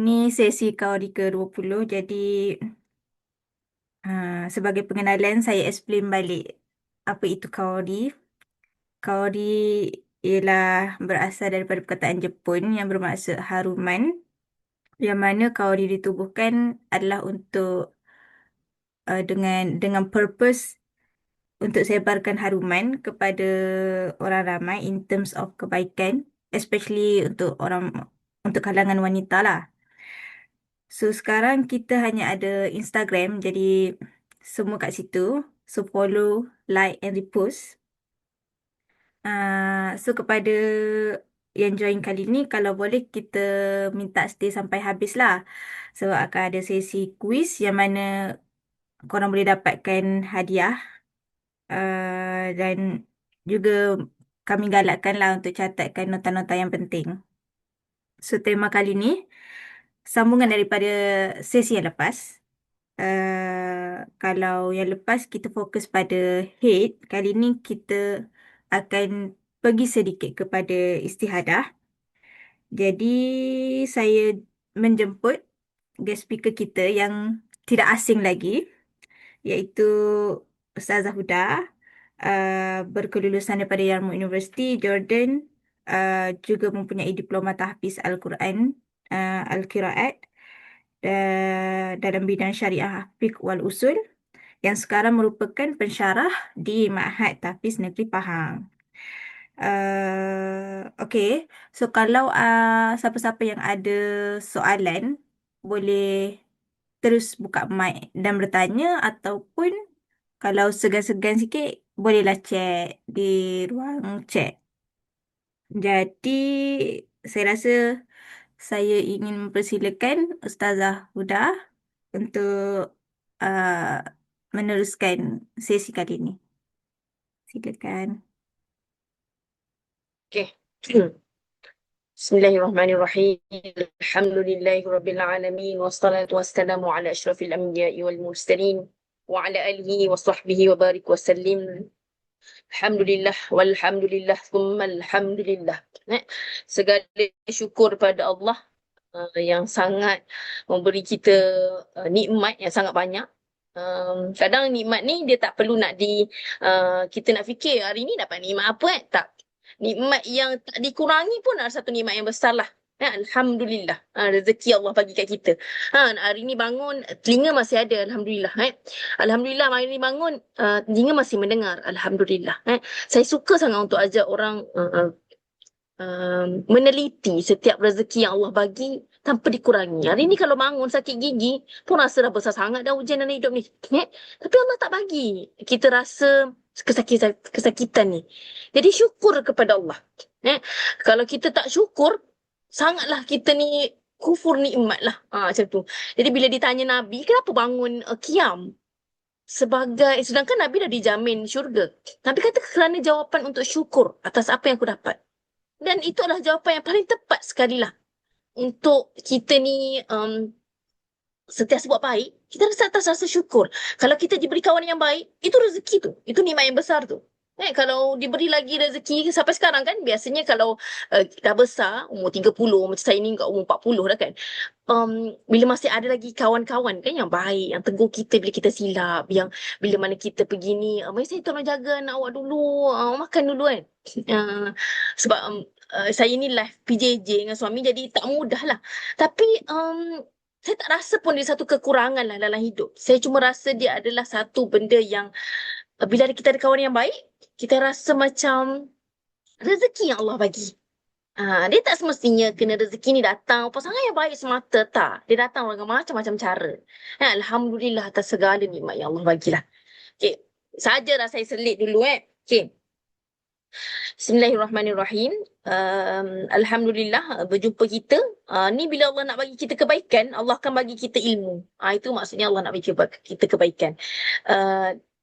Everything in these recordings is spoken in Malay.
Ini sesi Kaori ke-20. Jadi sebagai pengenalan saya explain balik apa itu Kaori. Kaori ialah berasal daripada perkataan Jepun yang bermaksud haruman, yang mana kaori ditubuhkan adalah untuk dengan purpose untuk sebarkan haruman kepada orang ramai in terms of kebaikan, especially untuk kalangan wanita lah. So sekarang kita hanya ada Instagram, jadi semua kat situ. So follow, like and repost. So kepada yang join kali ni, kalau boleh kita minta stay sampai habis lah. So akan ada sesi quiz yang mana korang boleh dapatkan hadiah. Dan juga kami galakkan lah untuk catatkan nota-nota yang penting. So tema kali ni sambungan daripada sesi yang lepas. Kalau yang lepas kita fokus pada head, kali ni kita akan pergi sedikit kepada istihadah. Jadi saya menjemput guest speaker kita yang tidak asing lagi, iaitu Ustazah Huda, berkelulusan daripada Yarmouk University, Jordan, juga mempunyai diploma tahfiz Al-Quran, Al-Qiraat, dalam bidang syariah fiqh wal usul, yang sekarang merupakan pensyarah di Ma'had Tahfiz Negeri Pahang. Okay, so kalau siapa-siapa yang ada soalan, boleh terus buka mic dan bertanya, ataupun kalau segan-segan sikit, bolehlah chat di ruang chat. Jadi, saya rasa saya ingin mempersilakan Ustazah Huda untuk uh, meneruskan sesi kali ini. Silakan. Okay. Bismillahirrahmanirrahim. Alhamdulillahirrabbilalamin. Wassalatu wassalamu ala ashrafil anbiya'i wal mursalin. Wa ala alihi wa sahbihi wa barik wa sallim. Alhamdulillah walhamdulillah thumma alhamdulillah. Segala syukur pada Allah yang sangat memberi kita nikmat yang sangat banyak. Kadang nikmat ni dia tak perlu kita nak fikir hari ni dapat nikmat apa tak. Nikmat yang tak dikurangi pun adalah satu nikmat yang besar lah. Alhamdulillah. Rezeki Allah bagi kat kita. Hari ni bangun, telinga masih ada. Alhamdulillah. Alhamdulillah hari ni bangun, telinga masih mendengar. Alhamdulillah. Saya suka sangat untuk ajak orang meneliti setiap rezeki yang Allah bagi tanpa dikurangi. Hari ni kalau bangun sakit gigi pun rasa dah besar sangat dah ujian dalam hidup ni. Tapi Allah tak bagi kita rasa kesakitan ni. Jadi syukur kepada Allah. Kalau kita tak syukur, sangatlah kita ni kufur nikmat lah. Macam tu. Jadi bila ditanya Nabi, kenapa bangun qiyam? Sedangkan Nabi dah dijamin syurga. Nabi kata kerana jawapan untuk syukur atas apa yang aku dapat. Dan itu adalah jawapan yang paling tepat sekali lah. Untuk kita ni setiap buat baik, kita rasa syukur. Kalau kita diberi kawan yang baik, itu rezeki tu. Itu nikmat yang besar tu. Kalau diberi lagi rezeki sampai sekarang kan, biasanya kalau dah besar, umur 30, macam saya ni kat umur 40 dah kan, bila masih ada lagi kawan-kawan kan yang baik, yang tegur kita bila kita silap, yang bila mana kita pergi ni, mari saya tolong jaga anak awak dulu, makan dulu kan. Sebab saya ni live PJJ dengan suami, jadi tak mudah lah. Tapi saya tak rasa pun dia satu kekurangan lah dalam hidup. Saya cuma rasa dia adalah satu benda yang bila kita ada kawan yang baik, kita rasa macam rezeki yang Allah bagi. Dia tak semestinya kena rezeki ni datang pasangan yang baik semata, tak. Dia datang dengan macam-macam cara. Alhamdulillah atas segala nikmat yang Allah bagilah. Okay, sajalah saya selit dulu Okay. Bismillahirrahmanirrahim. Alhamdulillah berjumpa kita. Ni bila Allah nak bagi kita kebaikan, Allah akan bagi kita ilmu. Itu maksudnya Allah nak bagi kita kebaikan.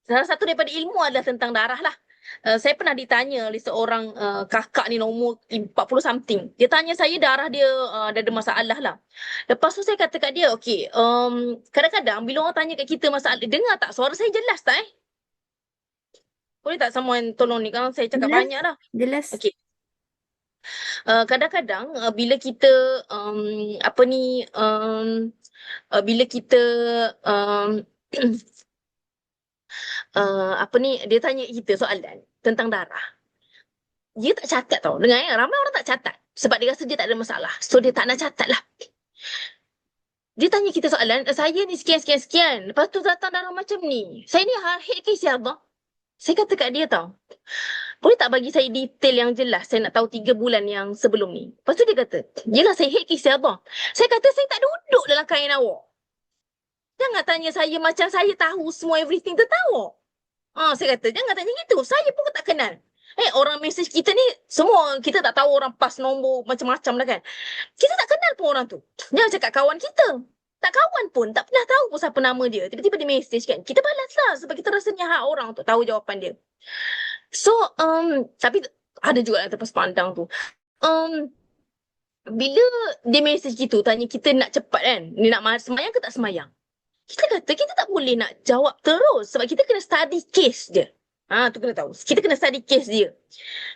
Salah satu daripada ilmu adalah tentang darah lah. Saya pernah ditanya oleh seorang kakak ni nombor 40 something. Dia tanya saya darah dia ada masalah lah. Lepas tu saya kata kat dia, okay, kadang-kadang bila orang tanya kat kita masalah, dengar tak suara saya jelas tak Boleh tak someone tolong ni, kan saya cakap Jelas. banyak dah. Jelas. Okay. Kadang-kadang bila kita apa ni bila kita um, apa ni, dia tanya kita soalan tentang darah. Dia tak catat tau. Dengar ya, ramai orang tak catat. Sebab dia rasa dia tak ada masalah. So dia tak nak catat lah. Dia tanya kita soalan, saya ni sekian, sekian, sekian. Lepas tu datang darah macam ni. Saya ni head case ya abang. Saya kata kat dia tau, boleh tak bagi saya detail yang jelas? Saya nak tahu 3 bulan yang sebelum ni. Lepas tu dia kata, yelah saya head case ya abang. Saya kata, saya tak duduk dalam kain awak. Jangan tanya saya macam saya tahu semua everything tentang awak. Saya kata, jangan tanya gitu. Saya pun tak kenal. Orang mesej kita ni, semua kita tak tahu orang pas nombor macam-macam lah kan. Kita tak kenal pun orang tu. Jangan cakap kawan kita. Tak kawan pun, tak pernah tahu pun siapa nama dia. Tiba-tiba dia mesej kan. Kita balas lah sebab kita rasa ni hak orang untuk tahu jawapan dia. So, tapi ada juga yang terpas pandang tu. Um, Bila dia mesej gitu, tanya kita nak cepat kan. Dia nak semayang ke tak semayang? Kita kata kita tak boleh nak jawab terus sebab kita kena study case dia. Tu kena tahu. Kita kena study case dia.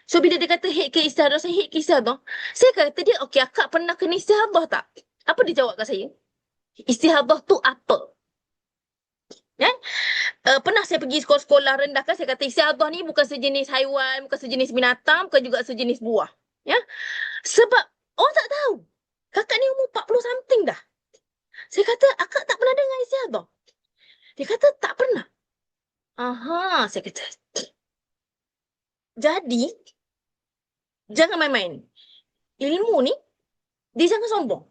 So bila dia kata head ke istihadah, saya head ke istihadah. Saya kata dia, okey akak pernah kena istihadah tak? Apa dia jawab kat saya? Istihadah tu apa? Kan? Pernah saya pergi sekolah-sekolah rendah kan, saya kata istihadah ni bukan sejenis haiwan, bukan sejenis binatang, bukan juga sejenis buah. Ya? Sebab orang tak tahu. Kakak ni umur 40 something dah. Saya kata, akak tak pernah dengar istihadah? Dia kata, tak pernah. Saya kata. Jadi, jangan main-main. Ilmu ni, dia jangan sombong.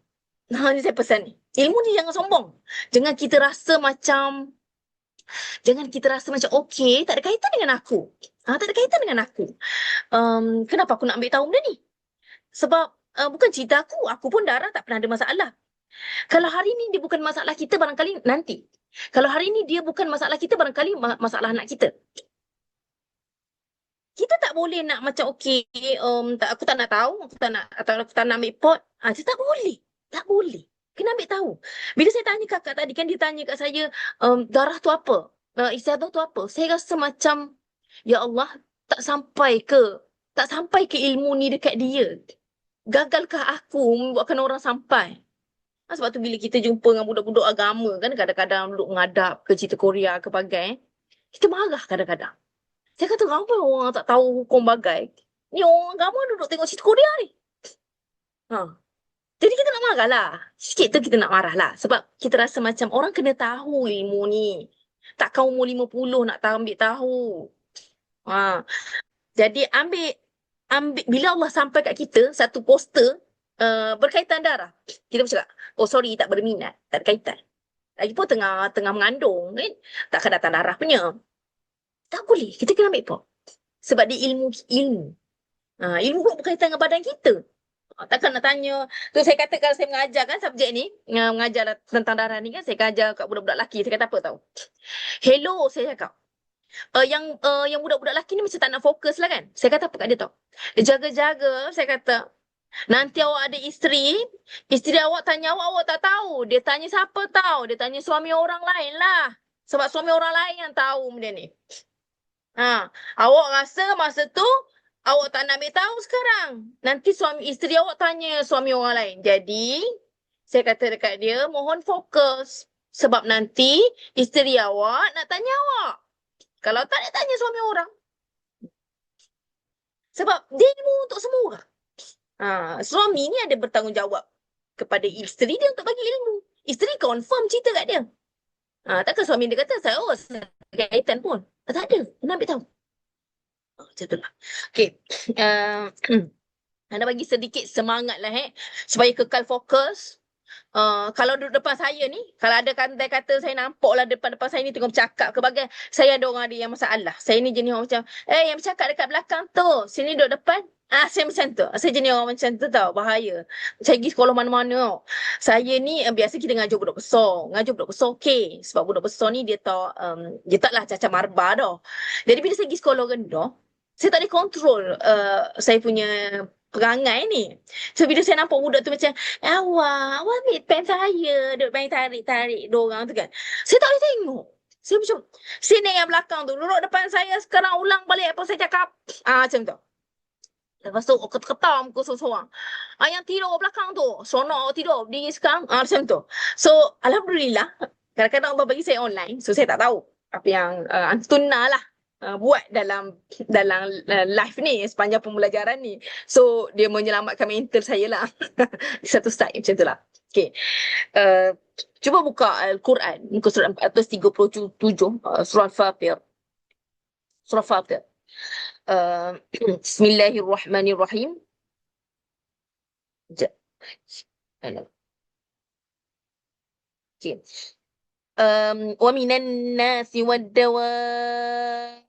Ni saya pesan ni. Ilmu ni jangan sombong. Jangan kita rasa macam okey, tak ada kaitan dengan aku. Tak ada kaitan dengan aku. Kenapa aku nak ambil tahu benda ni? Sebab bukan cerita aku. Aku pun darah tak pernah ada masalah. Kalau hari ni dia bukan masalah kita, barangkali nanti. Kalau hari ni dia bukan masalah kita, barangkali masalah anak kita. Kita tak boleh nak macam okey, aku tak nak tahu, aku tak nak ambil pot. Dia tak boleh. Tak boleh. Kena ambil tahu. Bila saya tanya kakak tadi kan, dia tanya kat saya, darah tu apa? Istiadah tu apa? Saya rasa macam, ya Allah, tak sampai ke ilmu ni dekat dia. Gagalkah aku membuatkan orang sampai? Sebab tu bila kita jumpa dengan budak-budak agama kan, kadang-kadang duduk menghadap ke cerita Korea ke bagai, kita marah kadang-kadang. Saya kata, kenapa orang tak tahu hukum bagai? Ni orang agama duduk tengok cerita Korea ni. Jadi kita nak marah lah. Sikit tu kita nak marah lah. Sebab kita rasa macam orang kena tahu ilmu ni. Takkan umur 50 nak ambil tahu. Jadi bila Allah sampai kat kita satu poster berkaitan darah, kita pun cakap, sorry tak berminat, tak ada kaitan. Lagipun tengah mengandung kan, takkan datang darah punya. Tak boleh, kita kena ambil pun. Sebab dia ilmu. Ilmu pun berkaitan dengan badan kita. Takkan nak tanya. Tu saya kata kalau saya mengajar kan subjek ni, mengajar tentang darah ni kan, saya ajar kat budak-budak lelaki. Saya kata apa tahu? Hello, saya cakap. Yang budak-budak lelaki ni mesti tak nak fokus lah kan. Saya kata apa kat dia tau? Jaga-jaga, saya kata. Nanti awak ada isteri awak tanya awak tak tahu. Dia tanya siapa tahu? Dia tanya suami orang lain lah. Sebab suami orang lain yang tahu benda ni. Awak rasa masa tu awak tak nak ambil tahu sekarang. Nanti isteri awak tanya suami orang lain. Jadi, saya kata dekat dia, mohon fokus. Sebab nanti isteri awak nak tanya awak. Kalau tak, dia tanya suami orang. Sebab dia ilmu untuk semua orang. Suami ni ada bertanggungjawab kepada isteri dia untuk bagi ilmu. Isteri confirm cerita kat dia. Takkan suami dia kata, saya kaitan pun. Tak ada. Kena ambil tahu. Macam tu lah. Okay. Anda bagi sedikit semangat lah supaya kekal fokus. Kalau duduk depan saya ni, kalau ada kandai kata saya nampak lah depan-depan saya ni tengah bercakap ke bagai, saya ada orang ada yang masalah. Saya ni jenis orang macam, yang bercakap dekat belakang tu, sini duduk depan. Saya macam tu. Saya jenis orang macam tu tau, bahaya. Saya pergi sekolah mana-mana. Saya ni, biasa kita ngajar budak besar. Ngajar budak besar okey. Sebab budak besar ni dia taklah cacat marba dah. Jadi bila saya pergi sekolah rendah, saya tak boleh kontrol saya punya perangai ni. So bila saya nampak budak tu macam, awak ambil pen saya, duduk main tarik-tarik dorang tu kan. Saya tak boleh tengok. Saya macam, sini yang belakang tu, duduk depan saya sekarang ulang balik apa saya cakap. Macam tu. Lepas tu ketar muka seorang-seorang. Yang tidur belakang tu, seronok tidur diri sekarang. Macam tu. So, Alhamdulillah, kadang-kadang Allah bagi saya online. So, saya tak tahu apa yang Antuna lah buat dalam dalam live ni sepanjang pembelajaran ni. So, dia menyelamatkan mental saya lah. Di satu side macam tu lah. Okay. Cuba buka Al-Quran, muka surat 437, surah Al-Fatir. Surah Al-Fatir. Bismillahirrahmanirrahim. Sekejap. Alam. Okay. ومن الناس والدواب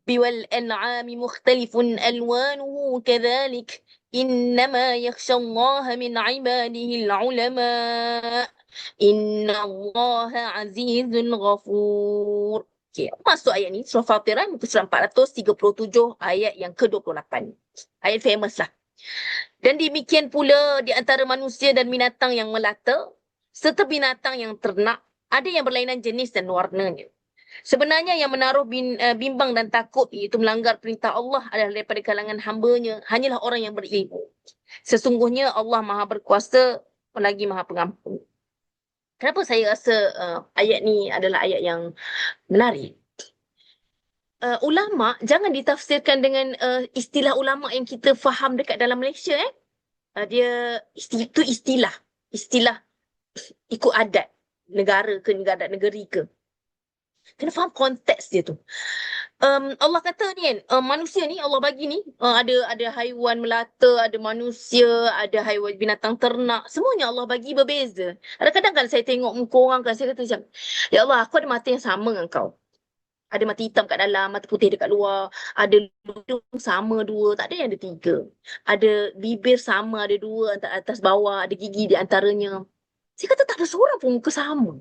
والأنعام مختلف ألوانه كذلك إنما يخشى الله من عباده العلماء إن الله عزيز غفور. Okay, masuk ayat ni, surah Fatirah, muka surat 437, ayat yang ke-28. Ayat famous lah. Dan demikian pula di antara manusia dan binatang yang melata, serta binatang yang ternak, ada yang berlainan jenis dan warnanya. Sebenarnya yang menaruh bimbang dan takut iaitu melanggar perintah Allah adalah daripada kalangan hamba-Nya, hanyalah orang yang berilmu. Sesungguhnya Allah Maha Berkuasa lagi Maha Pengampun. Kenapa saya rasa ayat ni adalah ayat yang menarik? Ulama jangan ditafsirkan dengan istilah ulama yang kita faham dekat dalam Malaysia. Dia itu istilah ikut adat negara ke negeri ke. Kena faham konteks dia tu. Allah kata ni kan, manusia ni Allah bagi ni ada haiwan melata, ada manusia, ada haiwan binatang ternak, semuanya Allah bagi berbeza. Kadang-kadang kan saya tengok muka orang kan, saya kata macam, ya Allah, aku ada mata yang sama dengan kau. Ada mata hitam kat dalam, mata putih dekat luar, ada hidung sama dua, tak ada yang ada tiga. Ada bibir sama, ada dua, atas bawah, ada gigi di antaranya. Saya kata tak ada seorang pun muka sama.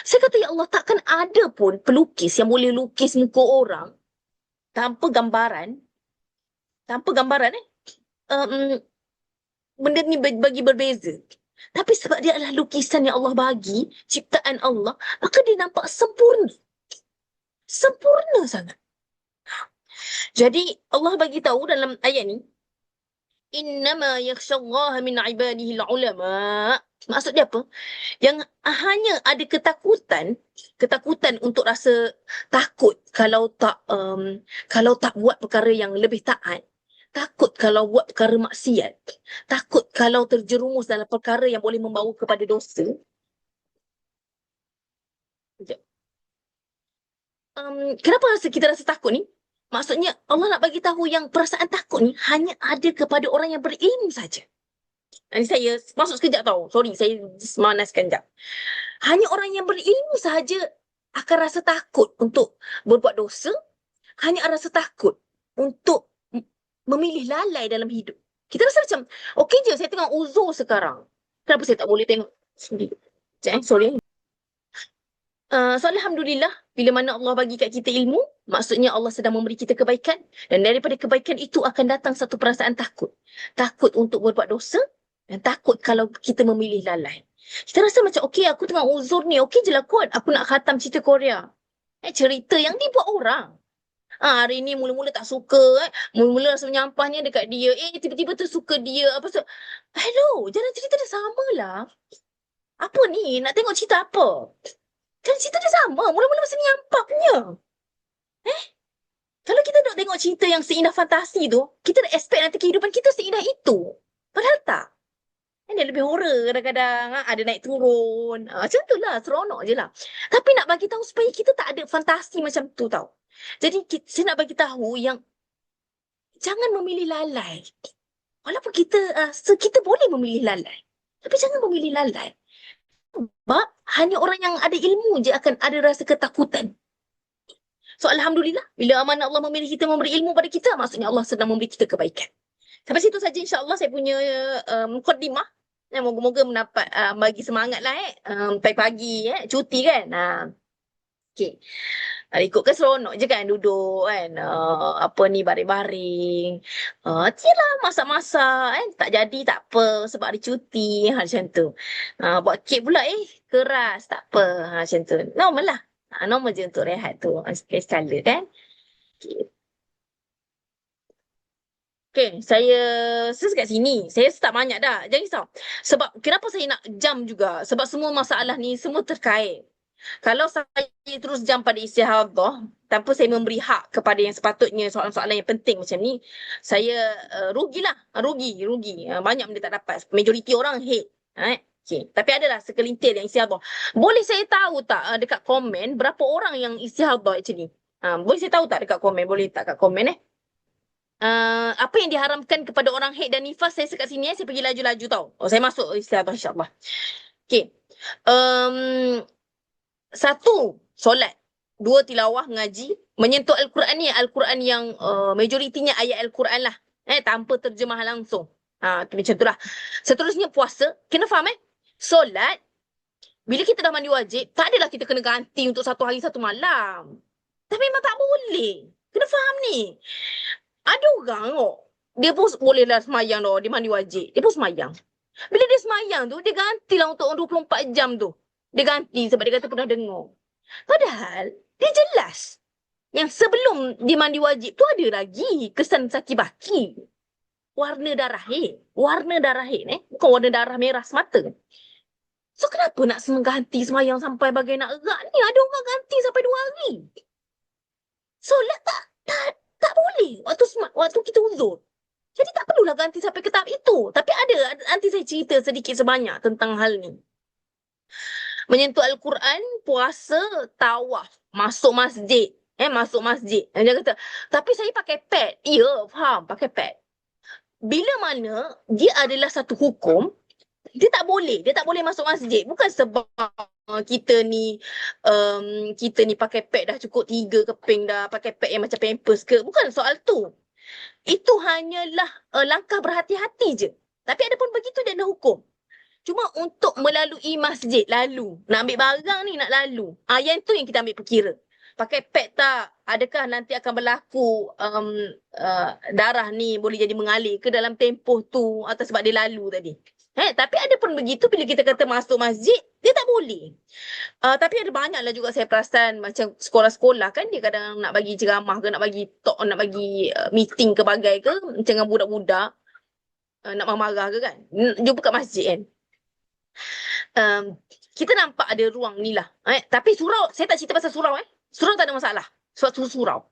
Saya kata, ya Allah, takkan ada pun pelukis yang boleh lukis muka orang tanpa gambaran. Benda ni bagi berbeza. Tapi sebab dia adalah lukisan yang Allah bagi, ciptaan Allah, maka dia nampak sempurna. Sempurna sangat. Jadi Allah bagi tahu dalam ayat ni, innama yakhshallaha min ibadihi ulama. Maksud dia apa? Yang hanya ada ketakutan untuk rasa takut kalau tak buat perkara yang lebih taat. Takut kalau buat perkara maksiat. Takut kalau terjerumus dalam perkara yang boleh membawa kepada dosa. Kenapa kita rasa takut ni? Maksudnya Allah nak bagi tahu yang perasaan takut ni hanya ada kepada orang yang berilmu saja. Ini saya masuk sekejap tau. Sorry, saya semanaskan sekejap. Hanya orang yang berilmu sahaja akan rasa takut untuk berbuat dosa. Hanya rasa takut untuk memilih lalai dalam hidup. Kita rasa macam, okey je saya tengah uzur sekarang. Kenapa saya tak boleh tengok sendiri? Sorry. So Alhamdulillah, bila mana Allah bagi kat kita ilmu, maksudnya Allah sedang memberi kita kebaikan. Dan daripada kebaikan itu akan datang satu perasaan takut. Takut untuk berbuat dosa dan takut kalau kita memilih lalai. Kita rasa macam, okey aku tengah uzur ni, okey je lah kot. Aku nak khatam cerita Korea. Cerita yang dibuat orang. Hari ni mula-mula tak suka. Mula-mula rasa menyampahnya dekat dia. Tiba-tiba tu suka dia. Hello, jalan cerita dia sama lah. Apa ni? Nak tengok cerita apa? Kan cerita dia sama. Mula-mula masa menyampah punya. Kalau kita nak tengok cerita yang seindah fantasi tu, kita dah expect nanti kehidupan kita seindah itu. Padahal tak. Dia lebih horror kadang-kadang. Ada naik turun. Macam tu lah. Seronok je lah. Tapi nak bagi tahu supaya kita tak ada fantasi macam tu tau. Jadi saya nak bagi tahu yang jangan memilih lalai. Walaupun kita boleh memilih lalai. Tapi jangan memilih lalai. Sebab hanya orang yang ada ilmu je akan ada rasa ketakutan. So Alhamdulillah, bila amanah Allah memilih kita, memberi ilmu pada kita, maksudnya Allah sedang memberi kita kebaikan. Sampai situ saja insyaAllah saya punya mukadimah. Moga-moga mendapat bagi semangat lah pagi-pagi cuti kan. Okay. Ikut kan seronok je kan duduk kan. Baring-baring. Cilah masak-masak kan. Tak jadi tak apa sebab ada cuti. Macam tu. Buat kek pula keras tak apa. Macam tu. Normal lah. Normal je untuk rehat tu. Sekali kan. Okay. Okay, saya kat sini. Saya start banyak dah. Jangan risau. Sebab kenapa saya nak jam juga? Sebab semua masalah ni semua terkait. Kalau saya terus jam pada istihadah tanpa saya memberi hak kepada yang sepatutnya soalan-soalan yang penting macam ni, saya rugilah. Rugi. Banyak benda tak dapat. Majoriti orang hate. Okay. Tapi adalah sekelintir yang istihadah. Boleh saya tahu tak dekat komen berapa orang yang istihadah macam ni? Boleh saya tahu tak dekat komen? Boleh tak kat komen apa yang diharamkan kepada orang haid dan nifas, saya sekat sini saya pergi laju-laju tau. Saya masuk istihadah insyaAllah. Okay. Um, Satu, solat. Dua, tilawah, ngaji. Menyentuh Al-Quran ni, Al-Quran yang majoritinya ayat Al-Quran lah. Tanpa terjemah langsung. Macam tu lah. Seterusnya puasa. Kena faham Solat, bila kita dah mandi wajib, tak adalah kita kena ganti untuk satu hari satu malam. Tapi memang tak boleh. Kena faham ni. Ada orang dia pun boleh lah semayang tau. Dia mandi wajib. Dia pun semayang. Bila dia semayang tu, dia gantilah untuk 24 jam tu. Dia ganti sebab dia kata pernah dengar. Padahal, dia jelas. Yang sebelum dia mandi wajib tu ada lagi kesan saki-baki. Warna darah haid. Warna darah haid bukan warna darah merah semata. So kenapa nak ganti semayang sampai bagai nak erat ni? Ada orang ganti sampai 2 hari. Solat tak boleh waktu kita uzur. Jadi tak perlulah ganti sampai ke tahap itu. Tapi nanti saya cerita sedikit sebanyak tentang hal ni. Menyentuh Al-Quran, puasa, tawaf, masuk masjid. Masuk masjid. Dia kata, tapi saya pakai pad. Ya, faham, pakai pad. Bila mana dia adalah satu hukum, dia tak boleh masuk masjid. Bukan sebab kita ni pakai pad dah cukup 3 keping dah, pakai pad yang macam Pampers ke. Bukan soal tu. Itu hanyalah langkah berhati-hati je. Tapi ada pun begitu dia ada hukum. Cuma untuk melalui masjid, lalu. Nak ambil barang ni, nak lalu. Yang tu yang kita ambil perkira. Pakai pad tak? Adakah nanti akan berlaku darah ni boleh jadi mengalir ke dalam tempoh tu atau sebab dia lalu tadi. Tapi ada pun begitu bila kita kata masuk masjid, dia tak boleh. Tapi ada banyaklah juga saya perasan macam sekolah-sekolah kan dia kadang nak bagi ceramah ke, nak bagi talk, nak bagi meeting ke bagai ke macam dengan budak-budak nak marah-marah ke kan. Jumpa kat masjid kan. Kita nampak ada ruang ni lah. Tapi surau, saya tak cerita pasal surau. Surau tak ada masalah. Sebab tu surau.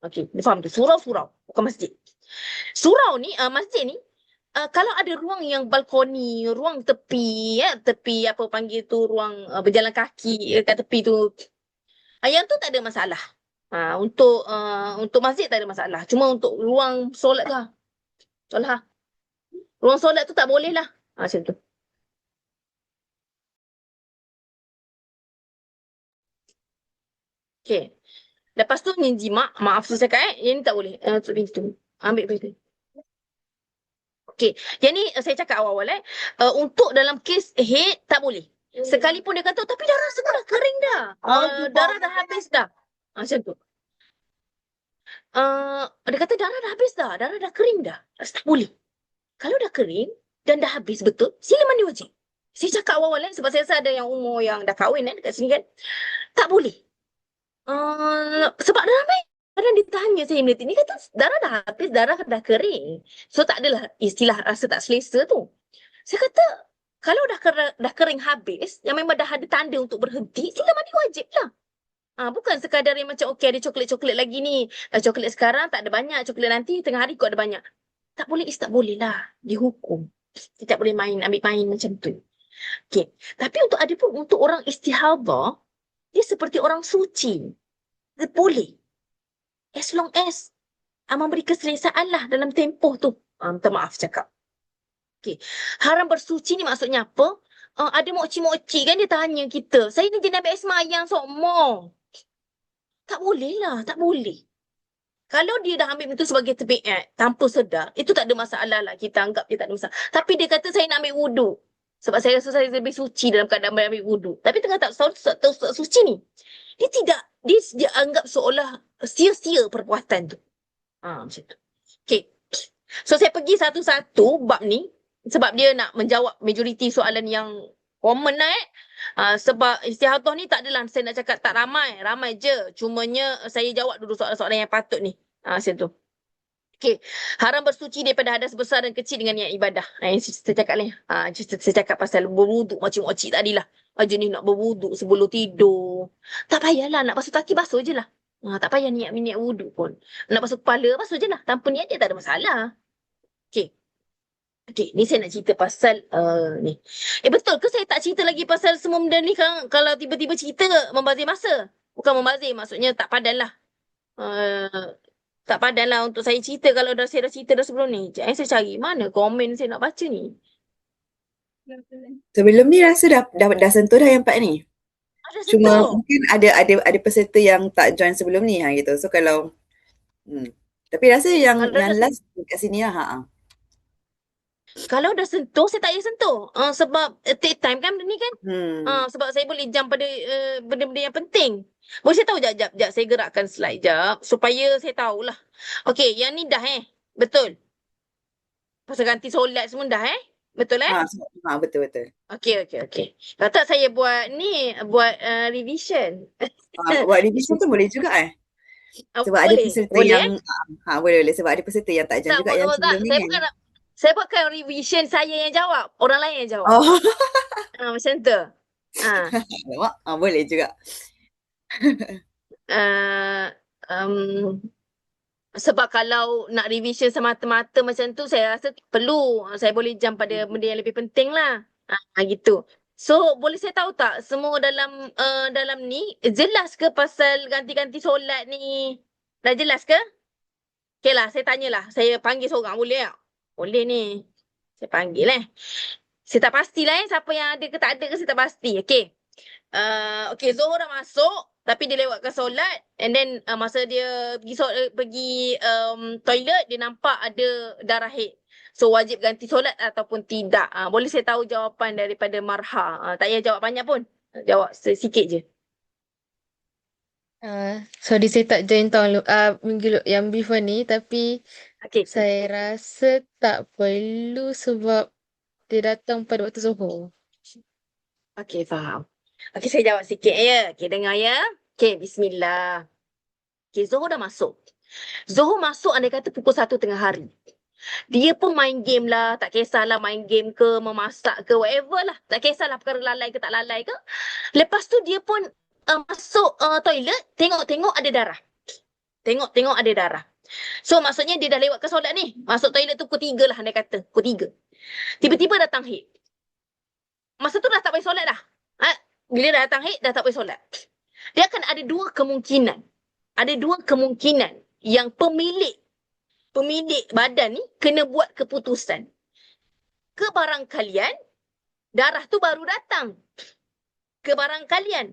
Okay, dia faham tu. Surau, bukan masjid. Surau ni, masjid ni, kalau ada ruang yang balkoni, ruang tepi, tepi apa panggil tu, ruang berjalan kaki kat tepi tu, yang tu tak ada masalah. Untuk masjid tak ada masalah. Cuma untuk ruang solat lah. Solat. Ruang solat tu tak boleh lah. Macam tu. Okay. Lepas tu menjimak, maaf saya cakap yang ni tak boleh. Tutup pintu. Ambil pintu. Okay. Yang ni saya cakap awal-awal untuk dalam kes head tak boleh. Sekalipun dia kata tapi darah semua dah kering dah. Darah dah habis dah. Macam tu. Dia kata darah dah habis dah. Darah dah kering dah. Tak boleh. Kalau dah kering dan dah habis betul, sila mandi wajib. Saya cakap awal-awal sebab saya rasa ada yang umur yang dah kahwin dekat sini kan. Tak boleh. Sebab ramai kadang dia tanya saya benda ni kata darah dah habis, darah dah kering. So tak adalah istilah rasa tak selesa tu. Saya kata kalau dah kering habis, yang memang dah ada tanda untuk berhenti, sila mandi wajib lah. Bukan sekadar yang macam okey ada coklat-coklat lagi ni. Coklat sekarang tak ada banyak, coklat nanti tengah hari kau ada banyak. Tak boleh tak boleh lah. Dihukum. Kita tak boleh ambil main macam tu. Okay. Tapi ada pun untuk orang istihadah, dia seperti orang suci. Dia boleh. As long as memberi keselesaan lah dalam tempoh tu. Minta maaf cakap. Okay. Haram bersuci ni maksudnya apa? Ada mokcik-mokcik kan dia tanya kita. Saya ni jenis ambil semayang sokmo. Tak boleh lah. Tak boleh. Kalau dia dah ambil itu sebagai tabiat tanpa sedar, itu tak ada masalah lah. Kita anggap dia tak ada masalah. Tapi dia kata saya nak ambil wuduk. Sebab saya rasa saya lebih suci dalam keadaan ambil wuduk. Tapi tengah tak suci ni. Dia anggap seolah sia-sia perbuatan tu. Macam tu. Okay. So saya pergi satu-satu bab ni. Sebab dia nak menjawab majoriti soalan yang common lah sebab istihadah ni tak adalah saya nak cakap tak ramai. Ramai je. Cumanya saya jawab dulu soalan-soalan yang patut ni. Macam tu. Okey, haram bersuci daripada hadas besar dan kecil dengan niat ibadah. Yang saya cakap ni. Saya cakap pasal berwuduk macam makcik tadi lah. Jenis nak berwuduk sebelum tidur. Tak payahlah nak basuh kaki, basuh je lah. Tak payah niat wuduk pun. Nak basuh kepala, basuh je lah. Tanpa niat dia tak ada masalah. Okey. Okey, ni saya nak cerita pasal ni. Betul ke saya tak cerita lagi pasal semua benda ni kan? Kalau tiba-tiba cerita membazir masa. Bukan membazir, maksudnya tak padan lah. Uh, tak padan lah untuk saya cerita kalau saya dah cerita dah sebelum ni. Saya cari mana komen saya nak baca ni. Sebelum ni rasa dah sentuh dah yang part ni. Ada Cuma sentuh. mungkin ada peserta yang tak join sebelum ni gitu. So kalau tapi rasa yang Kalau dah last kat sini lah. Kalau dah sentuh, saya tak payah sentuh. Sebab take time kan benda ni kan. Sebab saya boleh jump pada benda-benda yang penting. Boleh saya tahu jap. Saya gerakkan slide jap. Supaya saya tahulah. Okey, yang ni dah Betul. Pasal ganti solat semua dah Betul Betul. Okey. Kalau tak saya buat ni, buat revision. Buat revision tu boleh juga sebab ada Boleh? peserta Boleh yang boleh sebab ada peserta yang tak join Tak, juga yang sebelum ni kan. Saya buatkan revision saya yang jawab. Orang lain yang jawab. Oh. Macam tu. Boleh juga. Sebab kalau nak revision semata-mata macam tu, saya rasa perlu. Saya boleh jump pada benda yang lebih penting lah. Gitu. So, boleh saya tahu tak semua dalam ni jelas ke pasal ganti-ganti solat ni? Dah jelas ke? Okay lah, saya tanyalah. Saya panggil seorang, boleh tak? Boleh ni. Saya panggil Saya tak pastilah siapa yang ada ke tak ada ke, saya tak pasti. Okay. Okay, Zohor dah masuk. Tapi dia lewatkan solat. And then masa dia pergi toilet, dia nampak ada darah haid. So, wajib ganti solat ataupun tidak. Boleh saya tahu jawapan daripada Marha? Tak payah jawab banyak pun. Jawab sikit je. Sorry saya tak join minggu yang before ni, tapi Okay. saya rasa tak perlu sebab dia datang pada waktu Zohor. Okay, faham. Okay, saya jawab sikit ya. Okay, dengar ya. Okay, bismillah. Okay, Zohor dah masuk. Zohor masuk andai kata pukul 1 tengah hari. Dia pun main game lah. Tak kisahlah main game ke, memasak ke, whatever lah. Tak kisahlah perkara lalai ke tak lalai ke. Lepas tu dia pun masuk toilet, tengok-tengok ada darah. Tengok-tengok ada darah. So, maksudnya dia dah lewat ke solat ni. Masuk toilet tu pukul 3 lah andai kata. Pukul 3. Tiba-tiba datang haid. Masa tu dah tak payah solat dah. Bila dah datang haid, dah tak payah solat. Dia akan ada dua kemungkinan. Ada dua kemungkinan yang pemilik badan ni kena buat keputusan. Kebarangkalian, darah tu baru datang. Kebarangkalian,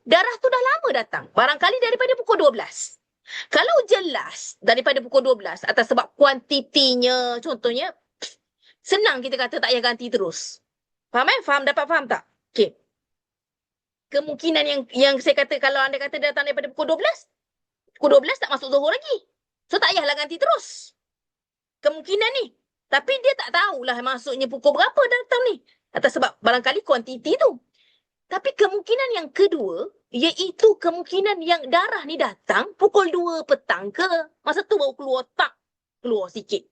darah tu dah lama datang. Barangkali daripada pukul 12. Kalau jelas daripada pukul 12 atas sebab kuantitinya, contohnya, senang kita kata tak payah ganti terus. Faham dapat faham tak? Okay. Kemungkinan yang saya kata kalau anda kata datang daripada pukul 12 tak masuk Zohor lagi. So tak payahlah ganti terus. Kemungkinan ni. Tapi dia tak tahulah maksudnya pukul berapa datang ni. Atas sebab barangkali kuantiti tu. Tapi kemungkinan yang kedua, iaitu kemungkinan yang darah ni datang pukul 2 petang ke. Masa tu baru keluar sikit.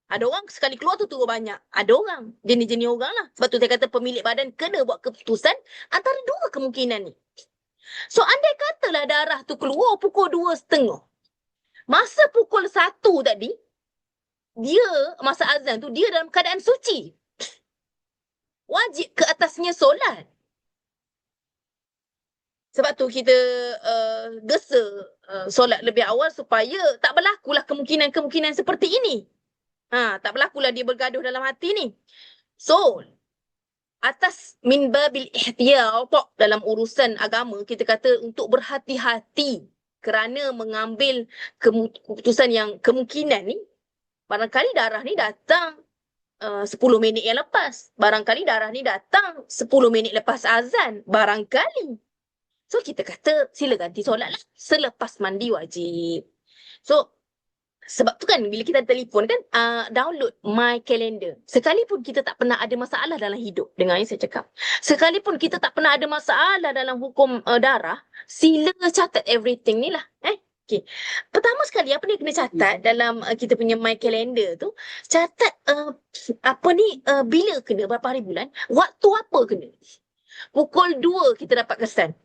Ada orang sekali keluar tu turun banyak. Ada orang, jenis-jenis orang lah. Sebab tu saya kata pemilik badan kena buat keputusan antara dua kemungkinan ni. So, andai katalah darah tu keluar pukul 2.30. Masa pukul 1 tadi, masa azan tu, dia dalam keadaan suci. Wajib ke atasnya solat. Sebab tu kita gesa solat lebih awal supaya tak berlakulah kemungkinan-kemungkinan seperti ini. Tak berlakulah dia bergaduh dalam hati ni. So, atas min babil ihtiyat dalam urusan agama, kita kata untuk berhati-hati kerana mengambil keputusan yang kemungkinan ni, barangkali darah ni datang 10 minit yang lepas. Barangkali darah ni datang 10 minit lepas azan. Barangkali. So, kita kata sila ganti solat lah. Selepas mandi wajib. So, sebab tu kan bila kita telefon kan download my calendar. Sekalipun kita tak pernah ada masalah dalam hidup. Dengar yang saya cakap. Sekalipun kita tak pernah ada masalah dalam hukum darah, sila catat everything ni lah. Okay. Pertama sekali, apa ni kena catat dalam kita punya My Calendar tu, catat bila kena, berapa hari bulan, waktu apa kena. Pukul 2 kita dapat kesan.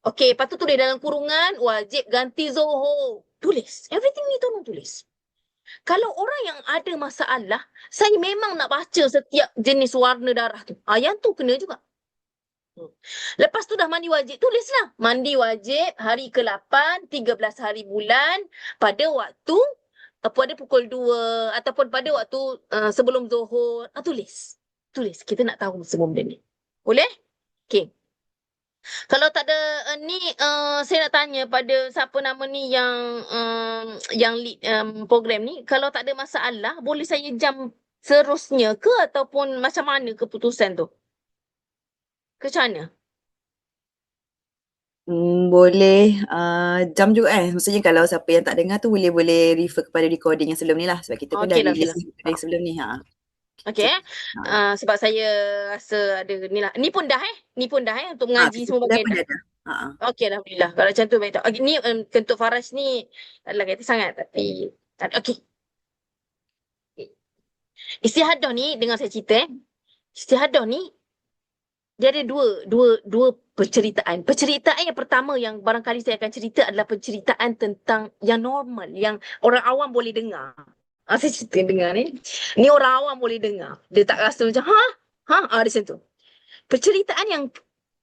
Okay, lepas tu tulis dalam kurungan, wajib ganti Zohor. Tulis. Everything ni tolong tulis. Kalau orang yang ada masalah, saya memang nak baca setiap jenis warna darah tu. Yang tu kena juga. Lepas tu dah mandi wajib, tulislah. Mandi wajib hari ke-8, 13 hari bulan, pada waktu, pada pukul 2, ataupun pada waktu sebelum Zuhur. Tulis. Tulis. Kita nak tahu semua benda ni. Boleh? Okay. Kalau tak ada saya nak tanya pada siapa nama ni yang lead program ni, kalau tak ada masalah, boleh saya jam seterusnya ke ataupun macam mana keputusan tu? Ke macam mana? Boleh jam juga maksudnya kalau siapa yang tak dengar tu boleh refer kepada recording yang sebelum ni lah, sebab kita pun dah Okey lah, okey release lah. recording sebelum ni. Okey. Sebab saya rasa ada ni lah. Ni pun dah untuk mengaji semua Dah bagian pun dah. dah. Okey, alhamdulillah. Kalau macam tu baik tak. Ni untuk Farash ni adalah kata sangat, tapi okey. Istihadah ni dengar saya cerita Istihadah ni dia ada dua penceritaan. Penceritaan yang pertama yang barangkali saya akan cerita adalah penceritaan tentang yang normal, yang orang awam boleh dengar. Saya cerita dengar ni. Ni orang awam boleh dengar. Dia tak rasa macam, ada macam tu. Penceritaan yang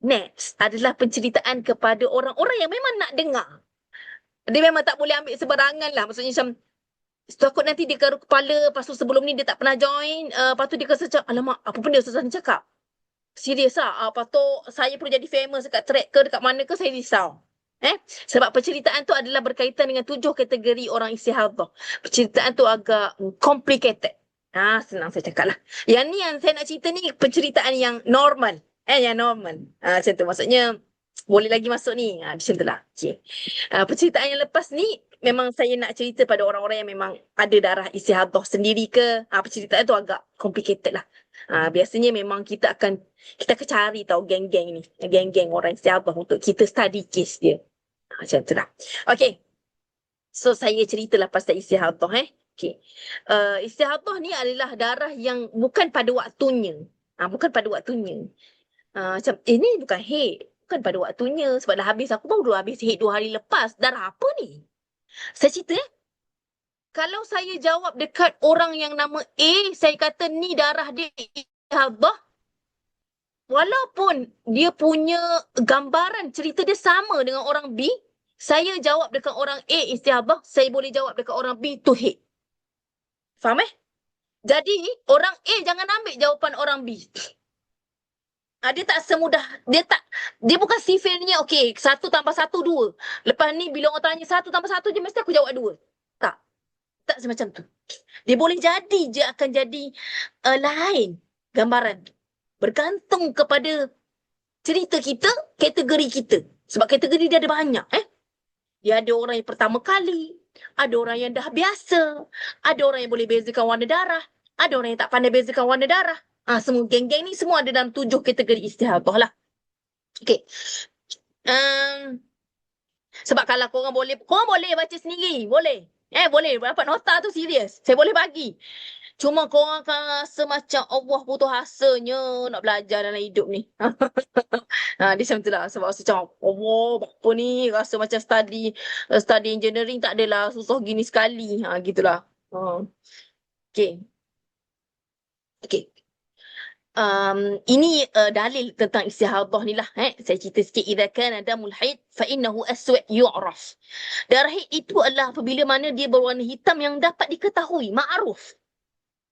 next adalah penceritaan kepada orang-orang yang memang nak dengar. Dia memang tak boleh ambil sebarangan lah. Maksudnya macam, takut nanti dia garuk kepala, lepas tu sebelum ni dia tak pernah join, lepas tu dia rasa macam, alamak, apa benda Ustazah ni cakap? Serius lah. Lepas tu saya perlu jadi famous dekat track ke dekat mana ke, saya risau. Sebab penceritaan tu adalah berkaitan dengan 7 kategori orang istihadah. Penceritaan tu agak complicated. Senang saya cakap lah. Yang ni yang saya nak cerita ni penceritaan yang normal. Yang normal. Macam tu. Maksudnya boleh lagi masuk ni. Macam tu lah. Okay. Penceritaan yang lepas ni memang saya nak cerita pada orang-orang yang memang ada darah istihadah sendiri ke. Penceritaan tu agak complicated lah. Biasanya memang kita akan cari tahu geng-geng ni. Geng-geng orang istihadah untuk kita study case dia. Macam tu lah. Okay. So saya ceritalah pasal istihadah. Okay. Istihadah ni adalah darah yang bukan pada waktunya. Bukan pada waktunya. Macam ini bukan haid. Bukan pada waktunya. Sebab dah habis, aku baru habis haid 2 hari lepas. Darah apa ni? Saya cerita kalau saya jawab dekat orang yang nama A, saya kata ni darah dia istihadah, walaupun dia punya gambaran cerita dia sama dengan orang B, saya jawab dekat orang A istihadah, saya boleh jawab dekat orang B tu haid. Faham Jadi orang A jangan ambil jawapan orang B. Dia tak semudah, dia bukan sifirnya okey 1 + 1 2. Lepas ni bila orang tanya 1 + 1 je mesti aku jawab 2. Tak semacam tu. Dia boleh jadi, dia akan jadi lain gambaran. Bergantung kepada cerita kita, kategori kita. Sebab kategori dia ada banyak. Dia ada orang yang pertama kali, ada orang yang dah biasa, ada orang yang boleh bezakan warna darah, ada orang yang tak pandai bezakan warna darah. Semua geng-geng ni semua ada dalam 7 kategori istihadah lah. Okay. Sebab kalau korang boleh baca sendiri. Boleh. Boleh. Dapat nota tu serius. Saya boleh bagi. Cuma korang akan rasa macam Allah putus asanya nak belajar dalam hidup ni. Dia macam tu lah. Sebab rasa macam Allah apa ni. Rasa macam study engineering tak adalah susah gini sekali. Gitulah. Okay. Ini dalil tentang istihadah ni lah. Saya cerita sikit. Idza kana damul haid fa innahu aswad yu'raf. Darah haid itu adalah apabila mana dia berwarna hitam yang dapat diketahui, ma'ruf.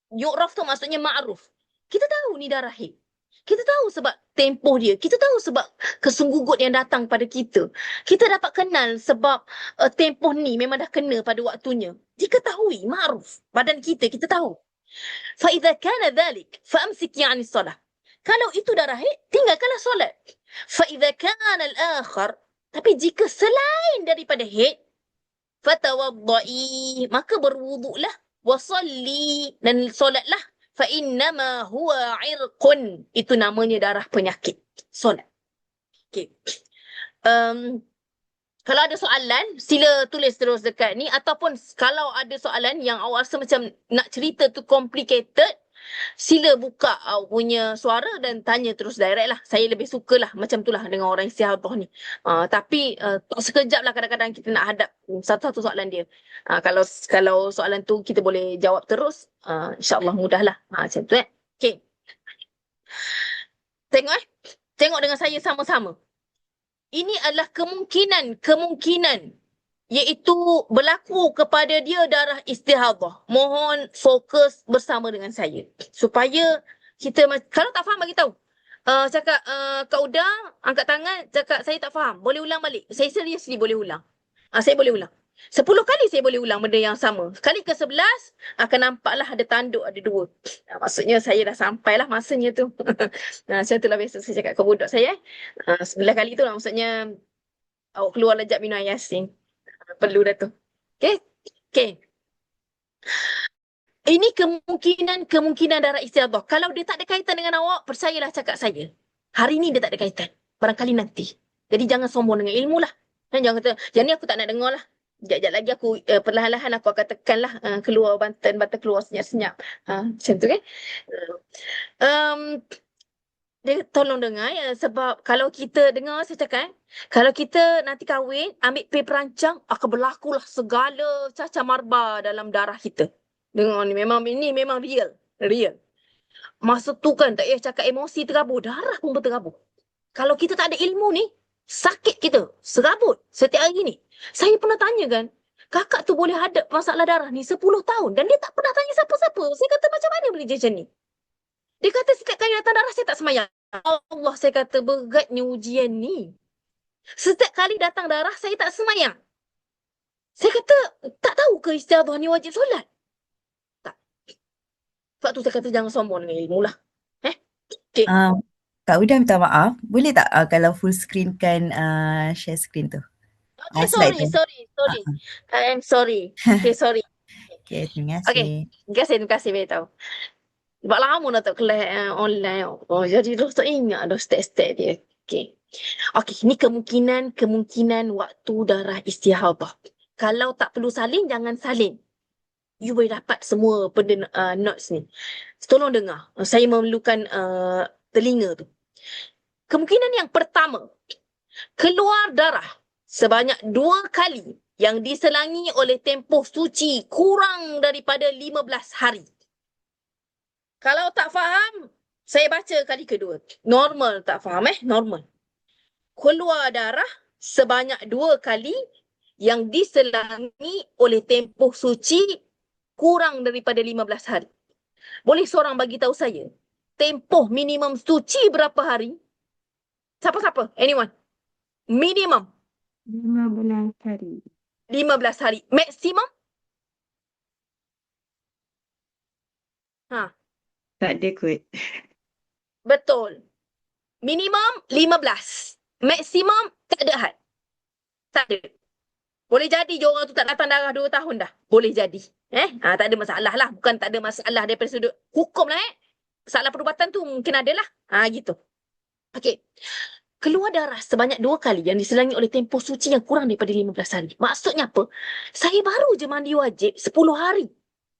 Yu'raf tu maksudnya ma'ruf. Kita tahu ni darah haid. Kita tahu sebab tempoh dia. Kita tahu sebab kesunggugut yang datang pada kita. Kita dapat kenal sebab tempoh ni memang dah kena pada waktunya. Diketahui, ma'ruf. Badan kita tahu. فإذا كان ذلك فأمسك يعني الصلاة. Kalau itu darah haid, tinggalkanlah solat. فإذا كان الآخر, tapi jika selain daripada haid, فتوضئي, maka berwuduklah, wasalli, dan solatlah. فإنما هو عرق, itu namanya darah penyakit. Solat. Okay. Kalau ada soalan, sila tulis terus dekat ni. Ataupun kalau ada soalan yang awak rasa macam nak cerita tu complicated, sila buka punya suara dan tanya terus direct lah. Saya lebih suka lah macam tu lah dengan orang istiadah ni. Tapi tak sekejap lah kadang-kadang kita nak hadap satu-satu soalan dia. Kalau soalan tu kita boleh jawab terus, insyaAllah mudah lah. Macam tu Okay. Tengok Tengok dengan saya sama-sama. Ini adalah kemungkinan iaitu berlaku kepada dia darah istihadah. Mohon fokus bersama dengan saya supaya kita, kalau tak faham bagi tahu. Cakap Kak Uda angkat tangan cakap saya tak faham. Boleh ulang balik. Saya seriously boleh ulang. Saya boleh ulang. 10 kali saya boleh ulang benda yang sama. Kali ke-11 akan nampaklah ada tanduk, ada 2. Maksudnya saya dah sampailah masanya tu. Macam itulah biasa saya cakap ke budak saya. 9 kali tu lah maksudnya awak keluar lejap minum air Yasin. Perlu dah tu. Okay. Ini kemungkinan darah istiadah. Kalau dia tak ada kaitan dengan awak, percayalah cakap saya. Hari ni dia tak ada kaitan. Barangkali nanti. Jadi jangan sombong dengan ilmu lah. Dan jangan kata, yang ni aku tak nak dengar lah. Sekejap lagi aku perlahan-lahan aku akan tekanlah keluar bantan keluar senyap-senyap. Macam tu kan. Dia tolong dengar ya, sebab kalau kita dengar saya cakap kalau kita nanti kahwin ambil pil perancang akan berlakulah segala cacar marba dalam darah kita. Dengar ni memang real. Masa tu kan tak payah cakap emosi terabur, darah pun berterabur. Kalau kita tak ada ilmu ni, sakit kita, serabut setiap hari ni. Saya pernah tanya kan, kakak tu boleh hadap masalah darah ni 10 tahun dan dia tak pernah tanya siapa-siapa. Saya kata macam mana boleh macam ni? Dia kata setiap kali datang darah saya tak semayang. Allah, saya kata beratnya ujian ni. Setiap kali datang darah saya tak semayang. Saya kata tak tahu ke istiadah ni wajib solat? Tak. Sebab tu saya kata jangan sombong dengan ilmu lah. Okay. Kak Uda minta maaf, boleh tak kalau full screen kan share screen tu? Okay, Slide tu. sorry. I am sorry. Okay, sorry. Okay, terima Okay, kasih. terima kasih beritahu. Sebab lama dah tak kelas online. Jadi dah tak ingat dah step-step dia. Okay, ni kemungkinan waktu darah istihadah. Kalau tak perlu salin, jangan salin. You boleh dapat semua benda notes ni. Tolong dengar. Saya memerlukan telinga tu. Kemungkinan yang pertama, keluar darah sebanyak 2 kali yang diselangi oleh tempoh suci kurang daripada 15 hari. Kalau tak faham, saya baca kali kedua. Normal tak faham normal. Keluar darah sebanyak 2 kali yang diselangi oleh tempoh suci kurang daripada 15 hari. Boleh seorang bagi tahu saya, tempoh minimum suci berapa hari? Siapa? Anyone? Minimum 15 hari. 15 hari. Maksimum? Tak ada kot. Betul. Minimum 15. Maksimum tak ada had. Tak ada. Boleh jadi je orang tu tak datang darah 2 tahun dah. Boleh jadi. Tak ada masalah lah. Bukan tak ada masalah daripada sudut hukum lah Masalah perubatan tu mungkin ada lah. Gitu. Okey. Keluar darah sebanyak 2 kali yang diselangi oleh tempoh suci yang kurang daripada 15 hari. Maksudnya apa? Saya baru je mandi wajib 10 hari.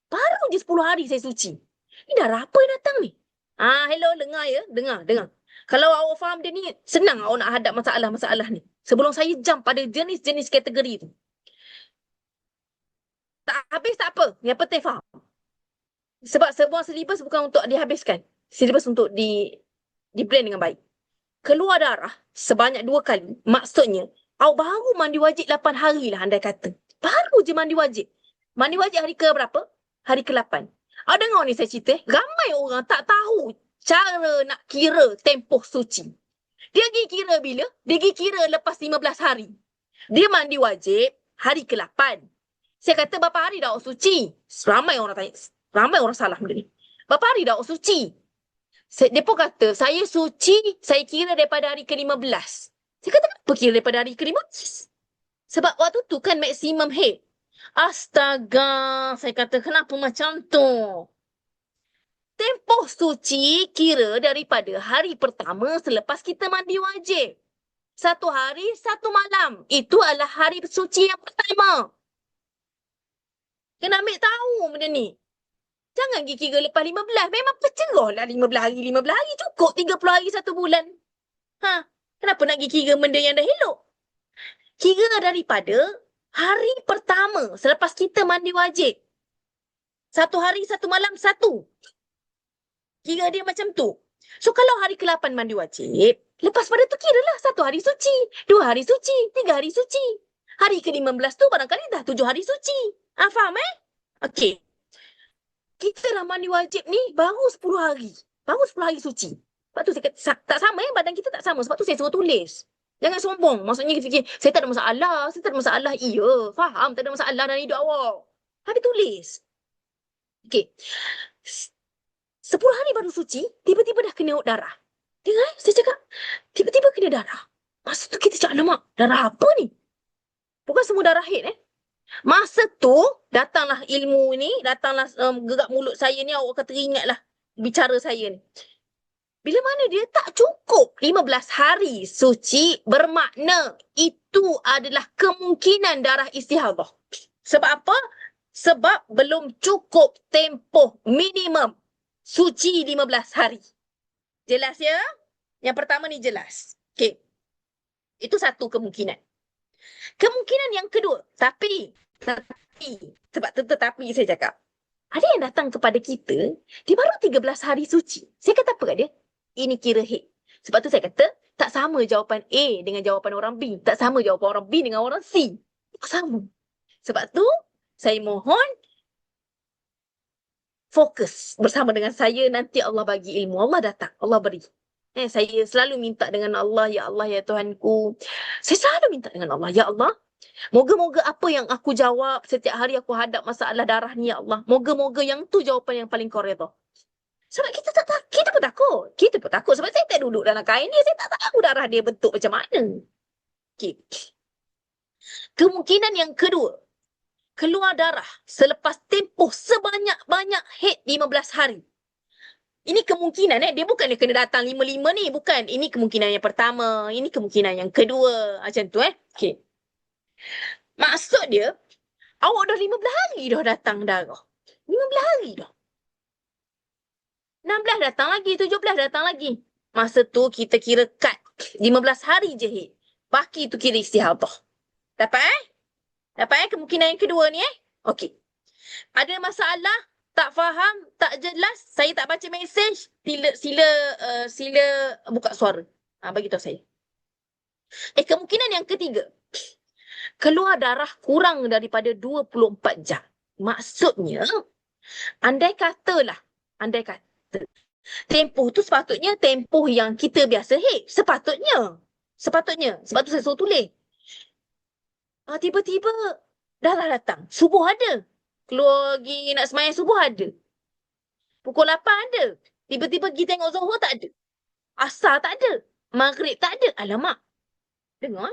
Baru je 10 hari saya suci. Ni darah apa yang datang ni? Hello, dengar ya. Dengar. Kalau awak faham dia ni, senang awak nak hadap masalah-masalah ni. Sebelum saya jump pada jenis-jenis kategori tu. Tak habis tak apa. Yang penting faham. Sebab semua silibus bukan untuk dihabiskan. Silibus untuk di-blend dengan baik. Keluar darah sebanyak 2 kali. Maksudnya, awak baru mandi wajib 8 hari lah andai kata. Baru je mandi wajib. Mandi wajib hari ke berapa? Hari ke-8. Dengar ni saya cerita. Ramai orang tak tahu cara nak kira tempoh suci. Dia pergi kira bila? Dia pergi kira lepas 15 hari. Dia mandi wajib hari ke-8. Saya kata berapa hari dah awak suci? Ramai orang tanya. Ramai orang salah benda ni. Berapa hari dah awak suci? Dia pun kata, saya suci, saya kira daripada hari ke-15. Saya kata, kenapa kira daripada hari ke-15? Sebab waktu tu kan maksimum haid. Astaga, saya kata kenapa macam tu? Tempoh suci kira daripada hari pertama selepas kita mandi wajib. 1 hari 1 malam. Itu adalah hari suci yang pertama. Kena ambil tahu benda ni. Jangan pergi kira lepas 15. Memang pecerah lah 15 hari. 15 hari cukup 30 hari 1 bulan. Kenapa nak pergi kira benda yang dah elok? Kira daripada hari pertama selepas kita mandi wajib. 1 hari 1 malam 1. Kira dia macam tu. So kalau hari ke-8 mandi wajib, lepas pada tu kiralah 1 hari suci, 2 hari suci, 3 hari suci. Hari ke-15 tu barangkali dah 7 hari suci. Faham Okey. Kita dah mandi wajib ni baru 10 hari. Baru 10 hari suci. Sebab tu saya kata, tak sama badan kita tak sama. Sebab tu saya suruh tulis. Jangan sombong. Maksudnya kita fikir, saya tak ada masalah. Saya tak ada masalah. Iya, faham. Tak ada masalah dalam hidup awak. Habis tulis. Okey. 10 hari baru suci, tiba-tiba dah kena darah. Dengar saya cakap, tiba-tiba kena darah. Masa tu kita cakap, alamak, darah apa ni? Bukan semua darah haid Masa tu, datanglah ilmu ni, datanglah gerak mulut saya ni, awak akan teringatlah bicara saya ni. Bila mana dia tak cukup 15 hari suci, bermakna itu adalah kemungkinan darah istihadah. Sebab apa? Sebab belum cukup tempoh minimum suci 15 hari. Jelas ya? Yang pertama ni jelas. Okey. Itu satu kemungkinan. Kemungkinan yang kedua, tapi sebab tetapi saya cakap, ada yang datang kepada kita, dia baru 13 hari suci. Saya kata apa kat dia? Ini kira haid. Sebab tu saya kata, tak sama jawapan A dengan jawapan orang B. Tak sama jawapan orang B dengan orang C. Tak sama. Sebab tu, saya mohon fokus bersama dengan saya. Nanti Allah bagi ilmu. Allah datang. Allah beri. Saya selalu minta dengan Allah, ya Allah, ya Tuhanku. Saya selalu minta dengan Allah, ya Allah. Moga-moga apa yang aku jawab setiap hari aku hadap masalah darah ni, ya Allah. Moga-moga yang tu jawapan yang paling kau redha. Sebab kita pun takut. Kita pun takut. Sebab saya tak duduk dalam kain ni. Saya tak tahu darah dia bentuk macam mana. Okay. Kemungkinan yang kedua. Keluar darah selepas tempoh sebanyak-banyak haid 15 hari. Ini kemungkinan dia bukannya kena datang 5-5 ni. Bukan. Ini kemungkinan yang pertama. Ini kemungkinan yang kedua. Macam tu Okay. Maksud dia, awak dah 15 hari dah datang darah. 15 hari dah. 16 datang lagi, 17 datang lagi. Masa tu kita kira cut. 15 hari je haid. Baki tu kira istihadah. Dapat Dapat kemungkinan yang kedua ni Okey. Ada masalah, tak faham, tak jelas, saya tak baca mesej, sila buka suara. Bagi tahu saya. Kemungkinan yang ketiga. Keluar darah kurang daripada 24 jam. Maksudnya, andai kata tempoh tu sepatutnya tempoh yang kita biasa haid. Sepatutnya. Sebab tu saya suruh tulis. Tiba-tiba darah datang. Subuh ada. Keluar pergi nak sembahyang subuh ada. Pukul 8 ada. Tiba-tiba pergi tengok Zuhur tak ada. Asar tak ada. Maghrib tak ada. Alamak. Dengar.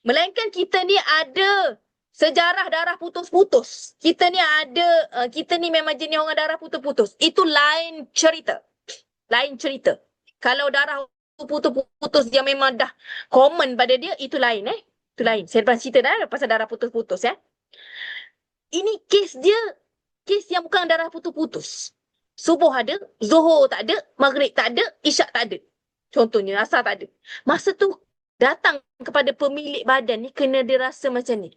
Melainkan kita ni ada sejarah darah putus-putus. Kita ni memang jenis orang darah putus-putus. Itu lain cerita. Kalau darah putus-putus dia memang dah common pada dia, itu lain Itu lain. Saya lepas cerita dah pasal darah putus-putus Ini kes yang bukan darah putus-putus. Subuh ada, Zuhur tak ada, Maghrib tak ada, Isyak tak ada. Contohnya, Asar tak ada. Masa tu datang kepada pemilik badan ni, kena dia rasa macam ni.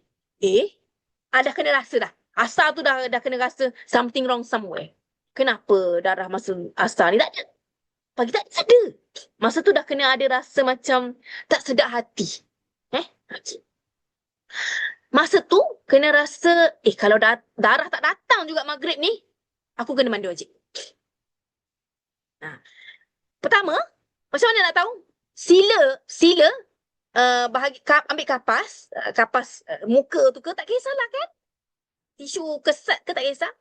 Dah kena rasa dah. Asar tu dah kena rasa something wrong somewhere. Kenapa darah masa Asar ni tak ada? Pagi tak ada. Masa tu dah kena ada rasa macam tak sedap hati. Masa tu kena rasa, kalau darah tak datang juga Maghrib ni, aku kena mandi wajib. Pertama, macam mana nak tahu? Sila ambil kapas muka tu ke, tak kisahlah kan? Tisu kesat ke tak kisah.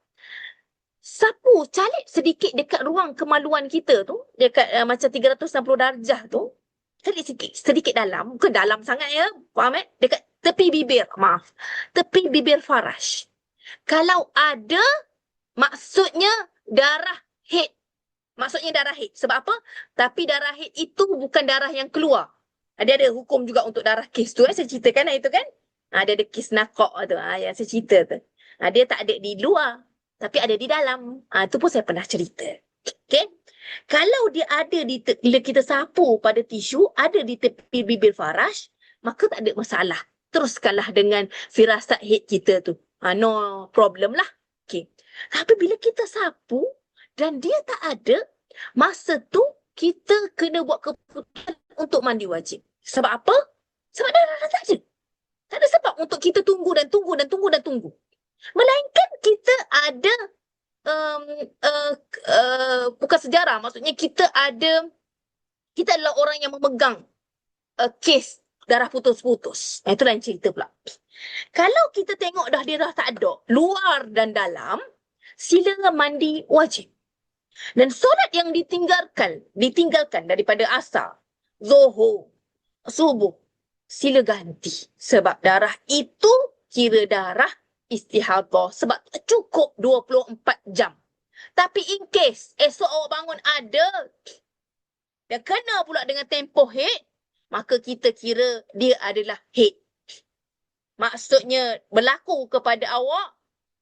Sapu, calik sedikit dekat ruang kemaluan kita tu, dekat macam 360 darjah tu. Calik sedikit dalam, bukan dalam sangat faham dekat tepi bibir, tepi bibir faraj. Kalau ada, maksudnya darah haid. Sebab apa? Tapi darah haid itu bukan darah yang keluar. Ada hukum juga untuk darah kes tu, saya ceritakan itu kan. Dia ada kes nakok tu, yang saya cerita tu. Dia tak ada di luar, tapi ada di dalam. Itu pun saya pernah cerita. Okay. Kalau dia ada bila kita sapu pada tisu, ada di tepi bibir Farash, maka tak ada masalah. Teruskanlah dengan firasat head kita tu. No problem lah. Okay. Tapi bila kita sapu dan dia tak ada, masa tu kita kena buat keputusan untuk mandi wajib. Sebab apa? Sebab darah dah tak ada. Tak ada sebab untuk kita tunggu dan tunggu dan tunggu dan tunggu. Melainkan kita ada bukan sejarah, maksudnya kita adalah orang yang memegang kes darah putus-putus. Itu lain cerita pula. Kalau kita tengok dia dah tak ada, luar dan dalam, sila mandi wajib. Dan solat yang ditinggalkan daripada asar, zuhur, subuh, sila ganti. Sebab darah itu kira darah istihadah. Sebab tak cukup 24 jam. Tapi in case esok awak bangun ada, dan kena pula dengan tempoh haid, maka kita kira dia adalah haid. Maksudnya berlaku kepada awak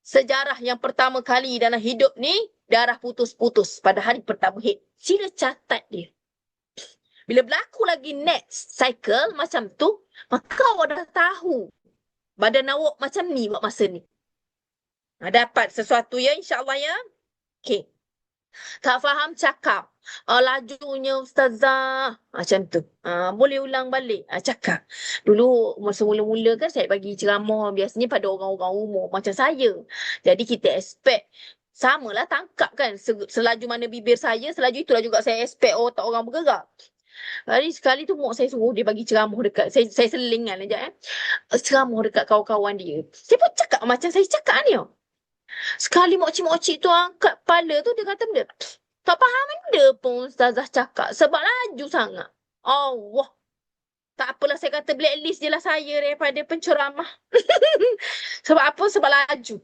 sejarah yang pertama kali dalam hidup ni, darah putus-putus pada hari pertama haid. Sila catat dia. Bila berlaku lagi next cycle macam tu, maka awak dah tahu badan awak macam ni buat masa ni. Dapat sesuatu ya, insyaAllah ya. Okay. Tak faham cakap. Lajunya ustazah. Macam tu. Boleh ulang balik. Cakap. Dulu masa mula-mula kan saya bagi ceramah biasanya pada orang-orang umur macam saya. Jadi kita expect samalah tangkap kan. Selaju mana bibir saya, selaju itulah juga saya expect otak orang bergerak. Hari sekali tu mak saya suruh dia bagi ceramah dekat, saya selingan sekejap ceramah dekat kawan-kawan dia. Saya pun cakap macam saya cakap ni. Sekali makcik-makcik tu angkat kepala tu, dia kata benda, tak faham benda pun ustazah cakap sebab laju sangat. Allah. Tak apalah, saya kata blacklist je lah saya daripada penceramah. Sebab apa? Sebab laju.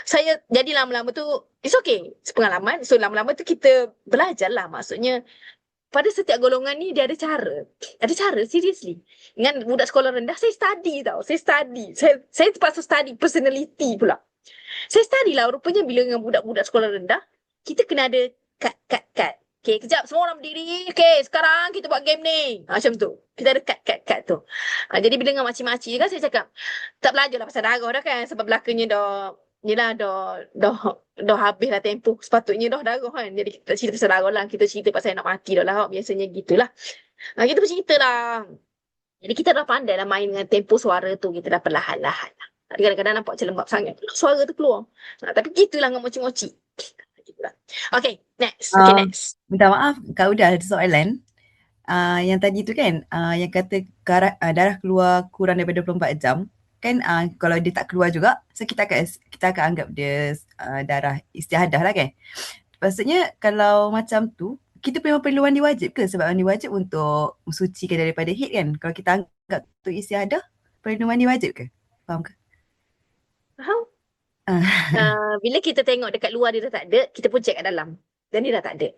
Saya jadi lama-lama tu, it's okay, pengalaman. So lama-lama tu kita belajar lah. Maksudnya pada setiap golongan ni dia ada cara. Ada cara, seriously. Dengan budak sekolah rendah, saya study tau. Saya terpaksa study personality pula. Saya study lah, rupanya bila dengan budak-budak sekolah rendah, kita kena ada cut. Okay, kejap semua orang berdiri. Okay, sekarang kita buat game ni. Macam tu. Kita ada cut tu. Jadi bila dengan makcik-makcik kan, saya cakap, tak belajar lah pasal darah dah kan. Sebab belakangnya dah habis lah tempoh. Sepatutnya dah darah kan. Jadi kita cerita pasal darah lah. Kita cerita pasal nak mati dah lah. Biasanya gitulah. Kita bercerita lah. Jadi kita dah pandai lah main dengan tempoh suara tu. Kita dah perlahan-lahan lah. Kadang-kadang nampak macam lembab sangat. Suara tu keluar. Tapi gitulah dengan mocik-mocik. Okay, next. Minta maaf, Kak Uda ada soalan. Yang tadi tu kan, yang kata darah keluar kurang daripada 24 jam. Kan kalau dia tak keluar juga, so kita akan anggap dia darah istihadah lah kan. Maksudnya kalau macam tu, kita memang perlu mandi wajib ke? Sebab mandi wajib untuk mensucikan daripada haid kan. Kalau kita anggap tu istihadah, perlu mandi wajib ke? Faham ke? Faham? Bila kita tengok dekat luar dia dah tak ada, kita pun check kat dalam. Dan dia dah tak ada.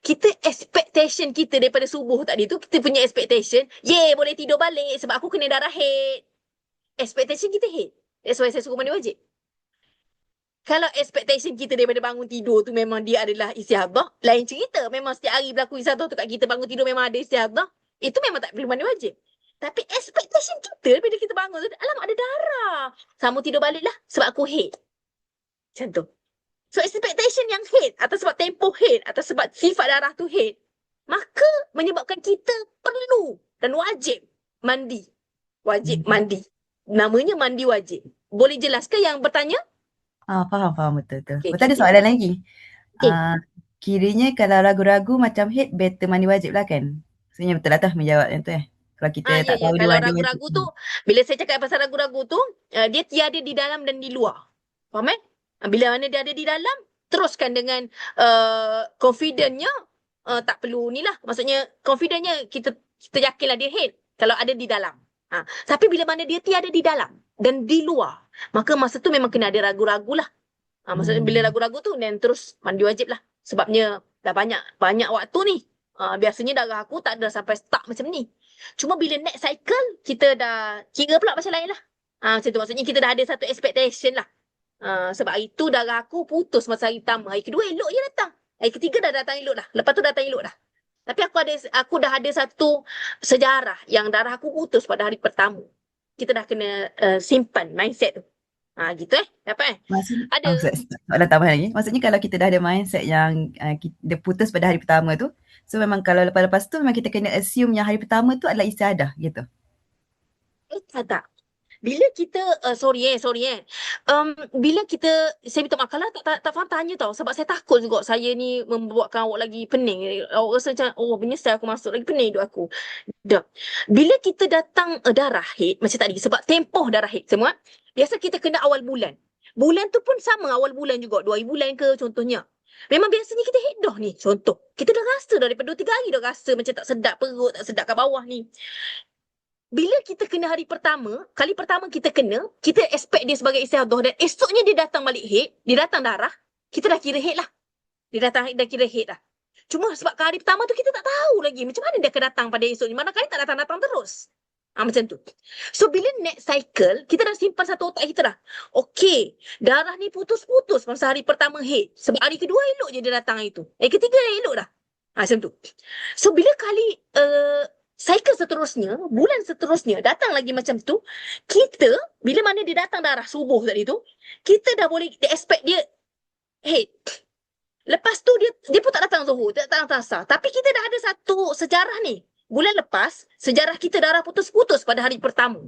Kita expectation kita daripada subuh tadi tu, kita punya expectation, boleh tidur balik sebab aku kena darah haid. Expectation kita haid. That's why saya suruh mandi wajib. Kalau expectation kita daripada bangun tidur tu memang dia adalah istihadah, lain cerita. Memang setiap hari berlaku istihadah tu kat kita bangun tidur memang ada istihadah, itu memang tak perlu mandi wajib. Tapi expectation kita bila kita bangun tu, alamak ada darah. Sama tidur balik lah sebab aku haid. Macam tu. So expectation yang haid atau sebab tempoh haid atau sebab sifat darah tu haid, maka menyebabkan kita perlu dan wajib mandi. Wajib mandi. Namanya mandi wajib. Boleh jelaskan yang bertanya? Faham betul. Okay, Betul ada soalan lagi. Okay. Kiranya kalau ragu-ragu macam haid, better mandi wajib lah kan? Maksudnya betul lah tu menjawab yang tu Kalau kita tak tahu Kalau ragu-ragu tu, bila saya cakap pasal ragu-ragu tu, dia tiada di dalam dan di luar. Faham kan? Bila mana dia ada di dalam, teruskan dengan confidentnya, tak perlu ni lah. Maksudnya confidentnya kita yakinlah dia haid kalau ada di dalam. Tapi bila mana dia tiada di dalam dan di luar, maka masa tu memang kena ada ragu-ragu lah. Maksudnya bila ragu-ragu tu, dan terus mandi wajib lah. Sebabnya dah banyak waktu ni. Biasanya darah aku tak ada sampai stuck macam ni. Cuma bila next cycle, kita dah kira pula macam lain lah. Macam tu maksudnya kita dah ada satu expectation lah. Sebab hari tu darah aku putus masa hari pertama. Hari kedua elok je datang. Hari ketiga dah datang elok dah. Lepas tu datang elok dah. Tapi aku dah ada satu sejarah yang darah aku putus pada hari pertama. Kita dah kena simpan mindset tu. Gitu dapat Maksudnya, Ada. soalan tambah lagi. Maksudnya kalau kita dah ada mindset yang dia putus pada hari pertama tu, so memang kalau lepas-lepas tu memang kita kena assume yang hari pertama tu adalah istiadah gitu. Tak. Bila kita sorry. Bila kita, saya minta maaf kalau tak faham tanya tau, sebab saya takut juga saya ni membuatkan awak lagi pening. Awak rasa macam menyesal aku masuk lagi pening hidup aku. Dah. Bila kita datang darah haid macam tadi, sebab tempoh darah haid semua, biasa kita kena awal bulan. Bulan tu pun sama awal bulan juga, 2 bulan ke contohnya. Memang biasanya kita haid dah ni, contoh. Kita dah rasa daripada 2-3 hari dah rasa macam tak sedap perut, tak sedap kat bawah ni. Bila kita kena hari pertama, kali pertama kita kena, kita expect dia sebagai istiadah dan esoknya dia datang balik haid, dia datang darah, kita dah kira haid lah. Dia datang haid, dah kira haid lah. Cuma sebab hari pertama tu kita tak tahu lagi macam mana dia akan datang pada esoknya. Manakala tak datang-datang terus. Macam tu. So bila next cycle, kita dah simpan satu otak kita dah. Okey, darah ni putus-putus masa hari pertama haid. Sebab hari kedua elok je dia datang hari tu. Hari ketiga dah elok dah. Macam tu. So bila kali cycle seterusnya, bulan seterusnya datang lagi macam tu, kita bila mana dia datang darah subuh tadi tu, kita dah boleh expect dia haid. Lepas tu dia pun tak datang zuhur, tak datang asar. Tapi kita dah ada satu sejarah ni. Bulan lepas, sejarah kita darah putus-putus pada hari pertama.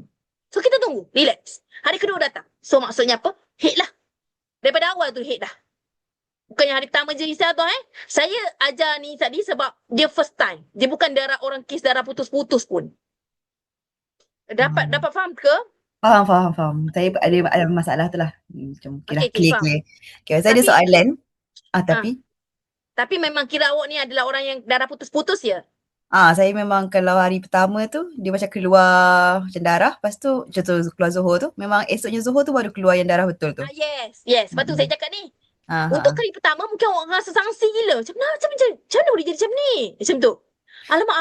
So kita tunggu, relax. Hari kedua datang. So maksudnya apa? Haid lah. Daripada awal tu haid dah. Bukannya hari pertama je istiadah Saya ajar ni tadi sebab dia first time. Dia bukan orang kes darah putus-putus pun. Dapat faham ke? Faham. Saya ada masalah tu lah. Macam Okay, clear. faham. Okay, saya ada soalan. Tapi memang kira awak ni adalah orang yang darah putus-putus ya? Saya memang kalau hari pertama tu dia macam keluar macam darah, lepas tu contoh keluar zuhur tu, memang esoknya zuhur tu baru keluar yang darah betul tu. Yes. Sebab tu saya cakap ni. Untuk kali pertama mungkin awak rasa sangsi gila. Macam mana boleh jadi macam ni? Macam tu. Alamak,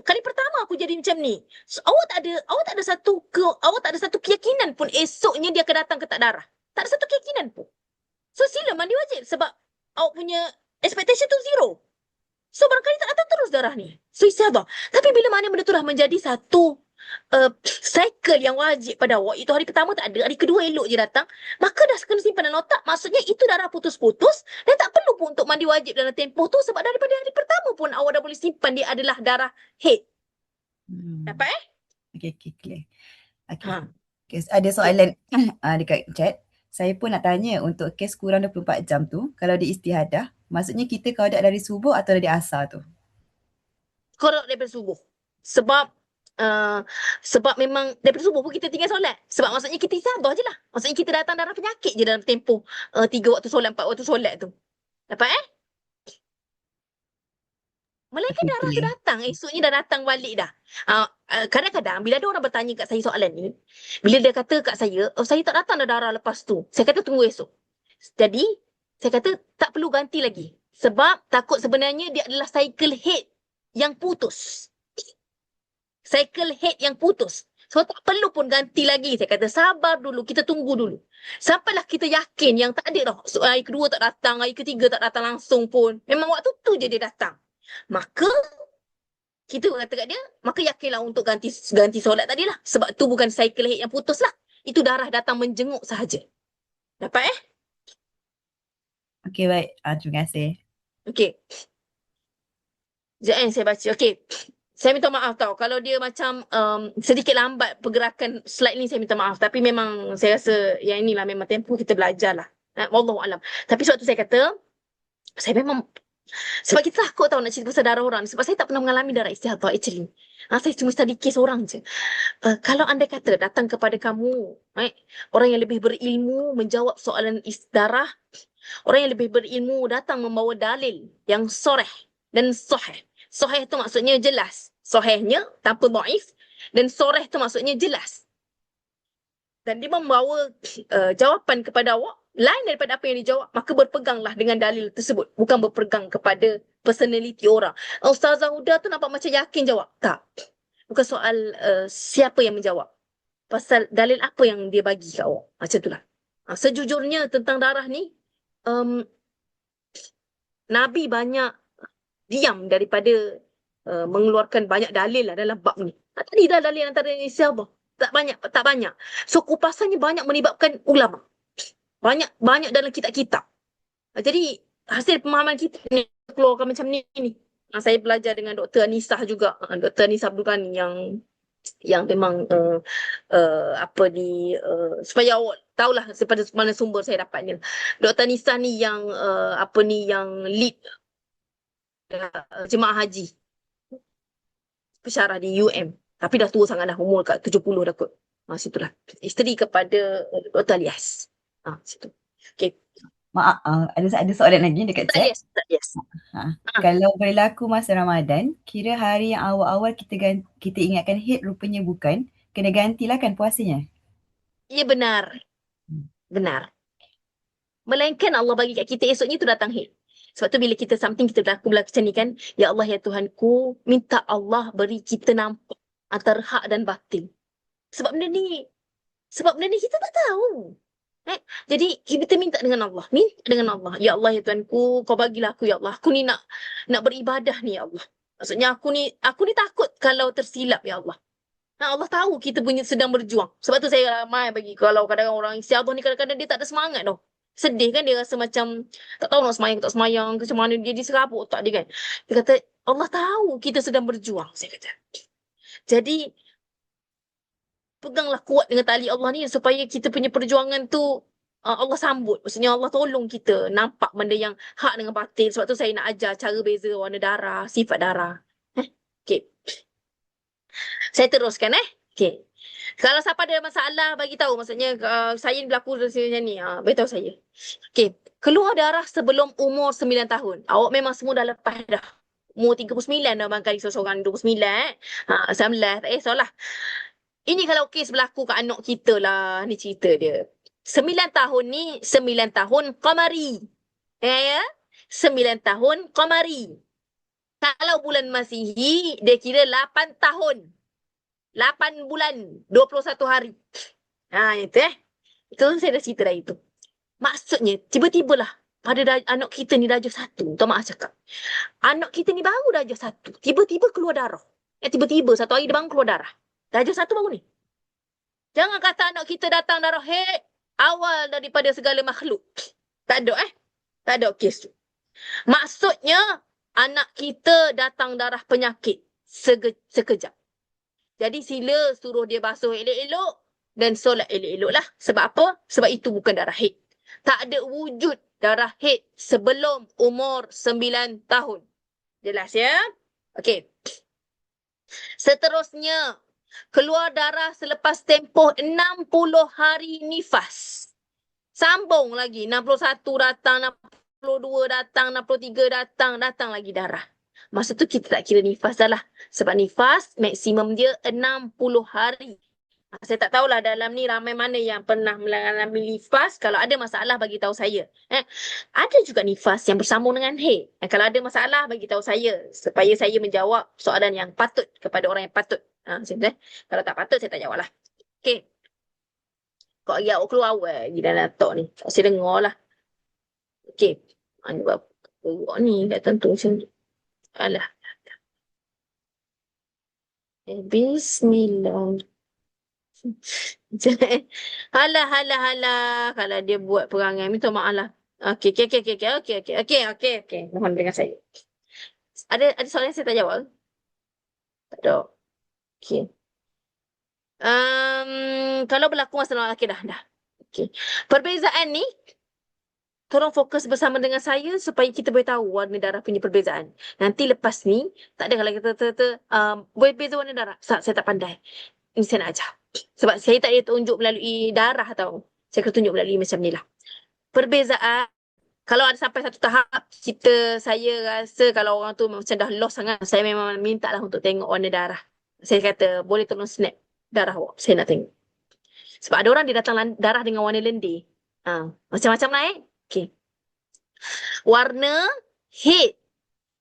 kali pertama aku jadi macam ni. So, awak tak ada satu keyakinan pun esoknya dia akan datang ke tak darah. Tak ada satu keyakinan pun. So sila mandi wajib sebab awak punya expectation tu zero. So barangkali tak datang terus darah ni. So istiadah. Tapi bila mana benda tu dah menjadi satu cycle yang wajib pada awak, itu hari pertama tak ada, hari kedua elok je datang, maka dah kena simpan dalam otak. Maksudnya itu darah putus-putus dan tak perlu pun untuk mandi wajib dalam tempoh tu sebab daripada hari pertama pun awak dah boleh simpan dia adalah darah haid. Dapat Okay, clear. Okay, ada soalan dekat chat. Saya pun nak tanya untuk kes kurang 24 jam tu, kalau dia istihadah, maksudnya kita qadak dari subuh atau dari asar tu? Qadak daripada subuh. Sebab memang daripada subuh pun kita tinggal solat. Sebab maksudnya kita istiadah je lah. Maksudnya kita datang darah penyakit je dalam tempoh 3 waktu solat, 4 waktu solat tu. Dapat Melainkan darah tu datang, esoknya dah datang balik dah. Kadang-kadang bila ada orang bertanya kat saya soalan ni, bila dia kata kat saya, saya tak datang dah darah lepas tu. Saya kata tunggu esok. Jadi, saya kata tak perlu ganti lagi. Sebab takut sebenarnya dia adalah cycle haid yang putus. Cycle haid yang putus. So tak perlu pun ganti lagi. Saya kata sabar dulu, kita tunggu dulu. Sampailah kita yakin yang tak ada dah. So, hari kedua tak datang, hari ketiga tak datang langsung pun. Memang waktu tu je dia datang. Maka kita kata kat dia, maka yakinlah untuk ganti solat tadi lah. Sebab tu bukan cycle haid yang putus lah. Itu darah datang menjenguk sahaja. Dapat Okay, baik. Terima kasih. Okay. Sekejap saya baca. Okay. Saya minta maaf tau. Kalau dia macam sedikit lambat pergerakan slide ni, saya minta maaf. Tapi memang saya rasa yang inilah memang tempoh kita belajar lah. Wallahualam. Tapi sebab tu saya kata, saya memang sebab kita takut tahu nak cerita pasal darah orang. Sebab saya tak pernah mengalami darah istihadah actually. Saya cuma study case orang je. Kalau anda kata datang kepada kamu, orang yang lebih berilmu menjawab soalan darah, orang yang lebih berilmu datang membawa dalil yang soreh dan sahih. Sahih tu maksudnya jelas. Sahihnya tanpa dhaif. Dan soreh tu maksudnya jelas. Dan dia membawa jawapan kepada awak lain daripada apa yang dijawab, maka berpeganglah dengan dalil tersebut. Bukan berpegang kepada personality orang. Ustazah Huda tu nampak macam yakin jawab. Tak. Bukan soal siapa yang menjawab. Pasal dalil apa yang dia bagi kat awak. Macam itulah. Sejujurnya tentang darah ni, um, Nabi banyak diam daripada mengeluarkan banyak dalil lah dalam bab ni. Tadi dah dalil antara siapa? Tak banyak. So kupasannya banyak melibatkan ulama. Banyak dalam kitab-kitab. Jadi hasil pemahaman kita ni keluarkan macam ni. Saya belajar dengan Dr. Anisah juga. Dr. Anisah Abdul Ghani yang memang supaya awak tahulah daripada mana sumber saya dapatnya. Dr. Anisah ni yang yang lead jemaah haji pensyarah di UM. Tapi dah tua sangat dah, umur kat 70 dah kot. Situlah. Isteri kepada Dr. Alias. Situ. Okay. Maaf, ada soalan lagi dekat chat. Yes. Kalau berlaku masa Ramadan, kira hari yang awal-awal kita ingatkan Eid rupanya bukan, kena gantilah kan puasanya. Ya, benar. Melainkan Allah bagi kat kita esoknya tu datang Eid. Sebab tu bila kita berlaku macam ni kan, ya Allah ya Tuhanku, minta Allah beri kita nampak antara hak dan batil. Sebab benda ni kita tak tahu. Jadi kita minta dengan Allah. Ya Allah ya Tuhanku, kau bagilah aku ya Allah. Aku ni nak beribadah ni ya Allah. Maksudnya aku ni takut kalau tersilap ya Allah. Allah tahu kita punya sedang berjuang. Sebab tu saya ramai bagi, kalau kadang-kadang orang istiadah ni kadang-kadang dia tak ada semangat tau. Sedih kan, dia rasa macam tak tahu nak semayang tak semayang, macam mana dia diserabut tak dia kan. Dia kata Allah tahu kita sedang berjuang, saya kata. Jadi peganglah kuat dengan tali Allah ni supaya kita punya perjuangan tu Allah sambut. Maksudnya Allah tolong kita nampak benda yang hak dengan batil. Sebab tu saya nak ajar cara beza warna darah, sifat darah. Okay. Saya teruskan Okay. Kalau siapa ada masalah bagi tahu, maksudnya saya berlaku macam ni, beritahu saya. Okay. Keluar darah sebelum umur 9 tahun. Awak memang semua dah lepas dah. Umur 39 dah bangkali seseorang 29 19 tak kisahlah. Ini kalau kes berlaku kat anak kita lah, ni cerita dia. 9 tahun ni 9 tahun qamari. Ya? 9 tahun qamari. Kalau bulan Masihi dia kira 8 tahun. 8 bulan 21 hari. Itu Itu saya dah cerita dah itu. Maksudnya tiba-tibalah pada anak kita ni darjah 1. Minta maaf cakap. Anak kita ni baru darjah 1. Tiba-tiba keluar darah. Tiba-tiba satu hari dia bangun keluar darah. Darjah 1 baru ni. Jangan kata anak kita datang darah awal daripada segala makhluk. Tak ada Tak ada kes tu. Maksudnya anak kita datang darah penyakit sekejap. Jadi sila suruh dia basuh elok-elok dan solat elok-elok lah. Sebab apa? Sebab itu bukan darah haid. Tak ada wujud darah haid sebelum umur 9 tahun. Jelas ya? Okey. Seterusnya, keluar darah selepas tempoh 60 hari nifas. Sambung lagi. 61 datang, 62 datang, 63 datang lagi darah. Masa tu kita tak kira nifas dah lah. Sebab nifas maksimum dia 60 hari. Saya tak tahulah dalam ni ramai mana yang pernah mengalami nifas. Kalau ada masalah bagi tahu saya. Ada juga nifas yang bersambung dengan haid. Kalau ada masalah bagi tahu saya supaya saya menjawab soalan yang patut kepada orang yang patut. Kalau tak patut saya tak jawab lah. Okey. Kok ya awak keluar awal di dalam tok ni. Saya dengar lah. Okey. Ani buat ni tak tentu macam tu. Alah. Bismillah. Halah. Kalau dia buat perangai, minta maaf lah. Okey. Mohon dengan saya. Ada soalan yang saya tak jawab? Tak ada. Okey. Kalau berlaku masalah, okey dah. Okey. Perbezaan ni, tolong fokus bersama dengan saya supaya kita boleh tahu warna darah punya perbezaan. Nanti lepas ni, tak ada kalau kita boleh beza warna darah. Saya tak pandai. Ini saya nak ajar. Sebab saya tak boleh tunjuk melalui darah tau. Saya akan tunjuk melalui macam ni lah. Perbezaan, kalau ada sampai satu tahap, saya rasa kalau orang tu macam dah lost sangat, saya memang minta lah untuk tengok warna darah. Saya kata, boleh tolong snap darah awak. Saya nak tengok. Sebab ada orang dia datang darah dengan warna lendir. Macam-macam lah Okay. Warna haid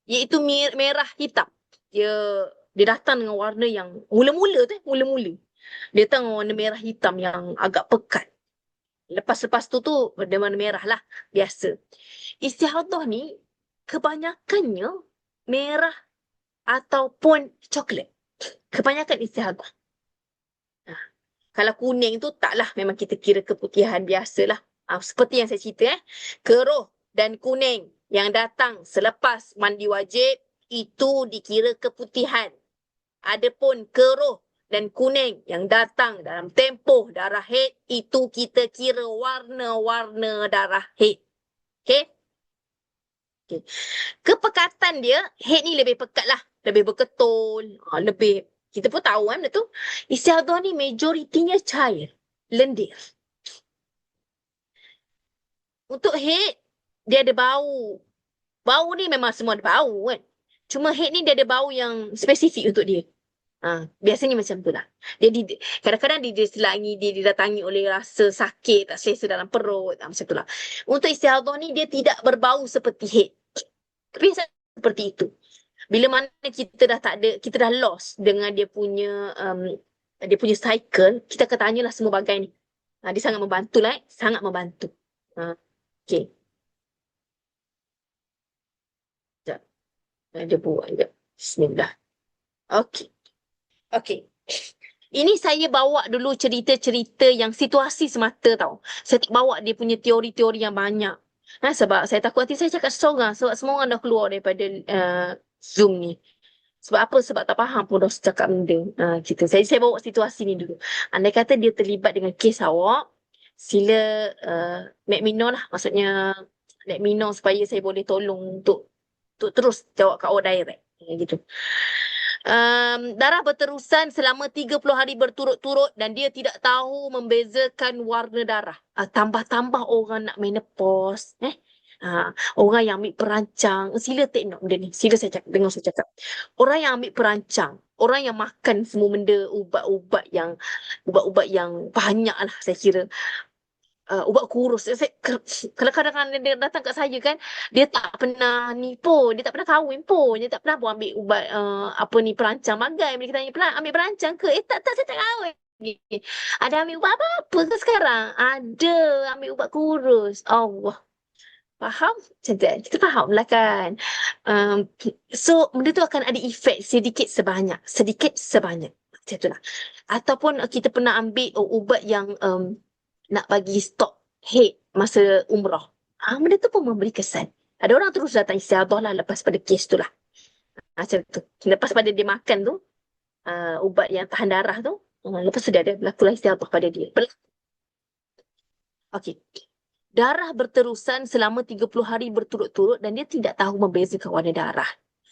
iaitu merah hitam. Dia datang dengan warna yang mula-mula. Dia datang dengan warna merah hitam yang agak pekat. Lepas tu dia warna merah lah, biasa. Istiadah ni kebanyakannya merah ataupun coklat. Kebanyakan istiadah. Kalau kuning tu taklah, memang kita kira keputihan biasalah. Seperti yang saya cerita keruh dan kuning yang datang selepas mandi wajib itu dikira keputihan. Adapun keruh dan kuning yang datang dalam tempoh darah haid itu kita kira warna-warna darah haid. Okey? Okay. Kepekatan dia, haid ni lebih pekat lah, lebih berketul, lebih, kita pun tahu kan betul. Istiadah ni majoritinya cair, lendir. Untuk haid, dia ada bau. Bau ni memang semua ada bau kan. Cuma haid ni dia ada bau yang spesifik untuk dia. Biasanya macam tu lah. Kadang-kadang dia didatangi oleh rasa sakit, tak selesa dalam perut, macam tu lah. Untuk istiadah ni dia tidak berbau seperti haid. Tapi seperti itu. Bila mana kita dah tak ada, kita dah lost dengan dia punya cycle, kita akan tanyalah semua bagai ni. Dia sangat membantu lah, sangat membantu. Okay. Sekejap. Dia buat sekejap. Bismillah. Okay. Ini saya bawa dulu cerita-cerita yang situasi semata tau. Saya tak bawa dia punya teori-teori yang banyak. Sebab saya takut nanti saya cakap seorang. Sebab semua orang dah keluar daripada Zoom ni. Sebab apa? Sebab tak faham pun dah cakap benda. Saya bawa situasi ni dulu. Andai kata dia terlibat dengan kes awak, sila let me know lah. Maksudnya let me know supaya saya boleh tolong untuk terus jawab kat awak direct. Gitu. Darah berterusan selama 30 hari berturut-turut dan dia tidak tahu membezakan warna darah. Tambah-tambah orang nak menopause. Orang yang ambil perancang. Sila take note benda ni. Sila saya cakap, dengar saya cakap. Orang yang ambil perancang. Orang yang makan semua benda, ubat-ubat yang banyak lah saya kira. Ubat kurus. Kalau kadang-kadang dia datang kat saya kan, dia tak pernah ni pun, dia tak pernah kahwin pun, dia tak pernah pun ambil ubat perancang magai. Bila kita tanya, ambil perancang ke? Tak, saya tak kahwin. Ada ambil ubat apa ke sekarang? Ada ambil ubat kurus. Allah. Faham? Macam tu, kita faham lah kan. So benda tu akan ada efek sedikit sebanyak. Macam tu lah. Ataupun kita pernah ambil ubat yang nak bagi stok haid masa umrah. Benda tu pun memberi kesan. Ada orang terus datang istiadah lah lepas pada kes tu lah. Macam tu. Lepas pada dia makan tu, ubat yang tahan darah tu, lepas tu dia ada berlaku lah istiadah pada dia. Okey. Darah berterusan selama 30 hari berturut-turut dan dia tidak tahu membezakan warna darah.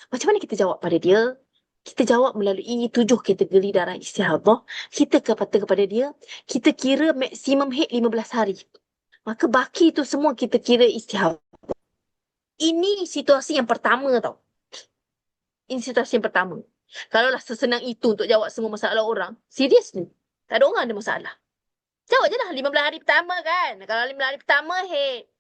Macam mana kita jawab pada dia? Kita jawab melalui 7 kategori darah istihadah. Kita kata kepada dia, kita kira maksimum haid 15 hari. Maka baki tu semua kita kira istihadah. Ini situasi yang pertama tau. Ini situasi yang pertama. Kalaulah sesenang itu untuk jawab semua masalah orang, serius ni. Tak ada orang ada masalah. Jawab je lah 15 hari pertama kan. Kalau 15 hari pertama haid.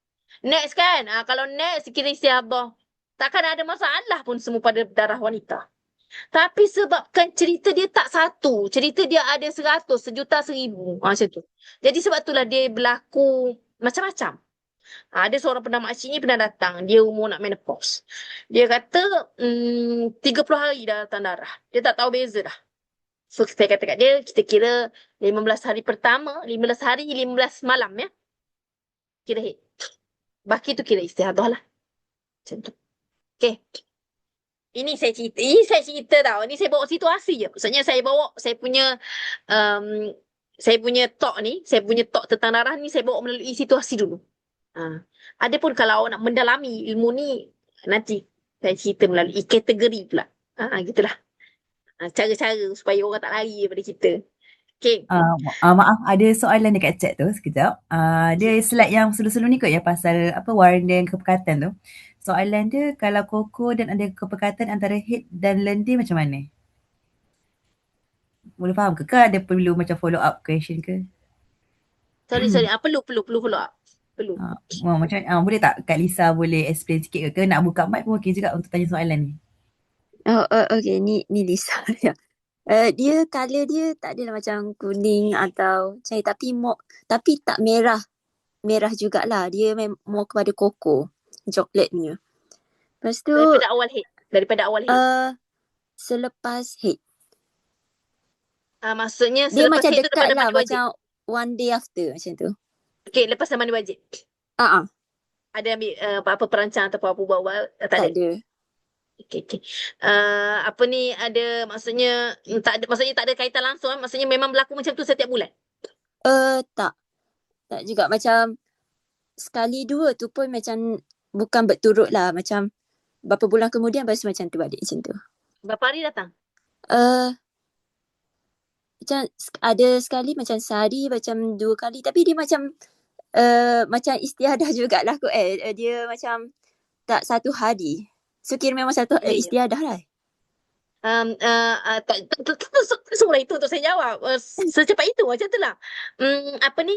Next kan. Kalau next kira istihadah. Takkan ada masalah pun semua pada darah wanita. Tapi sebabkan cerita dia tak satu. Cerita dia ada 100, sejuta, 1000. Macam tu. Jadi sebab itulah dia berlaku macam-macam. Ada seorang pernah makcik ni pernah datang. Dia umur nak menopause. Dia kata 30 hari dah datang darah. Dia tak tahu beza dah. So saya kata kat dia, kita kira 15 hari pertama, 15 hari, 15 malam ya. Kira haid. Baki tu kira istihadah lah. Macam tu. Okay. Ini saya cerita tau. Ini saya bawa situasi je. Maksudnya saya bawa saya punya talk ni, saya punya talk tentang darah ni saya bawa melalui situasi dulu. Adapun kalau awak nak mendalami ilmu ni, nanti saya cerita melalui kategori pula. Gitulah. Cara-cara supaya orang tak lari daripada kita. Okay. Maaf, ada soalan dekat chat tu sekejap. Dia slide yang sebelum-sebelum ni kot ya, pasal warna dan kepekatan tu. Soalan dia, kalau koko dan ada kepekatan antara haid dan lendir macam mana? Boleh faham ke? Ke ada perlu macam follow up question ke? Sorry. Perlu follow up. Perlu. Macam boleh tak Kak Lisa boleh explain sikit ke nak buka mic pun okey juga untuk tanya soalan ni. Okay, ni Lisa. Ya. Dia colour dia tak adalah macam kuning atau cair tapi tak merah jugalah. Dia more kepada koko, coklat punya. Lepas tu Daripada awal head. Selepas head. Maksudnya Dia selepas macam head tu dekat lepas dah lah, mandi wajib. macam one day after macam tu. Okay, lepas dah mandi wajib. Ah, Ada ambil apa-apa perancang atau apa-apa buat-buat? Tak tak ada. ada. Okay. Apa ni ada maksudnya tak ada, maksudnya tak ada kaitan langsung. Maksudnya memang berlaku macam tu setiap bulan. Tak juga, macam sekali dua tu pun macam bukan berturut lah, macam berapa bulan kemudian lepas tu macam tu balik macam tu. Berapa hari datang? Macam ada sekali macam sehari, macam 2 kali, tapi dia macam macam istiadah jugalah kot. Dia macam tak satu hari. So kira memang satu Ya. istiadah lah. Semua itu untuk saya jawab. Secepat itu macam tu lah. Apa ni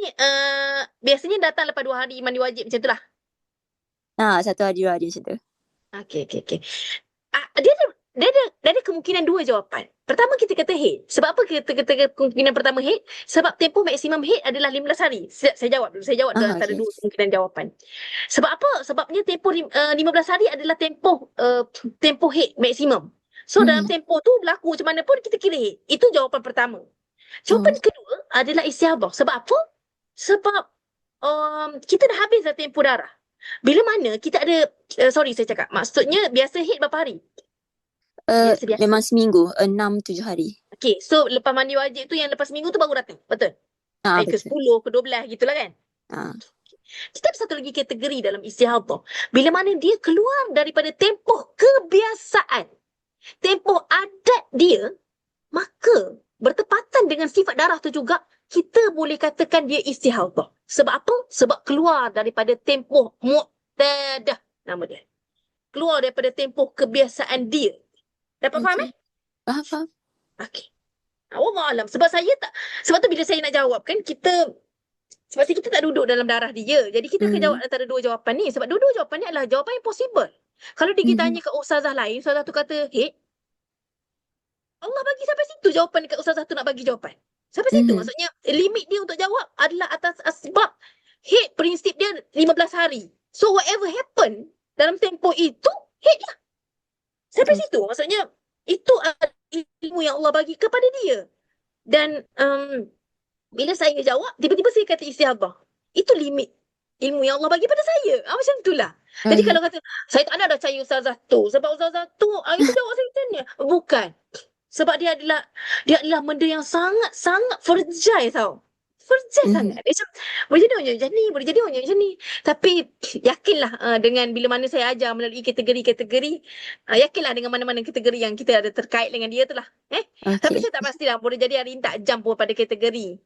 biasanya datang lepas 2 hari mandi wajib macam tu lah. 1 hari 2 hari macam tu. Okay. Dia ada kemungkinan 2 jawapan. Pertama kita kata head. Sebab apa kita kata kemungkinan pertama head? Sebab tempoh maksimum head adalah 15 hari. Saya jawab dulu. Saya jawab antara Okay. 2 kemungkinan jawapan. Sebab apa? Sebabnya tempoh 15 hari adalah tempoh head maksimum. So dalam tempoh tu berlaku macam mana pun kita kira head. Itu jawapan pertama. Jawapan kedua adalah istihadah. Sebab apa? Sebab kita dah habis dah tempoh darah. Bila mana kita ada sorry saya cakap. Maksudnya biasa head berapa hari? Biasa. Memang seminggu, 6-7 hari. Okay, so lepas mandi wajib tu yang lepas seminggu tu baru datang. Betul? Hari Betul. ke-10, ke-12 gitulah kan? Kita ada satu lagi kategori dalam istihadah. Bila mana dia keluar daripada tempoh kebiasaan, tempoh adat dia, maka bertepatan dengan sifat darah tu juga, kita boleh katakan dia istihadah. Sebab apa? Sebab keluar daripada tempoh mu'tadah nama dia. Keluar daripada tempoh kebiasaan dia. Dapat faham Faham. Okey. Allah alam. Sebab tu bila saya nak jawab kan, sebab kita tak duduk dalam darah dia. Jadi kita akan jawab antara 2 jawapan ni. Sebab dua-dua jawapan ni adalah jawapan yang possible. Kalau dia tanya ke ustazah lain, ustazah tu kata head, Allah bagi sampai situ jawapan dekat ustazah tu nak bagi jawapan. Sampai situ. Maksudnya limit dia untuk jawab adalah atas sebab head prinsip dia 15 hari. So whatever happen dalam tempoh itu, head lah. Sampai situ. Maksudnya itu adalah ilmu yang Allah bagi kepada dia. Dan bila saya jawab, tiba-tiba saya kata istihadah. Itu limit ilmu yang Allah bagi pada saya. Macam itulah. Jadi kalau kata, saya tak ada percaya ustazah tu. Sebab ustazah tu, itu jawab saya macam ni. Bukan. Sebab dia adalah benda yang sangat-sangat fragile tau. Fragile sangat. Dia macam, boleh jadi orang macam ni, boleh jadi orang macam ni. Tapi yakinlah dengan bila mana saya ajar melalui kategori-kategori, yakinlah dengan mana-mana kategori yang kita ada terkait dengan dia tu lah. Tapi saya tak pastilah, boleh jadi hari ni tak jump pun pada kategori.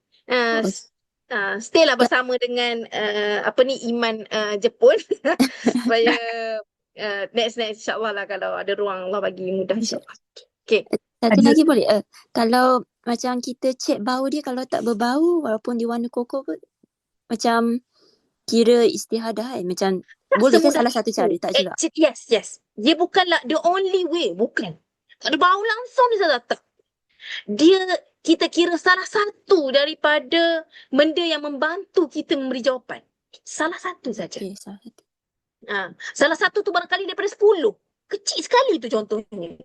Stay lah bersama dengan Iman Jepun supaya next insyaAllah lah, kalau ada ruang Allah bagi mudah insyaAllah. Okay. Satu lagi boleh. Kalau macam kita check bau dia, kalau tak berbau walaupun dia warna koko pun macam kira istihadah kan? Macam Tak boleh kan semudah salah satu itu. cara, tak juga? Yes. Dia bukanlah the only way. Bukan. Tak ada bau langsung dia tak. Kita kira salah satu daripada benda yang membantu kita memberi jawapan. Salah satu saja. Okay, salah satu. Salah satu tu barangkali daripada 10. Kecil sekali tu contohnya.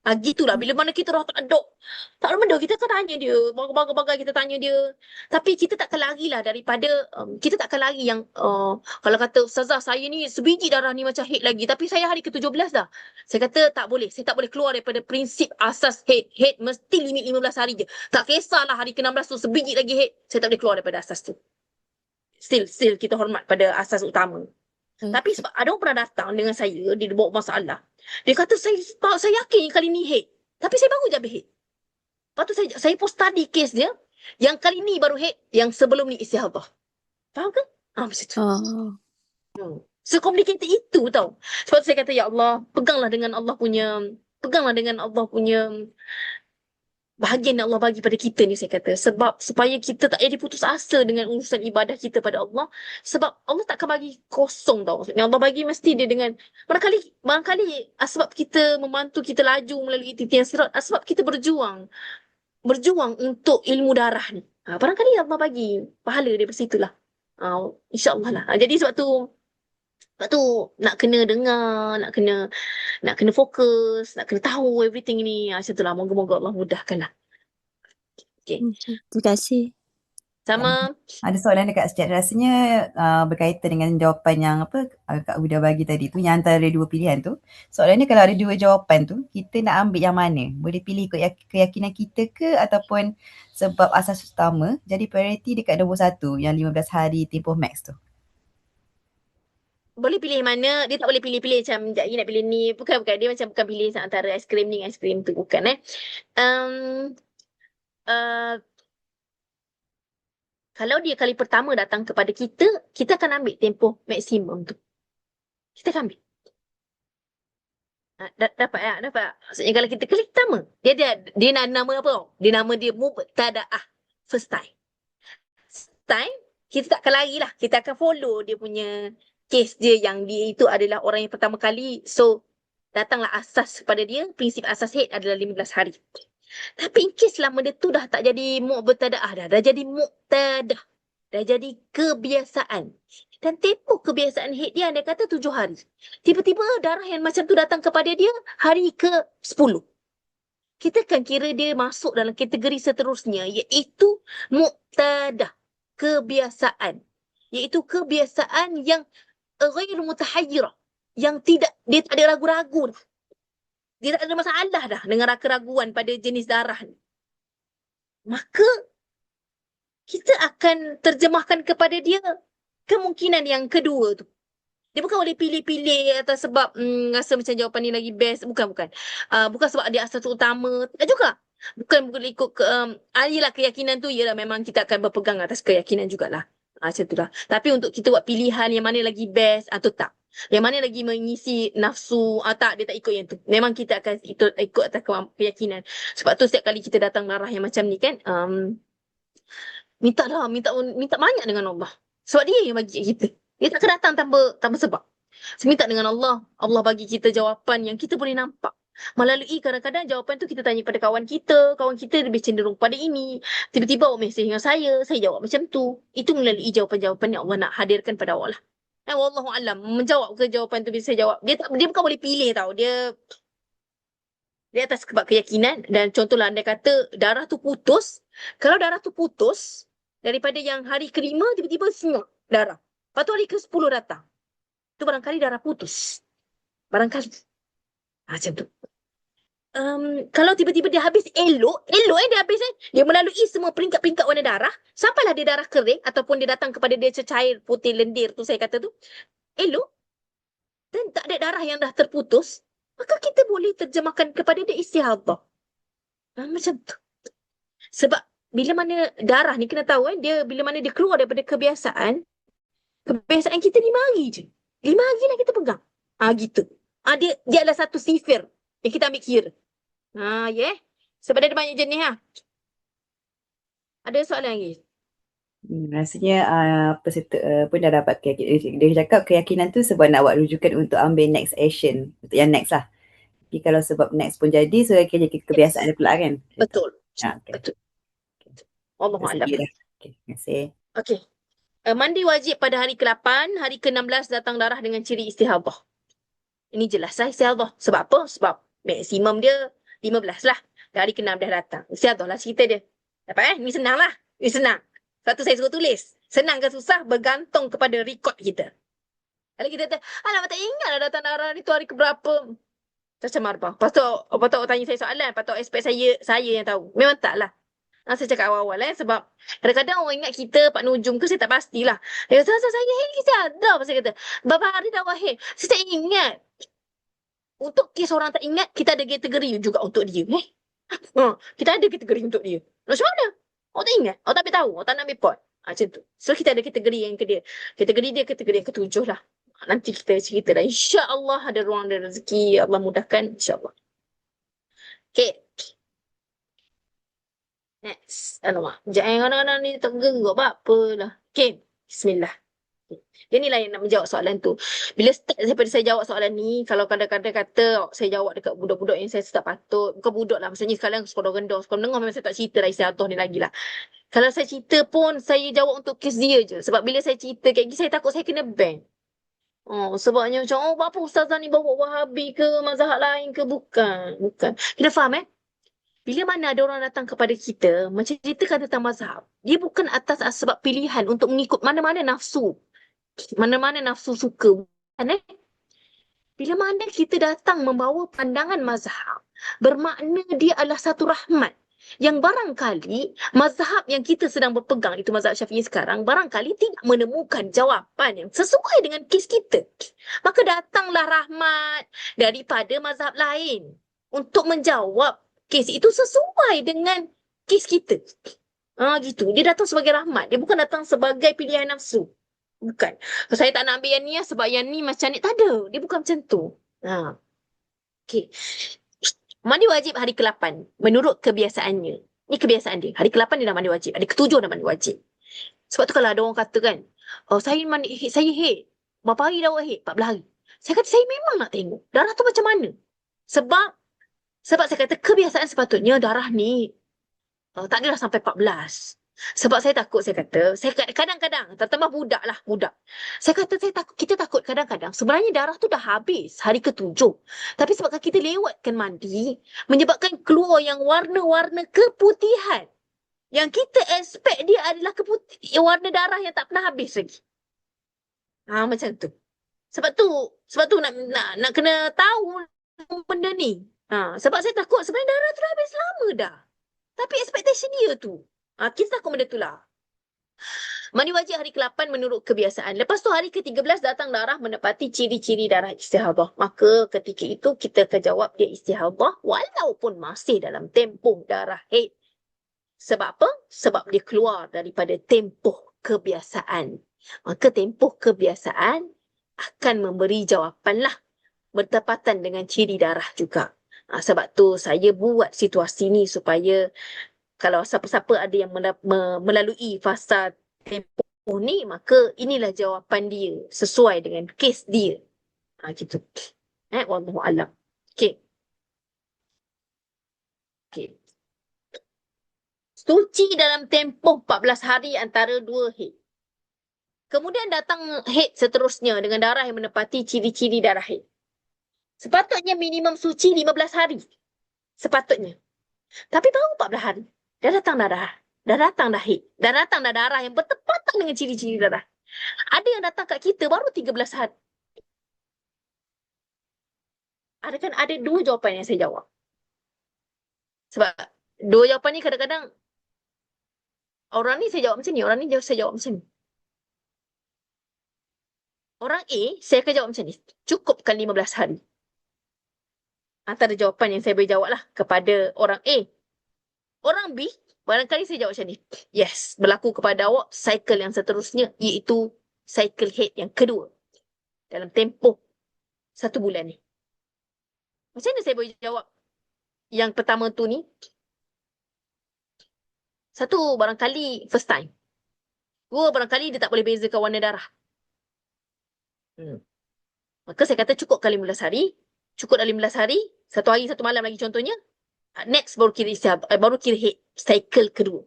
Gitulah. Bila mana kita dah tak ada benda, kita akan tanya dia. Bagai-bagai kita tanya dia. Tapi kita takkan lari lah daripada, kita takkan lari yang, kalau kata ustazah saya ni sebiji darah ni macam head lagi. Tapi saya hari ke-17 dah. Saya kata tak boleh. Saya tak boleh keluar daripada prinsip asas head. Head mesti limit 15 hari je. Tak kisahlah hari ke-16 tu sebiji lagi head. Saya tak boleh keluar daripada asas tu. Still kita hormat pada asas utama. Tapi sebab ada orang pernah datang dengan saya, dia bawa masalah. Dia kata, saya yakin kali ni head. Tapi saya baru je habis head. Lepas tu saya pun study case dia. Yang kali ni baru head, yang sebelum ni istihadah. Faham ke? Macam tu. So complicated itu tau. Sebab tu saya kata, ya Allah, peganglah dengan Allah punya bahagian yang Allah bagi pada kita ni, saya kata. Sebab supaya kita tak jadi putus asa dengan urusan ibadah kita pada Allah. Sebab Allah takkan bagi kosong tau. Maksudnya Allah bagi mesti dia dengan, barangkali sebab kita membantu kita laju melalui titian sirat, sebab kita berjuang untuk ilmu darah ni. Barangkali Allah bagi pahala daripada situlah. InsyaAllah lah. Jadi sebab tu nak kena dengar, nak kena fokus, nak kena tahu everything ni. Macam tu lah. Moga-moga Allah mudahkan lah. Okay. Terima kasih. Sama. Ada soalan dekat chat, rasanya berkaitan dengan jawapan yang Kak Huda bagi tadi tu, yang antara dua pilihan tu. Soalannya kalau ada dua jawapan tu, kita nak ambil yang mana? Boleh pilih ikut keyakinan kita ke ataupun sebab asas utama? Jadi priority dekat nombor 1 yang 15 hari tempoh max tu. Boleh pilih mana. Dia tak boleh pilih-pilih macam sekejap lagi nak pilih ni. Bukan. Dia macam bukan pilih antara aiskrim ni dengan aiskrim tu. Bukan kalau dia kali pertama datang kepada kita, kita akan ambil tempoh maksimum tu. Kita akan ambil. Dapat tak? Maksudnya kalau kita klik pertama, dia nama apa tau? Dia nama dia mubtada'ah. First time. Kita tak akan lari lah. Kita akan follow dia punya case dia yang dia itu adalah orang yang pertama kali. So, datanglah asas kepada dia. Prinsip asas head adalah 15 hari. Tapi in case lama dia tu dah tak jadi mu'btada'ah dah jadi mu'tadah. Dah jadi kebiasaan. Dan tempoh kebiasaan head dia kata 7 hari. Tiba-tiba darah yang macam tu datang kepada dia hari ke-10. Kita akan kira dia masuk dalam kategori seterusnya, iaitu mu'tadah. Kebiasaan. Iaitu kebiasaan yang ghairu mutahayyirah. Yang dia tak ada ragu-ragu dah. Dia tak ada masalah dah dengan keraguan pada jenis darah ni. Maka, kita akan terjemahkan kepada dia kemungkinan yang kedua tu. Dia bukan boleh pilih-pilih atas sebab rasa macam jawapan ni lagi best. Bukan. Bukan sebab dia asas utama. Tak juga. Bukan boleh ikut yelah keyakinan tu, yelah memang kita akan berpegang atas keyakinan jugalah. Macam tu lah. Tapi untuk kita buat pilihan yang mana lagi best atau tak. Yang mana lagi mengisi nafsu, tak, dia tak ikut yang tu. Memang kita akan ikut atas keyakinan. Sebab tu setiap kali kita datang darah yang macam ni kan, minta banyak dengan Allah. Sebab dia yang bagi kita. Dia tak akan datang tanpa sebab. So, minta dengan Allah. Allah bagi kita jawapan yang kita boleh nampak. Melalui kadang-kadang jawapan tu kita tanya pada kawan kita lebih cenderung pada ini. Tiba-tiba awak mesej dengan saya jawab macam tu. Itu melalui jawapan-jawapan yang Allah nak hadirkan pada awak lah. Wallahualam, menjawab ke jawapan tu bisa jawab. Dia bukan boleh pilih tau. Dia atas sebab keyakinan. Dan contohlah anda kata darah tu putus. Kalau darah tu putus daripada yang hari ke-5 tiba-tiba senyap darah. Lepas tu hari ke-10 datang. Tu barangkali darah putus. Barangkali. Macam tu. Kalau tiba-tiba dia habis elok dia habis dia melalui semua peringkat-peringkat warna darah, sampailah dia darah kering ataupun dia datang kepada dia cecair putih lendir tu saya kata tu, elok dan tak ada darah yang dah terputus, maka kita boleh terjemahkan kepada dia istihadah. Macam tu. Sebab bila mana darah ni kena tahu dia bila mana dia keluar daripada kebiasaan kita 5 hari je. 5 hari lah kita pegang. Gitu. Dia adalah satu sifir yang kita ambil kira. Sebab dia ada banyak jenis lah. Ada soalan lagi? Rasanya peserta pun dah dapat keyakinan. Dia cakap keyakinan tu sebab nak buat rujukan untuk ambil next action. Untuk yang next lah. Tapi kalau sebab next pun jadi, so akan jadi kebiasaan pula kan? Betul. Okay. Betul. Wallahualam. Okay, terima kasih. Okay. Mandi wajib pada hari ke-8, hari ke-16 datang darah dengan ciri istihadah. Ini jelas lah istihadah. Sebab apa? Sebab maksimum dia 15 lah. Dari ke-6 dah datang. Istihadah lah cerita dia. Dapat Ni senang lah. Ini senang. Sebab tu saya suruh tulis. Senang ke susah bergantung kepada rekod kita. Kalau kita kata, alamak tak ingat lah datang darah ni tu hari keberapa. Macam marah. Lepas tu awak tanya saya soalan. Lepas tu expect saya yang tahu. Memang tak lah. Saya cakap awal-awal sebab kadang-kadang orang ingat kita Pak Nujum ke saya tak pastilah. Dia kata, saya Heli saya ada. Saya kata, berapa hari dah wahid. Saya tak ingat. Untuk kes orang tak ingat, kita ada kategori juga untuk dia. Kita ada kategori untuk dia. Macam mana? Awak tak ingat? Awak tak ambil tahu? Awak tak nak ambil pot? Macam tu. So, kita ada kategori yang ke dia. Kategori dia kategori yang ke-7 lah. Nanti kita cerita dah. InsyaAllah ada ruang dan rezeki. Allah mudahkan. InsyaAllah. Okay. Next. Alamak. Jangan kadang-kadang ni tak gerak apalah. Okay. Bismillah. Dia ni lah yang nak menjawab soalan tu. Bila start daripada saya jawab soalan ni, kalau kadang-kadang kata saya jawab dekat budak-budak yang saya tak patut, bukan budak lah, maksudnya sekarang sekolah rendah, sekolah menengah memang saya tak cerita lah istiadah ni lagi lah. Kalau saya cerita pun, saya jawab untuk kes dia je. Sebab bila saya cerita kayak gini, saya takut saya kena ban. Oh, sebabnya macam, oh, apa ustazah ni bawa Wahabi ke, mazhab lain ke? Bukan. Bukan. Kita faham Bila mana ada orang datang kepada kita, macam ceritakan tentang mazhab, dia bukan atas sebab pilihan untuk mengikut mana-mana nafsu. Mana-mana nafsu suka. Bukan Bila mana kita datang membawa pandangan mazhab, bermakna dia adalah satu rahmat. Yang barangkali mazhab yang kita sedang berpegang, itu mazhab Syafi'i sekarang, barangkali tidak menemukan jawapan yang sesuai dengan kes kita. Maka datanglah rahmat daripada mazhab lain untuk menjawab kes itu sesuai dengan kes kita. Gitu. Dia datang sebagai rahmat. Dia bukan datang sebagai pilihan nafsu. Bukan. Saya tak nak ambil yang ni sebab yang ni macam ni. Tak ada. Dia bukan macam tu. Okay. Mandi wajib hari ke-8 menurut kebiasaannya. Ni kebiasaan dia. Hari ke-8 dia dah mandi wajib. Hari ke-7 dah mandi wajib. Sebab tu kalau ada orang kata kan, saya mandi haid, saya haid. Berapa hari dah awak haid? 14 hari. Saya kata saya memang nak tengok. Darah tu macam mana? Sebab saya kata kebiasaan sepatutnya darah ni tak adalah sampai 14. Sebab saya takut, saya kata, saya kadang-kadang, terutama budak. Saya kata, kita takut kadang-kadang, sebenarnya darah tu dah habis hari ke-7. Tapi sebabkan kita lewatkan mandi, menyebabkan keluar yang warna-warna keputihan. Yang kita expect dia adalah warna darah yang tak pernah habis lagi. Macam tu. Sebab tu nak kena tahu benda ni. Sebab saya takut sebenarnya darah tu dah habis lama dah. Tapi expectation dia tu. Kita takut benda tu lah. Mandi wajib hari ke-8 menurut kebiasaan. Lepas tu hari ke-13 datang darah menepati ciri-ciri darah istihadah. Maka ketika itu kita akan jawab dia istihadah walaupun masih dalam tempoh darah haid. Sebab apa? Sebab dia keluar daripada tempoh kebiasaan. Maka tempoh kebiasaan akan memberi jawapan lah. Bertepatan dengan ciri darah juga. Sebab tu saya buat situasi ni supaya kalau siapa-siapa ada yang melalui fasa tempoh ni, maka inilah jawapan dia sesuai dengan kes dia. Gitu. Wallahu a'lam. Okay. Suci dalam tempoh 14 hari antara 2 haid. Kemudian datang haid seterusnya dengan darah yang menepati ciri-ciri darah haid. Sepatutnya minimum suci 15 hari. Sepatutnya. Tapi baru 14 hari. Dah datang darah. Dah datang dah haid. Dah datang dah darah yang bertepatan dengan ciri-ciri darah. Ada yang datang kat kita baru 13 hari. Ada 2 jawapan yang saya jawab. Sebab 2 jawapan ni kadang-kadang orang ni saya jawab macam ni. Orang ni saya jawab macam ni. Orang A, saya akan jawab macam ni. Cukupkan 15 hari. Antara jawapan yang saya boleh jawab lah kepada orang A. Orang B, barangkali saya jawab macam ni. Yes, berlaku kepada awak cycle yang seterusnya, iaitu cycle haid yang kedua. Dalam tempoh 1 bulan ni. Macam mana saya boleh jawab yang pertama tu ni? 1, barangkali first time. 2, barangkali dia tak boleh bezakan warna darah. Maka saya kata cukupkan 15 hari. Cukup dah 15 hari. 1 hari 1 malam lagi contohnya. Next baru kira baru kira haid cycle kedua.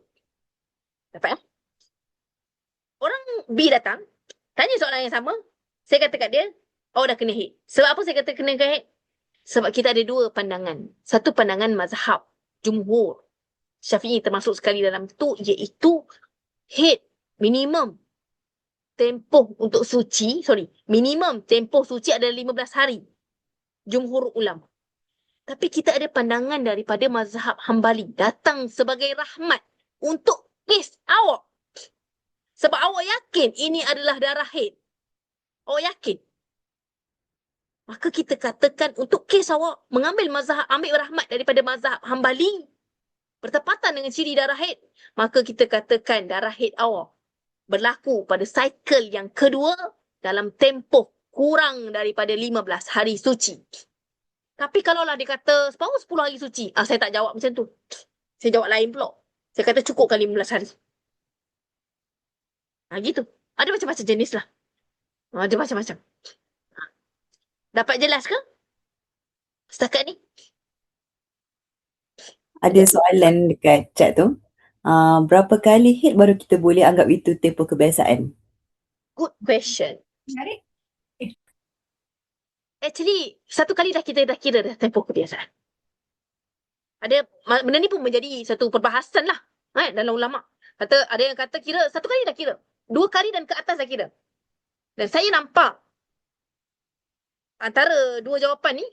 Dapat Orang B datang, tanya soalan yang sama. Saya kata kat dia, dah kena haid. Sebab apa saya kata kena haid? Sebab kita ada 2 pandangan. Satu pandangan mazhab jumhur Syafi'i termasuk sekali dalam tu, iaitu haid minimum tempoh untuk suci, minimum tempoh suci adalah 15 hari. Jumhur ulama. Tapi kita ada pandangan daripada mazhab Hambali. Datang sebagai rahmat untuk kes awak. Sebab awak yakin ini adalah darah haid. Awak yakin. Maka kita katakan untuk kes awak ambil rahmat daripada mazhab Hambali. Bertepatan dengan ciri darah haid. Maka kita katakan darah haid awak berlaku pada cycle yang kedua dalam tempoh kurang daripada 15 hari suci. Tapi kalaulah dia kata baru 10 hari suci, saya tak jawab macam tu. Saya jawab lain pula. Saya kata cukup kali 15 hari. Gitu. Ada macam-macam jenis lah. Ada macam-macam. Dapat jelas ke? Setakat ni? Ada soalan dekat chat tu. Berapa kali hit baru kita boleh anggap itu tempoh kebiasaan? Good question. Menarik. Actually, satu kali kita dah kira dah tempoh kebiasaan. Benda ni pun menjadi satu perbahasan lah dalam ulama. Ada yang kata kira satu kali dah kira. 2 kali dan ke atas dah kira. Dan saya nampak antara dua jawapan ni,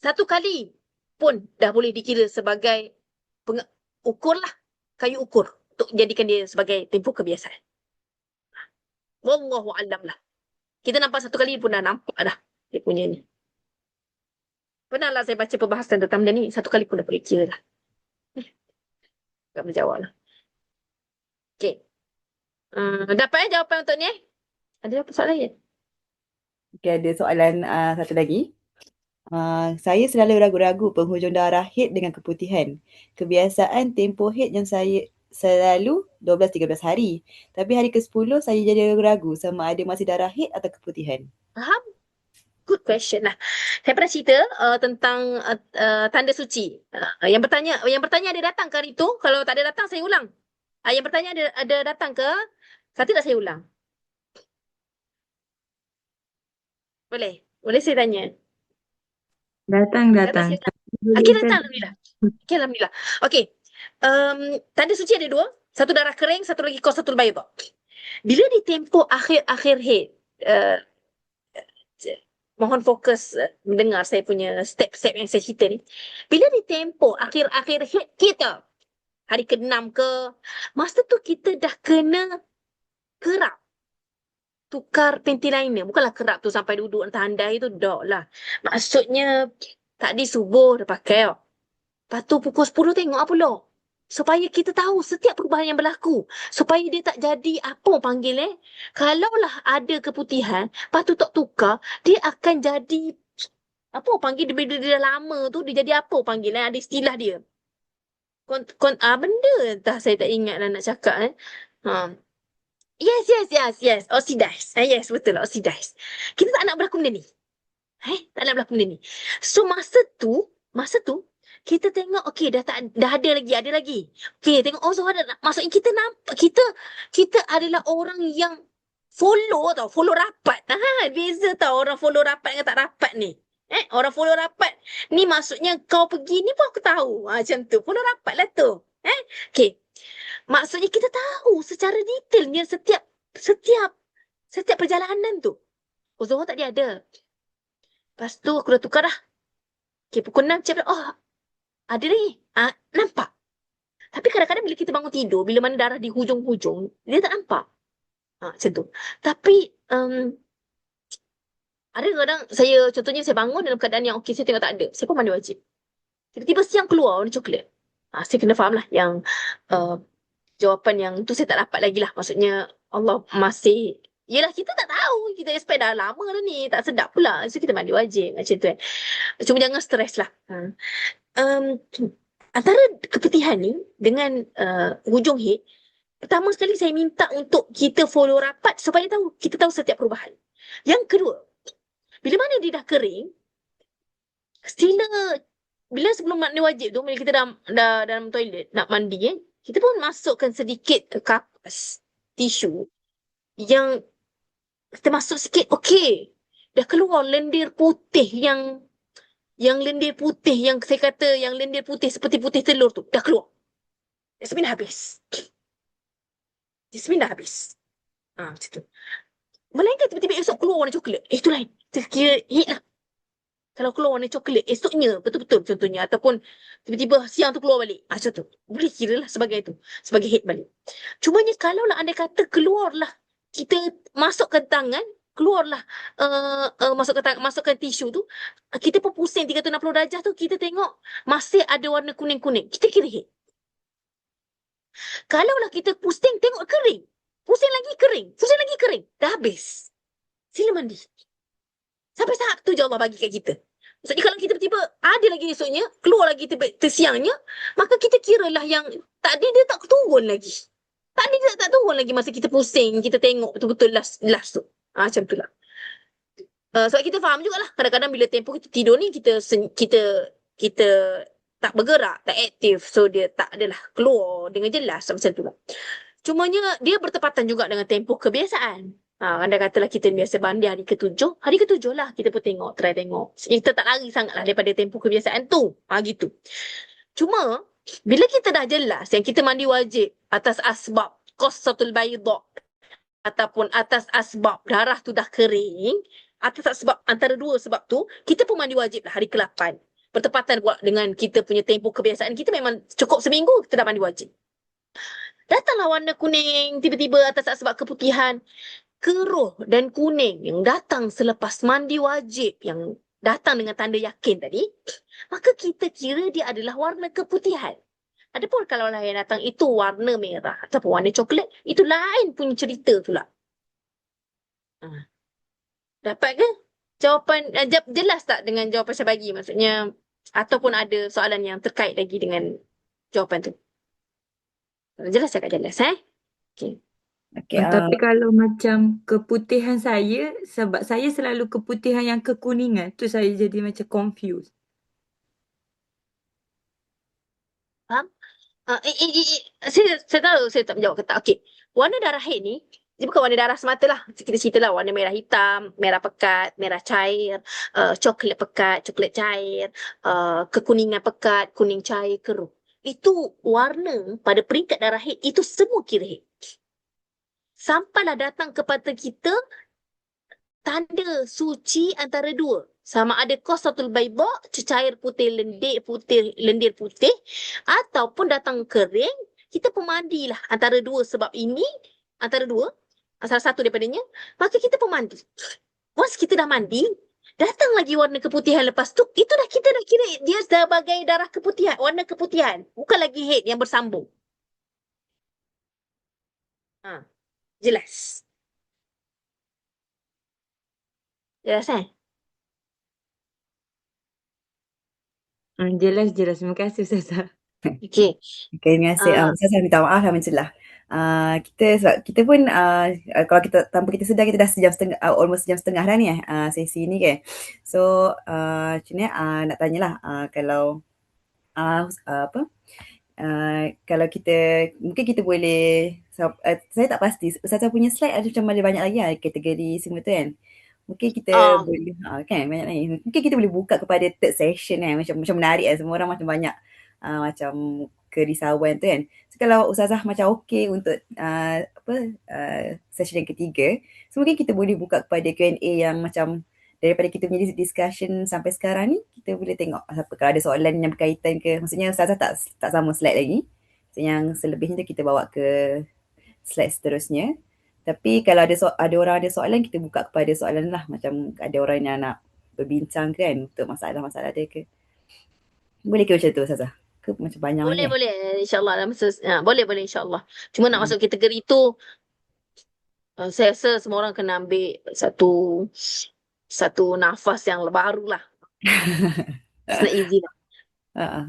satu kali pun dah boleh dikira sebagai ukur lah. Kayu ukur untuk jadikan dia sebagai tempoh kebiasaan. Wallahu alam lah. Kita nampak satu kali pun dah nampak dah dia punya ni. Pernah lah saya baca perbahasan tentang benda ni, satu kali pun dah boleh kira lah. Tak menjawab lah. Okay. Dapat jawapan untuk ni Ada apa soalan lain? Okay, ada soalan satu lagi. Saya selalu ragu-ragu penghujung darah haid dengan keputihan. Kebiasaan tempoh haid yang saya selalu 12-13 hari. Tapi hari ke-10 saya jadi ragu-ragu sama ada masih darah haid atau keputihan. Faham? Good question lah. Saya pernah cerita tentang tanda suci. Yang bertanya ada datang ke hari tu? Kalau tak ada datang, saya ulang. Yang bertanya ada datang ke? Satu tak saya ulang. Boleh? Boleh saya tanya? Datang. Okey, datang. Alhamdulillah. Alhamdulillah. Okey. Tanda suci ada 2. Satu darah kering, satu lagi qasatul bayda. Bila di tempoh akhir-akhir haid, mohon fokus mendengar saya punya step-step yang saya cerita ni. Bila di tempoh akhir-akhir haid kita, hari ke-6 ke, masa tu kita dah kena kerap tukar panty liner. Bukanlah kerap tu sampai duduk entah handai tu, dak lah. Maksudnya, tadi subuh dah pakai. Lepas tu pukul 10 tengok apa pula. Supaya kita tahu setiap perubahan yang berlaku. Supaya dia tak jadi apa panggil Kalaulah ada keputihan, lepas tu tak tukar, dia akan jadi apa panggil dia dah lama tu, dia jadi apa panggil ada istilah dia. Benda entah saya tak ingat lah nak cakap Yes. Oxidize. Yes, betul lah. Oxidize. Kita tak nak berlaku benda ni. Tak nak berlaku benda ni. So, masa tu, kita tengok, okey, dah ada lagi. Okey, tengok, ada. Maksudnya kita nampak, kita adalah orang yang follow rapat. Beza tau orang follow rapat dengan tak rapat ni. Orang follow rapat ni maksudnya kau pergi ni pun aku tahu. Macam tu. Follow rapat lah tu. Okey. Maksudnya kita tahu secara detailnya setiap perjalanan tu. Zuhur tak dia ada. Lepas tu aku dah tukar dah. Okay, pukul 6 cik ada lagi. Nampak. Tapi kadang-kadang bila kita bangun tidur, bila mana darah di hujung-hujung, dia tak nampak. Macam tu. Tapi ada kadang contohnya saya bangun dalam keadaan yang okey, saya tengok tak ada. Saya pun mandi wajib. Tiba-tiba siang keluar warna coklat. Saya kena faham lah yang jawapan yang tu saya tak dapat lagi lah. Maksudnya Allah masih, yelah kita tak tahu. Kita expect dah lama dah ni. Tak sedap pula. So kita mandi wajib macam tu Cuma jangan stres lah. Antara keputihan ni dengan hujung haid, pertama sekali saya minta untuk kita follow rapat supaya kita tahu setiap perubahan. Yang kedua, bila mana dia dah kering, bila sebelum mandi wajib tu, bila kita dah dalam toilet nak mandi kita pun masukkan sedikit kapas tisu yang kita masuk sikit, okey, dah keluar lendir putih yang lendir putih yang saya kata yang lendir putih seperti putih telur tu dah keluar. Jasmine dah habis. Macam tu. Melainkan tiba-tiba esok keluar warna coklat. Itu lain. Kira hit lah. Kalau keluar warna coklat, esoknya betul-betul contohnya. Ataupun tiba-tiba siang tu keluar balik. Macam tu. Boleh kira lah sebagai tu. Sebagai hit balik. Cumanya kalaulah anda kata keluarlah, kita masukkan tangan, keluarlah masukkan tisu tu, kita pun pusing 360 darjah tu, kita tengok masih ada warna kuning-kuning. Kita kira hit. Kalaulah kita pusing tengok kering, pusing lagi kering, dah habis. Sila mandi. Sampai saat tu je Allah bagi kat kita. Maksudnya kalau kita tiba-tiba ada lagi esoknya, keluar lagi tersiangnya, maka kita kira lah yang tadi dia tak turun lagi. Tadi dia tak turun lagi masa kita pusing, kita tengok betul-betul last tu. Macam tu lah. Sebab kita faham jugalah kadang-kadang bila tempoh kita tidur ni kita tak bergerak, tak aktif, so dia tak adalah keluar dengan jelas macam tu lah. Cumanya dia bertepatan juga dengan tempoh kebiasaan. Anda katalah kita biasa bandi hari ke-7 lah kita pun try tengok. Kita tak lari sangat lah daripada tempoh kebiasaan tu. Gitu. Cuma bila kita dah jelas yang kita mandi wajib atas asbab qassatul bayda ataupun atas asbab darah tu dah kering, atas sebab antara dua sebab tu, kita pun mandi wajib lah hari ke-8. Bertepatan pula dengan kita punya tempoh kebiasaan kita memang cukup seminggu kita dah mandi wajib. Datanglah warna kuning tiba-tiba atas sebab keputihan. Keruh dan kuning yang datang selepas mandi wajib yang datang dengan tanda yakin tadi, maka kita kira dia adalah warna keputihan. Adapun kalau lah yang datang itu warna merah ataupun warna coklat, itu lain punya cerita pula. Dapat ke? Jawapan jelas tak dengan jawapan saya bagi? Maksudnya ataupun ada soalan yang terkait lagi dengan jawapan tu? Jelas cakap jelas, Okay. Okay, Tapi kalau macam keputihan saya, sebab saya selalu keputihan yang kekuningan, tu saya jadi macam confused. Faham? Saya tahu saya tak menjawab ke tak. Okey. Warna darah haid ni, dia bukan warna darah semata lah. Kita cerita lah warna merah hitam, merah pekat, merah cair, coklat pekat, coklat cair, kekuningan pekat, kuning cair, keruh. Itu warna pada peringkat darah haid, itu semua kira haid. Sampailah datang kepada kita tanda suci antara dua. Sama ada qassatul bayda, cecair putih, lendir putih, ataupun datang kering, kita pemandilah antara dua sebab ini, antara dua, salah satu daripadanya, maka kita pemandi. Once kita dah mandi, datang lagi warna keputihan lepas tu, itu dah kita dah kira dia sebagai darah keputihan, warna keputihan. Bukan lagi haid yang bersambung. Jelas. Jelas Jelas. Terima kasih Ustazah. Okay. terima kasih. Saya minta maaf lah mencelah. Kita pun kalau kita tanpa kita sedar kita dah sejam setengah, almost sejam setengah dah ni sesi ni kan. So macam ni nak tanyalah kalau kalau kita mungkin kita boleh saya tak pasti Ustazah punya slide ada macam ada banyak lagi kategori semua tu kan. Mungkin kita boleh kan banyak lagi. Mungkin kita boleh buka kepada third session kan, macam menarik semua orang macam banyak macam kerisauan tu kan. So kalau Ustazah macam okey untuk session yang ketiga, so mungkin kita boleh buka kepada Q&A yang macam daripada kita punya discussion sampai sekarang ni, kita boleh tengok kalau ada soalan yang berkaitan ke, maksudnya Ustazah tak sama slide lagi. So, yang selebihnya tu kita bawa ke slide seterusnya. Tapi kalau ada orang ada soalan, kita buka kepada soalan lah. Macam ada orang yang nak berbincang kan untuk masalah-masalah dia ke. Boleh ke macam tu Ustazah? Ke macam banyak lagi? Boleh. InsyaAllah. Boleh insyaAllah. Cuma nak masuk kategori tu, saya rasa semua orang kena ambil satu nafas yang baru lah. It's not easy lah.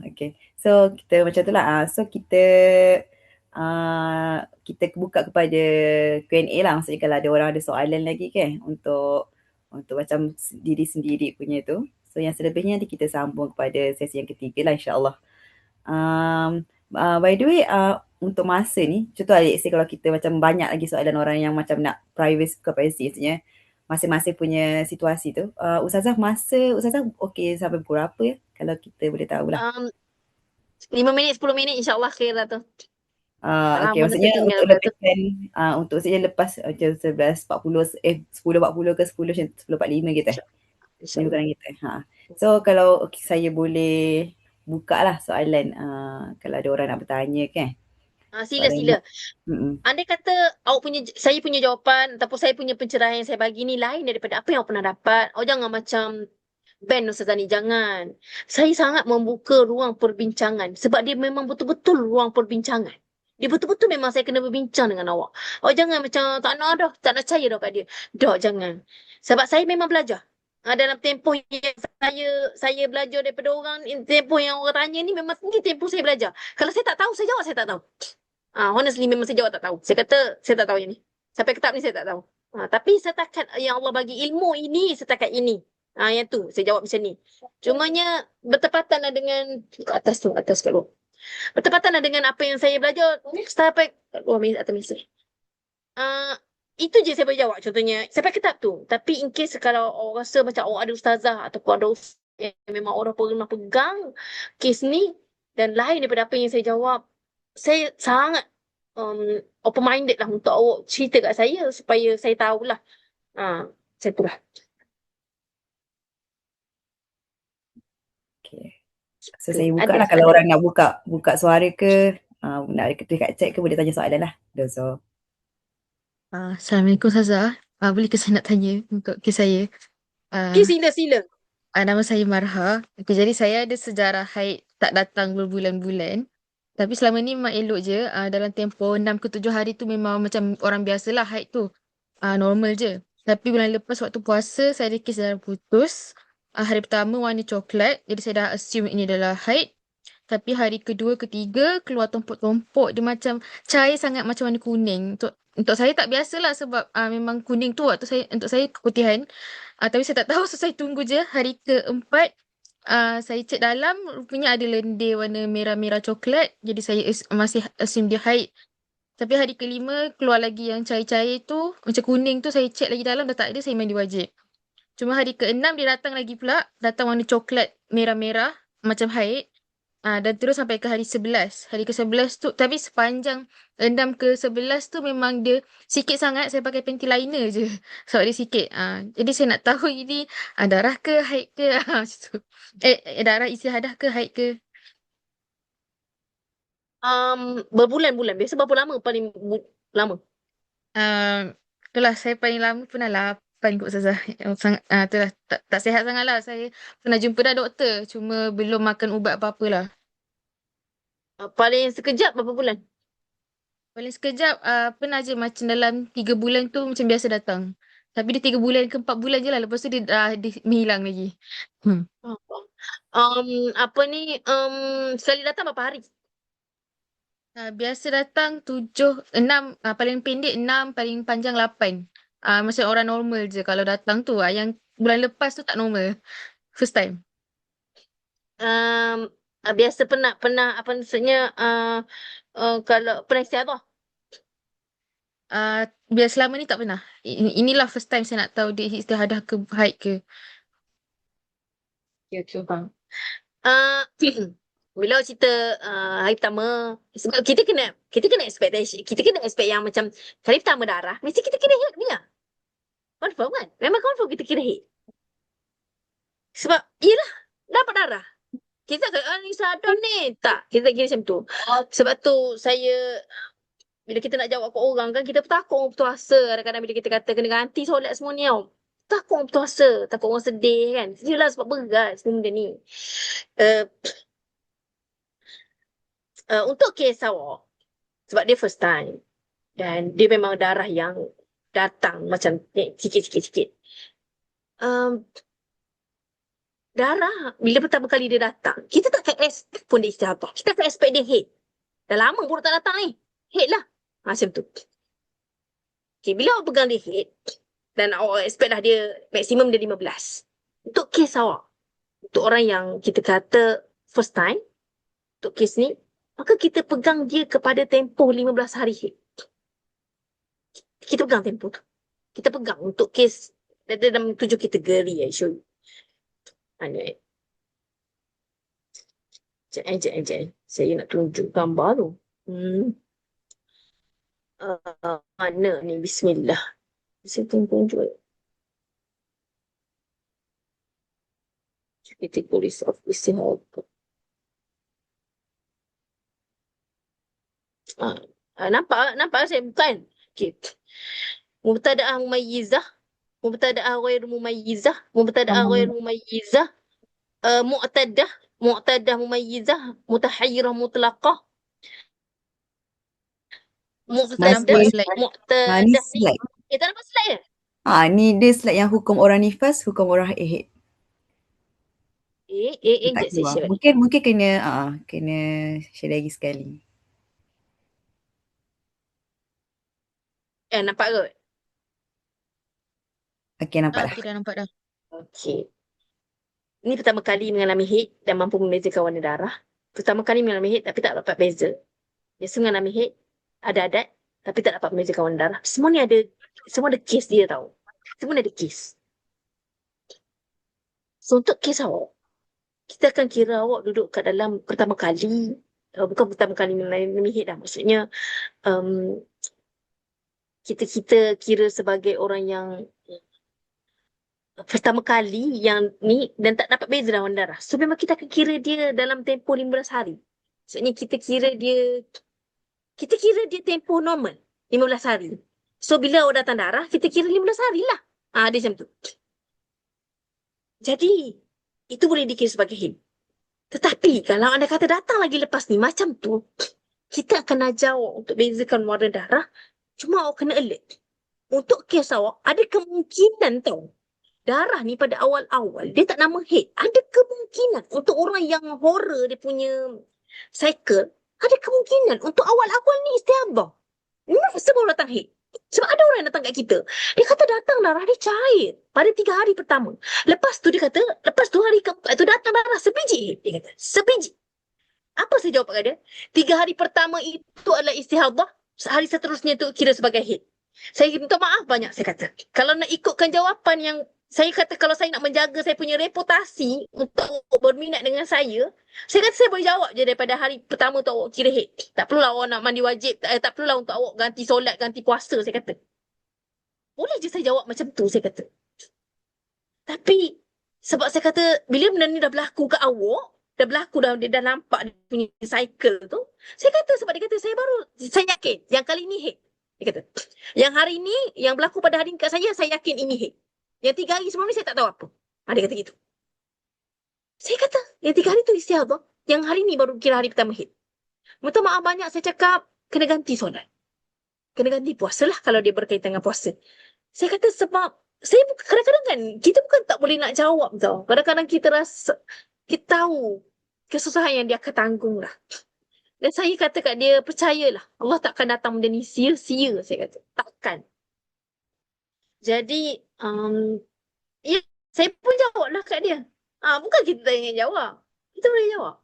Okay. So kita macam tu lah. So kita buka kepada Q&A lah. Maksudnya kalau ada orang ada soalan lagi kan untuk macam diri sendiri punya tu. So yang selebihnya nanti kita sambung kepada sesi yang ketiga lah insyaAllah. By the way, untuk masa ni, contoh let's say kalau kita macam banyak lagi soalan orang yang macam nak privacy, maksudnya masing-masing punya situasi tu. Ustazah okey sampai pukul berapa ya? Kalau kita boleh tahu lah. 5 minit, 10 minit insyaAllah kira lah tu. Okay, maksudnya untuk lepas macam 10.40 ke 10.45 kita. Bukan kita. So kalau saya boleh buka lah soalan kalau ada orang nak bertanya kan. Sila. Andai kata saya punya jawapan ataupun saya punya pencerahan yang saya bagi ni lain daripada apa yang awak pernah dapat, jangan macam Ben Ustazah ni, jangan. Saya sangat membuka ruang perbincangan sebab dia memang betul-betul ruang perbincangan. Dia betul-betul memang saya kena berbincang dengan awak. Jangan macam tak nak percaya dah kat dia. Jangan. Sebab saya memang belajar. dalam tempoh yang saya belajar daripada orang, tempoh yang orang tanya ni memang ni tempoh saya belajar. Kalau saya tak tahu, saya jawab saya tak tahu. Honestly memang saya jawab tak tahu. Saya kata saya tak tahu yang ni. Sampai ke tahap ni saya tak tahu. Tapi setakat yang Allah bagi ilmu ini, setakat ini. Yang tu saya jawab macam ni. Cumanya bertepatan lah dengan atas kat luar. Bertepatan lah dengan apa yang saya belajar sampai kat luar atas meja. Itu je saya boleh jawab contohnya. Sampai ke tahap tu. Tapi in case kalau orang rasa macam ada ustazah ataupun ada ustaz yang memang orang pernah pegang kes ni dan lain daripada apa yang saya jawab, saya sangat open-minded lah untuk awak cerita kat saya supaya saya tahulah. Macam tu lah. Okay. So saya buka Ada, lah kalau ada. orang nak buka suara ke, nak dekat chat ke, boleh tanya soalan lah. So, Assalamualaikum Ustazah. Boleh ke saya nak tanya untuk kes saya? Okay, sila. Nama saya Marha. Okay, jadi saya ada sejarah haid tak datang berbulan-bulan. Tapi selama ni memang elok je. Dalam tempoh 6 ke 7 hari tu memang macam orang biasalah haid tu. Normal je. Tapi bulan lepas waktu puasa saya ada kes darah putus. Hari pertama warna coklat. Jadi saya dah assume ini adalah haid. Tapi hari kedua, ketiga keluar tompok-tompok. Dia macam cair sangat macam warna kuning. Untuk saya tak biasalah sebab memang kuning tu untuk saya keputihan. Tapi saya tak tahu, so saya tunggu je hari keempat. Saya cek dalam, rupanya ada lendir warna merah-merah coklat. Jadi saya masih assume dia haid. Tapi hari kelima keluar lagi yang cair-cair tu, macam kuning tu, saya cek lagi dalam dah tak ada, saya mandi wajib. Cuma hari keenam dia datang lagi pula, datang warna coklat merah-merah macam haid. Dan terus sampai ke hari 11. Hari ke-11 tu, tapi sepanjang 6 ke 11 tu memang dia sikit sangat saya pakai panty liner je. Sebab dia sikit. Jadi saya nak tahu ini darah ke haid ke macam tu. Darah istihadah ke haid ke? Berbulan-bulan. Biasa berapa lama paling lama? Itulah saya paling lama pernah 8 kot Ustazah. Sangat, itulah tak sihat sangat lah. Saya pernah jumpa dah doktor. Cuma belum makan ubat apa-apa lah. Paling sekejap berapa bulan? Paling sekejap pernah je macam dalam 3 bulan tu macam biasa datang. Tapi dia 3 bulan ke 4 bulan je lah. Lepas tu dia menghilang lagi. Apa ni? Sekali datang berapa hari? Biasa datang 7, 6. Paling pendek 6, paling panjang 8. Macam orang normal je kalau datang tu. Yang bulan lepas tu tak normal. First time. Biasa pernah apa maksudnya kalau pernah istiadah? Biar selama ni tak pernah. Inilah first time saya nak tahu dia istihadah ke haid ke. Okay, faham. Bila cerita hari pertama, sebab kita kena expectation, kita kena expect yang macam hari pertama darah, mesti kita kena haid dia. Confirm kan? Memang confirm kita kena haid. Sebab yelah dapat darah. Kita tak ni sadar ni. Tak, kita tak kira macam tu. Sebab tu saya bila kita nak jawab ke orang kan, kita takut orang berpuasa. Kadang-kadang bila kita kata kena ganti solat semua ni tau. Takut orang berpuasa. Takut orang sedih kan. Yelah sebab berat benda ni. Untuk kes awak, sebab dia first time. Dan dia memang darah yang datang macam sikit-sikit. Darah, bila pertama kali dia datang, kita tak akan expect pun dia istihadah. Kita akan expect dia haid. Dah lama pun tak datang ni. Haid lah. Macam tu. Okay, bila awak pegang dia haid, dan awak expect lah dia maksimum dia 15. Untuk kes awak, untuk orang yang kita kata first time, untuk kes ni, maka kita pegang dia kepada tempoh 15 hari haid. Kita pegang tempoh tu. Kita pegang untuk kes dalam 7 kategori I show you. Sekejap. Saya nak tunjuk gambar tu. Mana ni? Bismillah. Saya tunjuk. Kategoris of istihadah. Nampak saya bukan? Okay. Mubtada'ah mumayyizah. Mubtada'ah ghairu mumayyizah. Mubtada'ah ghairu mumayyizah. Mu'tadah mumayyizah. Mutahayyirah mutlaqah. Nampak slide. ni slide. Kita nampak slide je? Ni dia slide yang hukum orang nifas, hukum orang haid. Dia tak Jap saya keluar. share balik. Mungkin kena share lagi sekali. Nampak kot? Okay, nampak dah. Okay, dah nampak dah. Okey. Ini pertama kali mengalami haid dan mampu membezakan warna darah. Pertama kali mengalami haid tapi tak dapat beza. Biasa mengalami haid, ada adat tapi tak dapat membezakan warna darah. Semua ada kes dia tau. Semua ni ada kes. So untuk kes awak, kita akan kira awak duduk kat dalam pertama kali, bukan pertama kali mengalami haid dah. Maksudnya kita kira sebagai orang yang pertama kali yang ni dan tak dapat beza dalam warna darah. So memang kita akan kira dia dalam tempoh 15 hari. Maksudnya kita kira dia tempoh normal 15 hari. So bila awak datang darah, kita kira 15 hari lah. Dia macam tu. Jadi itu boleh dikira sebagai haid. Tetapi kalau anda kata datang lagi lepas ni macam tu, kita akan ajar awak untuk bezakan warna darah. Cuma awak kena alert. Untuk kes awak, ada kemungkinan tau. Darah ni pada awal-awal, dia tak nama haid. Ada kemungkinan untuk orang yang horror dia punya cycle, ada kemungkinan untuk awal-awal ni istihadah. Masa baru datang haid. Sebab ada orang yang datang kat kita. Dia kata datang darah dia cair pada 3 hari pertama. Lepas tu dia kata, lepas tu hari keempat tu datang darah sebiji haid. Dia kata, sebiji. Apa saya jawab kat dia? 3 hari pertama itu adalah istihadah. Hari seterusnya tu kira sebagai haid. Saya minta maaf banyak saya kata. Kalau nak ikutkan jawapan yang saya kata, kalau saya nak menjaga saya punya reputasi untuk berminat dengan saya kata saya boleh jawab je daripada hari pertama tu awak kira haid. Tak perlulah awak nak mandi wajib, tak perlulah untuk awak ganti solat, ganti puasa, saya kata. Boleh je saya jawab macam tu, saya kata. Tapi sebab saya kata bila benda ni dah berlaku kat awak, dah berlaku dia dah nampak dia punya cycle tu, saya kata sebab dia kata saya yakin yang kali ni haid. Dia kata, yang hari ni, yang berlaku pada hari ni kat saya yakin ini haid. Yang 3 hari sebelum ni saya tak tahu apa. Dia kata gitu. Saya kata, yang 3 hari tu istihadah. Yang hari ni baru kira hari pertama haid. Minta maaf banyak saya cakap, kena ganti solat. Kena ganti puasa lah kalau dia berkaitan dengan puasa. Saya kata sebab, kadang-kadang kan, kita bukan tak boleh nak jawab tau. Kadang-kadang kita rasa, kita tahu kesusahan yang dia akan tanggung lah. Dan saya kata kat dia, percayalah. Allah takkan datang benda ni sia-sia, saya kata. Takkan. Jadi, ya, saya pun jawab lah kat dia. Bukan kita tak ingin jawab. Kita boleh jawab.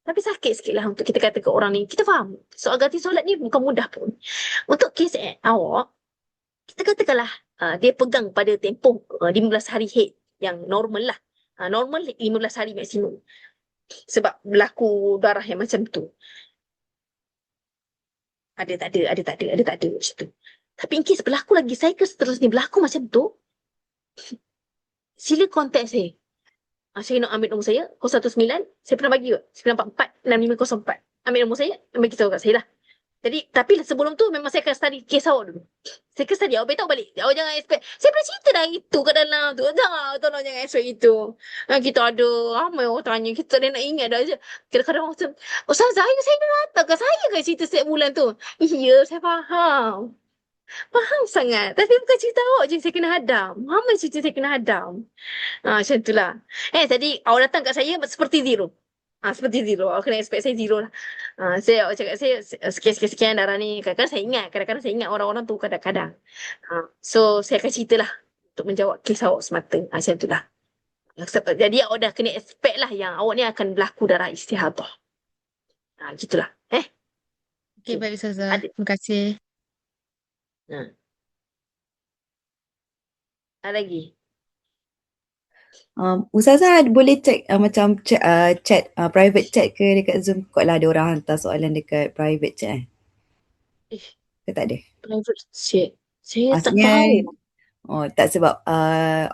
Tapi sakit sikit lah untuk kita kata ke orang ni. Kita faham. Soal ganti solat ni bukan mudah pun. Untuk kes awak, kita katakanlah dia pegang pada tempoh 15 hari haid yang normal lah. Normal 15 hari maksimum. Sebab berlaku darah yang macam tu. Ada tak ada macam tu. Tapi in case berlaku lagi cycle seterusnya berlaku macam tu, sila kontak saya. Saya nak ambil nombor saya 019, saya pernah bagi kot, 944-6504. Ambil nombor saya, bagi tahu kat saya lah. Jadi, tapi sebelum tu memang saya akan study kes awak dulu. Saya akan study, awak beritahu balik. Awak jangan expect. Saya pernah cerita dah itu kat dalam tu. Tolong jangan expect itu. Kita ada, ramai orang tanya, kita tak ada nak ingat dah je. Kadang-kadang orang macam, Ustazah, saya dah datang ke saya kan cerita setiap bulan tu. Ya, saya faham. Faham sangat. Tapi bukan cerita awak je saya kena hadam. Ramai cerita saya kena hadam. Macam itulah. Tadi awak datang kat saya seperti zero. Seperti zero. Awak kena expect saya zero lah. Awak cakap saya sekian-sekian darah ni. Kadang-kadang saya ingat orang-orang tu kadang-kadang. So saya akan ceritalah untuk menjawab kes awak semata. Macam itulah. Jadi awak dah kena expect lah yang awak ni akan berlaku darah istihadah. Gitulah. Okay, baik Ustazah. Terima kasih. Ada lagi? Ustazah boleh check macam chat private chat ke dekat Zoom? Kot lah ada orang hantar soalan dekat private chat ke tak ada? Private chat. Saya tak Maksudnya, tahu. tak sebab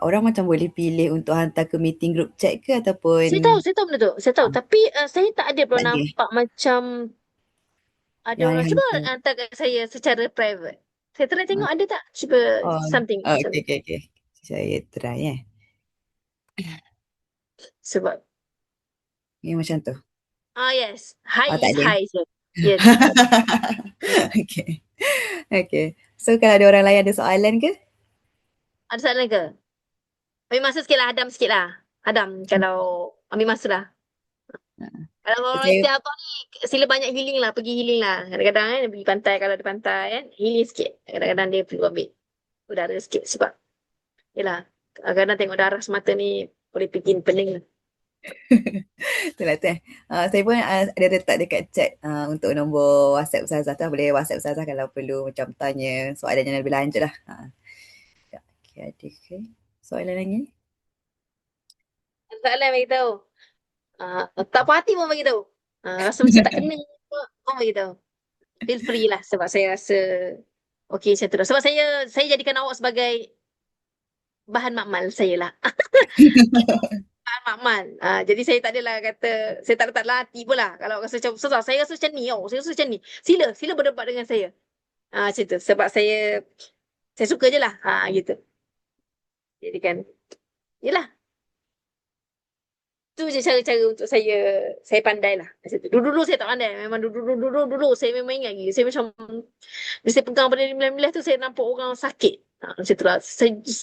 orang macam boleh pilih untuk hantar ke meeting group chat ke ataupun Saya tahu benda tu. Saya tahu. Tapi saya tak ada pernah tak ada. nampak macam ada Yang orang. yang Cuba hantar. hantar kat saya secara private. Saya try tengok ada tak. Cuba something. Okay. Saya try Sebab. macam tu. Yes. Hi tak is ada. hi je. Yes. Okay. So kalau ada orang lain ada soalan ke? Ada soalan ke? Ambil masa sikit lah, hadam sikit lah. Hadam kalau ambil masa lah. Kalau orang Saya istiadah ni, sila banyak healing lah, pergi healing lah. Kadang-kadang kan, pergi pantai, kalau ada pantai kan, healing sikit. Kadang-kadang dia perlu ambil udara sikit sebab, yelah, kadang-kadang tengok darah semata ni boleh bikin pening lah. betul lah tu eh. Saya pun ada letak dekat chat untuk nombor WhatsApp Ustazah tu. Boleh WhatsApp Ustazah kalau perlu macam tanya soalan yang lebih lanjut lah. Sekejap. Okay, ada ke soalan lagi? Soalan bagi tahu. Tak puas hati pun bagi tahu. Rasa macam tak kena pun bagi tahu. Feel free lah sebab saya rasa okey macam tu lah. Sebab saya jadikan awak sebagai bahan makmal saya lah. Bahan makmal. Jadi saya tak adalah kata, saya tak letak dalam hati pun lah. Kalau rasa macam, Ustazah, saya rasa macam ni. Saya rasa macam ni. Sila berdebat dengan saya. Macam tu. Sebab saya suka je lah. Gitu. Jadi kan, yelah. Tu je cara-cara untuk saya pandai lah. Macam tu. Dulu-dulu saya tak pandai. Memang dulu saya memang ingat lagi. Saya macam, bila saya pegang pada 19 tu, saya nampak orang sakit. Macam tu lah.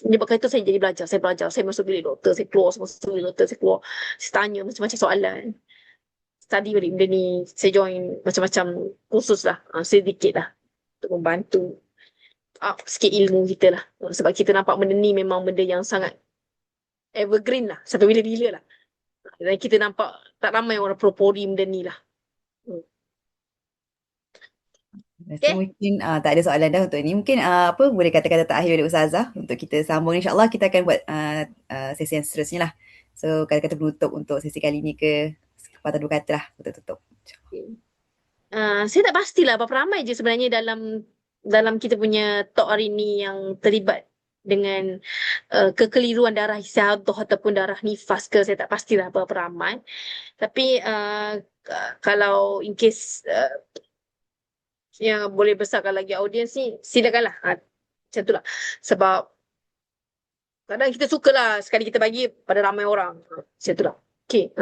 Menyebabkan itu saya jadi belajar. Saya belajar. Saya masuk bilik doktor. Saya keluar masuk bilik doktor. Saya keluar. Saya tanya macam-macam soalan. Study balik benda ni. Saya join macam-macam kursus lah. Sedikit lah. Untuk membantu sikit ilmu kita lah. Sebab kita nampak benda ni memang benda yang sangat evergreen lah. Sampai bila-bila lah. Dan kita nampak tak ramai orang propori benda ni lah. Rasa Okay. mungkin tak ada soalan dah untuk ni. Mungkin apa boleh kata-kata terakhir dari Ustazah untuk kita sambung. InsyaAllah kita akan buat sesi yang seterusnya lah. So kata-kata penutup untuk sesi kali ni ke sepatah dua kata lah untuk tutup. Saya tak pastilah berapa ramai je sebenarnya dalam kita punya talk hari ni yang terlibat dengan kekeliruan darah istihadah ataupun darah nifas ke, saya tak pastilah berapa ramai. Tapi kalau in case yang boleh besarkan lagi audiens ni, silakanlah. Macam tu lah. Sebab kadang kita sukalah sekali kita bagi pada ramai orang. Macam tu lah. Okay.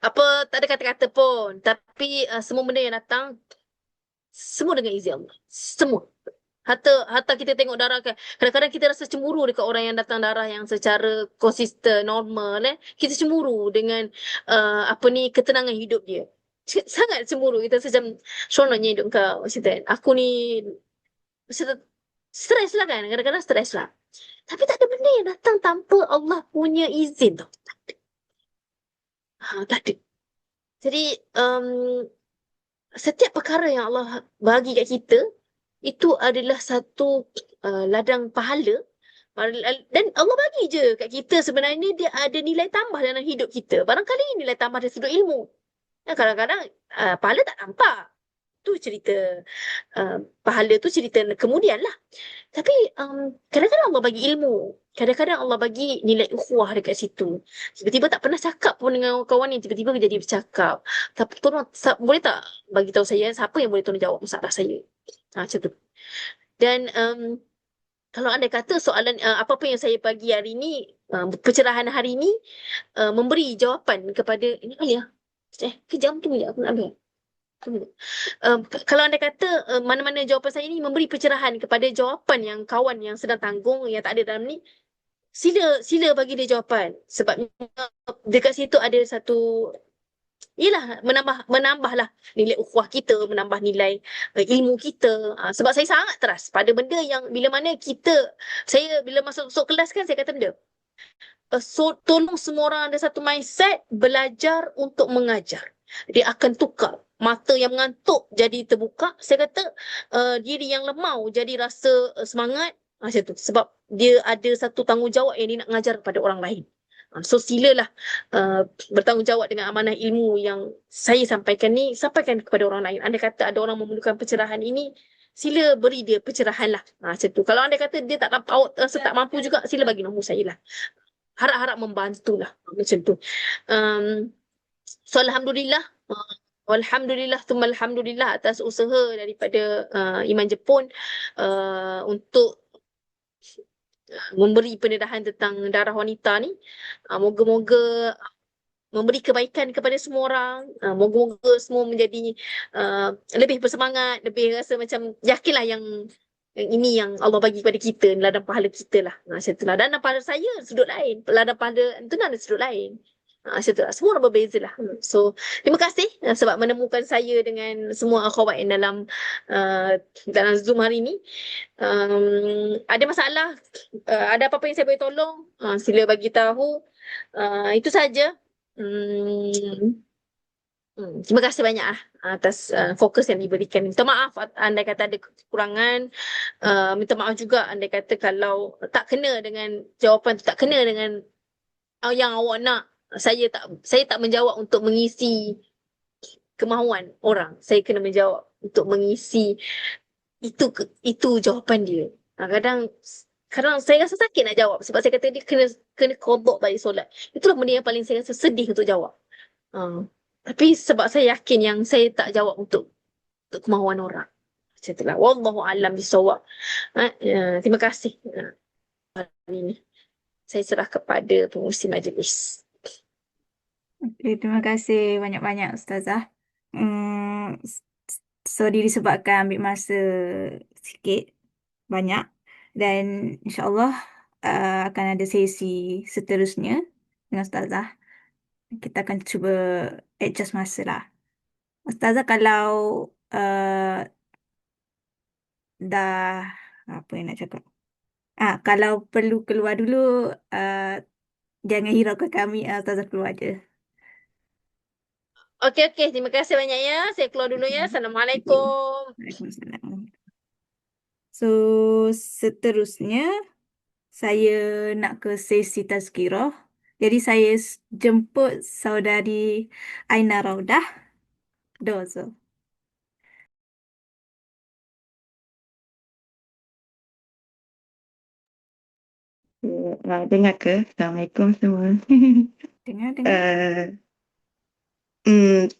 Apa, tak ada kata-kata pun. Tapi semua benda yang datang, semua dengan izin Allah. Semua. Hatta kita tengok darah kan. Kadang-kadang kita rasa cemburu dekat orang yang datang darah yang secara konsisten, normal. Kita cemburu dengan ketenangan hidup dia. Sangat cemburu. Kita macam, seronoknya hidup kau. Macam tu kan. Aku ni, stres lah kan. Kadang-kadang stres lah. Tapi tak ada benda yang datang tanpa Allah punya izin tau. Tak ada. Tak ada. Jadi, setiap perkara yang Allah bagi kat kita, itu adalah satu ladang pahala. Dan Allah bagi je kat kita sebenarnya dia ada nilai tambah dalam hidup kita. Barangkali nilai tambah dari sudut ilmu. Dan kadang-kadang pahala tak nampak. Tu cerita pahala tu cerita kemudian lah. Tapi kadang-kadang Allah bagi ilmu. Kadang-kadang Allah bagi nilai ukhuwah dekat situ. Tiba-tiba tak pernah cakap pun dengan kawan ni. Tiba-tiba jadi bercakap. Tapi tolong, boleh tak bagi tahu saya siapa yang boleh tolong jawab masalah saya? Macam tu. Dan kalau anda kata soalan apa-apa yang saya bagi hari ni, pencerahan hari ni memberi jawapan kepada ini kali ya. Kejam tu ya aku nak ambil. Kalau anda kata mana-mana jawapan saya ni memberi pencerahan kepada jawapan yang kawan yang sedang tanggung yang tak ada dalam ni, sila bagi dia jawapan. Sebab dekat situ ada satu, yelah, menambahlah nilai ukhuwah kita, menambah nilai ilmu kita. Sebab saya sangat teras pada benda yang bila mana saya bila masuk kelas kan saya kata benda. Tolong semua orang ada satu mindset belajar untuk mengajar. Dia akan tukar. Mata yang mengantuk jadi terbuka. Saya kata diri yang lemau jadi rasa semangat. Macam tu. Sebab dia ada satu tanggungjawab yang dia nak mengajar kepada orang lain. So silalah bertanggungjawab dengan amanah ilmu yang saya sampaikan ni, sampaikan kepada orang lain. Anda kata ada orang memerlukan pencerahan ini, sila beri dia pencerahan lah. Macam tu. Kalau anda kata dia tak awak rasa tak mampu juga, sila bagi nombor saya lah. Harap-harap membantulah. Macam tu. So Alhamdulillah. Alhamdulillah atas usaha daripada Iman Jepun untuk memberi pendedahan tentang darah wanita ni. Moga-moga memberi kebaikan kepada semua orang. Moga-moga semua menjadi lebih bersemangat, lebih rasa macam yakinlah yang Ini yang Allah bagi kepada kita, ladang pahala kita lah. Macam tu lah. Dan ladang pahala saya sudut lain. Ladang pahala itu ada sudut lain. Macam tu lah. Semua orang berbeza lah. So, terima kasih sebab menemukan saya dengan semua akhwat yang dalam Zoom hari ni. Ada masalah, ada apa-apa yang saya boleh tolong, sila bagi tahu. Itu saja. Hmm, Terima kasih banyak lah atas fokus yang diberikan. Minta maaf andai kata ada kekurangan. Minta maaf juga andai kata kalau tak kena dengan jawapan tu, tak kena dengan yang awak nak. Saya tak menjawab untuk mengisi kemahuan orang. Saya kena menjawab untuk mengisi itu jawapan dia. Kadang kadang saya rasa sakit nak jawab sebab saya kata dia kena kodok balik solat. Itulah benda yang paling saya rasa sedih untuk jawab. Tapi sebab saya yakin yang saya tak jawab untuk kemahuan orang. Macam itulah. Wallahu a'lam bisawab. Terima kasih. Hari ini saya serah kepada pengurusi majlis. Okay, terima kasih banyak-banyak Ustazah. Hmm, sorry disebabkan ambil masa sikit, banyak. Dan insyaAllah akan ada sesi seterusnya dengan Ustazah. Kita akan cuba adjust masa lah. Ustazah kalau dah, apa yang nak cakap? Kalau perlu keluar dulu, jangan hiraukan kami, Ustazah keluar je. Okey. Terima kasih banyak ya. Saya keluar dulu ya. Assalamualaikum. Waalaikumsalam. So, seterusnya saya nak ke sesi tazkirah. Jadi saya jemput saudari Aina Raudah. Dozo. Dengar ke? Assalamualaikum semua. Dengar. Uh, hmm,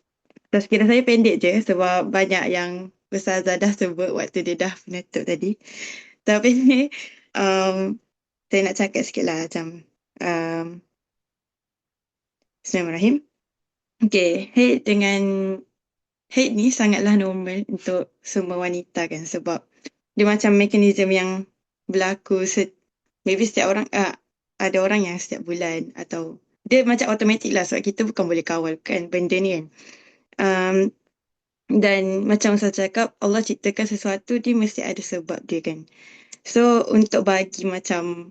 Tazkirah saya pendek je sebab banyak yang Ustazah dah sebut waktu dia dah penutup tadi. Tapi saya nak cakap sikit lah macam Bismillahirrahmanirrahim. Okay, hate ni sangatlah normal untuk semua wanita kan sebab dia macam mekanisme yang berlaku maybe setiap orang, ada orang yang setiap bulan atau dia macam automatik lah sebab kita bukan boleh kawal kan benda ni kan. Dan macam saya cakap, Allah ciptakan sesuatu dia mesti ada sebab dia kan. So untuk bagi macam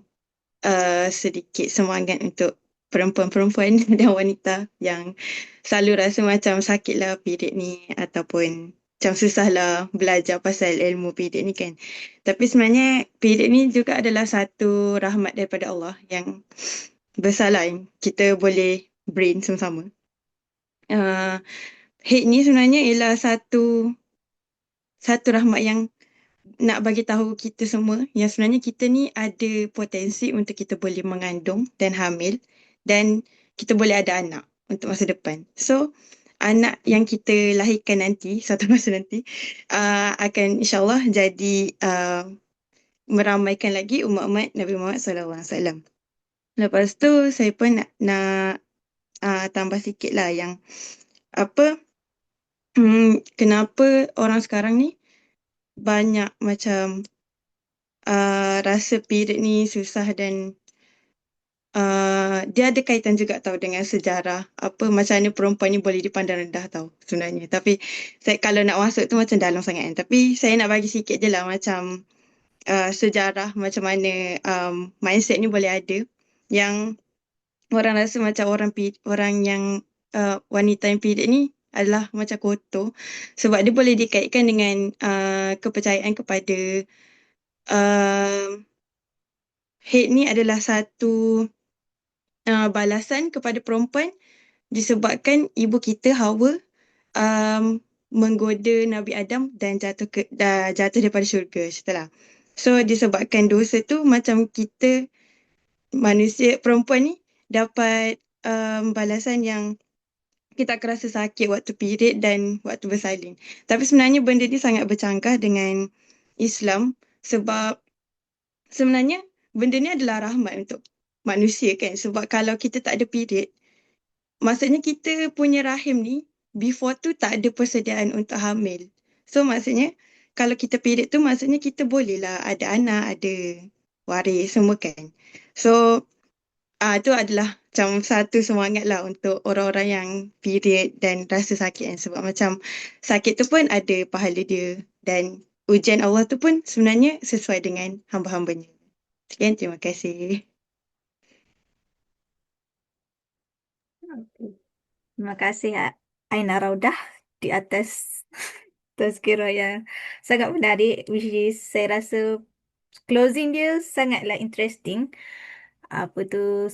sedikit semangat untuk perempuan-perempuan dan wanita yang selalu rasa macam sakit lah period ni ataupun macam susah lah belajar pasal ilmu period ni kan. Tapi sebenarnya period ni juga adalah satu rahmat daripada Allah yang besar lah yang kita boleh brain sama-sama. Hate ni sebenarnya ialah satu rahmat yang nak bagi tahu kita semua yang sebenarnya kita ni ada potensi untuk kita boleh mengandung dan hamil dan kita boleh ada anak untuk masa depan. So anak yang kita lahirkan nanti, satu masa nanti akan insyaAllah jadi meramaikan lagi umat-umat Nabi Muhammad SAW. Lepas tu saya pun nak tambah sikit lah yang kenapa orang sekarang ni banyak macam rasa period ni susah dan dia ada kaitan juga tau dengan sejarah macam mana perempuan ni boleh dipandang rendah tau sebenarnya. Tapi saya kalau nak masuk tu macam dalam sangat kan. Tapi saya nak bagi sikit je lah macam sejarah macam mana mindset ni boleh ada yang orang rasa macam orang yang wanita yang period ni adalah macam kotor sebab dia boleh dikaitkan dengan kepercayaan kepada hate ni adalah satu balasan kepada perempuan disebabkan ibu kita Hawa menggoda Nabi Adam dan jatuh daripada syurga setelah. So disebabkan dosa tu macam kita manusia perempuan ni dapat balasan yang kita akan rasa sakit waktu period dan waktu bersalin. Tapi sebenarnya benda ni sangat bercanggah dengan Islam sebab sebenarnya benda ni adalah rahmat untuk manusia kan. Sebab kalau kita tak ada period, maksudnya kita punya rahim ni before tu tak ada persediaan untuk hamil. So maksudnya kalau kita period tu maksudnya kita boleh lah ada anak, ada waris semua kan. So tu adalah macam satu semangat lah untuk orang-orang yang period dan rasa sakit kan. Sebab macam sakit tu pun ada pahala dia dan ujian Allah tu pun sebenarnya sesuai dengan hamba-hambanya. Sekian, terima kasih. Okey. Terima kasih Aina Raudah di atas tazkirah yang sangat menarik, which is saya rasa closing dia sangatlah interesting. Apa tu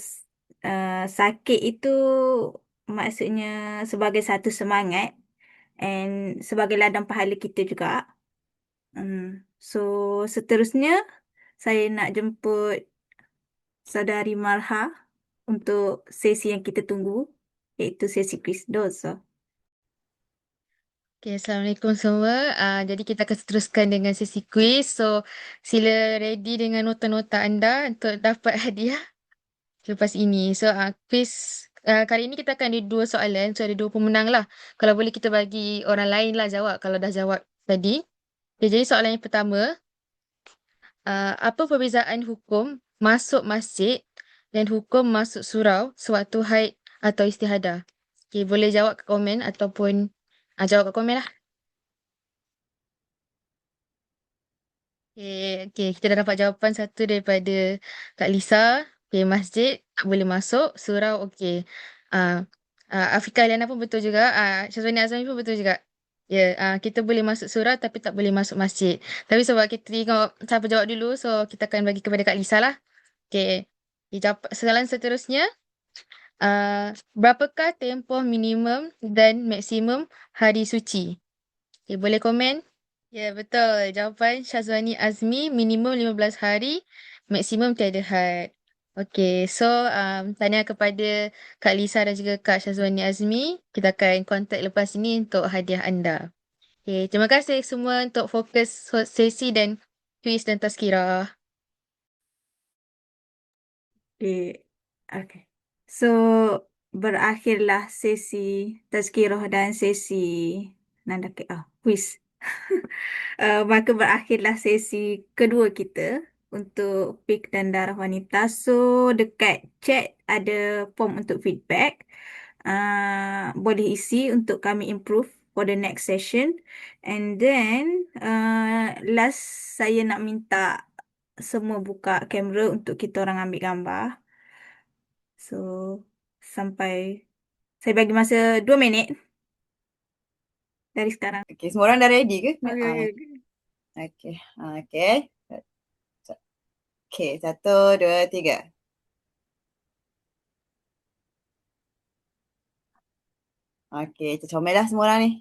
sakit itu maksudnya sebagai satu semangat and sebagai ladang pahala kita juga. So seterusnya saya nak jemput Saudari Marha untuk sesi yang kita tunggu, iaitu sesi quiz dosa. Okay, Assalamualaikum semua. Jadi kita akan teruskan dengan sesi quiz. So, sila ready dengan nota-nota anda untuk dapat hadiah lepas ini. So, quiz kali ini kita akan ada 2 soalan. So, ada 2 pemenang lah. Kalau boleh kita bagi orang lain lah jawab kalau dah jawab tadi. Okay, jadi soalan yang pertama. Apa perbezaan hukum masuk masjid dan hukum masuk surau sewaktu haid atau istihadah? Okay, boleh jawab kat komen ataupun jawab kat komen lah. Okay, kita dah dapat jawapan satu daripada Kak Lisa. Okay, masjid tak boleh masuk, surau okey. Afika Liana pun betul juga. Syazwani Azami pun betul juga. Ya, kita boleh masuk surau tapi tak boleh masuk masjid. Tapi sebab kita tengok siapa jawab dulu, so kita akan bagi kepada Kak Lisa lah. Okay, soalan seterusnya. Berapakah tempoh minimum dan maksimum hari suci? Okay, boleh komen? Ya, betul. Jawapan Syazwani Azmi, minimum 15 hari, maksimum tiada had. Okay, so tanya kepada Kak Lisa dan juga Kak Syazwani Azmi. Kita akan kontak lepas ini untuk hadiah anda. Okay, terima kasih semua untuk fokus sesi dan kuis dan tazkirah. Okay. So, berakhirlah sesi tazkirah dan sesi quiz. Maka berakhirlah sesi kedua kita untuk PIK dan darah wanita. So, dekat chat ada form untuk feedback. Boleh isi untuk kami improve for the next session. And then, last saya nak minta semua buka kamera untuk kita orang ambil gambar. So, sampai saya bagi masa 2 minit dari sekarang. Okay, semua orang dah ready ke? Okay. Okay. Okay. Okay, 1, 2, 3. Okay, kita comel lah semua orang ni.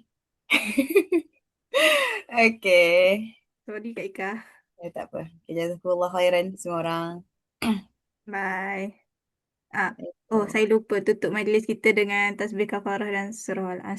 Okay. Sorry Kak Ika. Tak apa. Okay, jazakumullah khairan semua orang. Bye. Saya lupa tutup majlis kita dengan tasbih kafarah dan surah Al-Asr.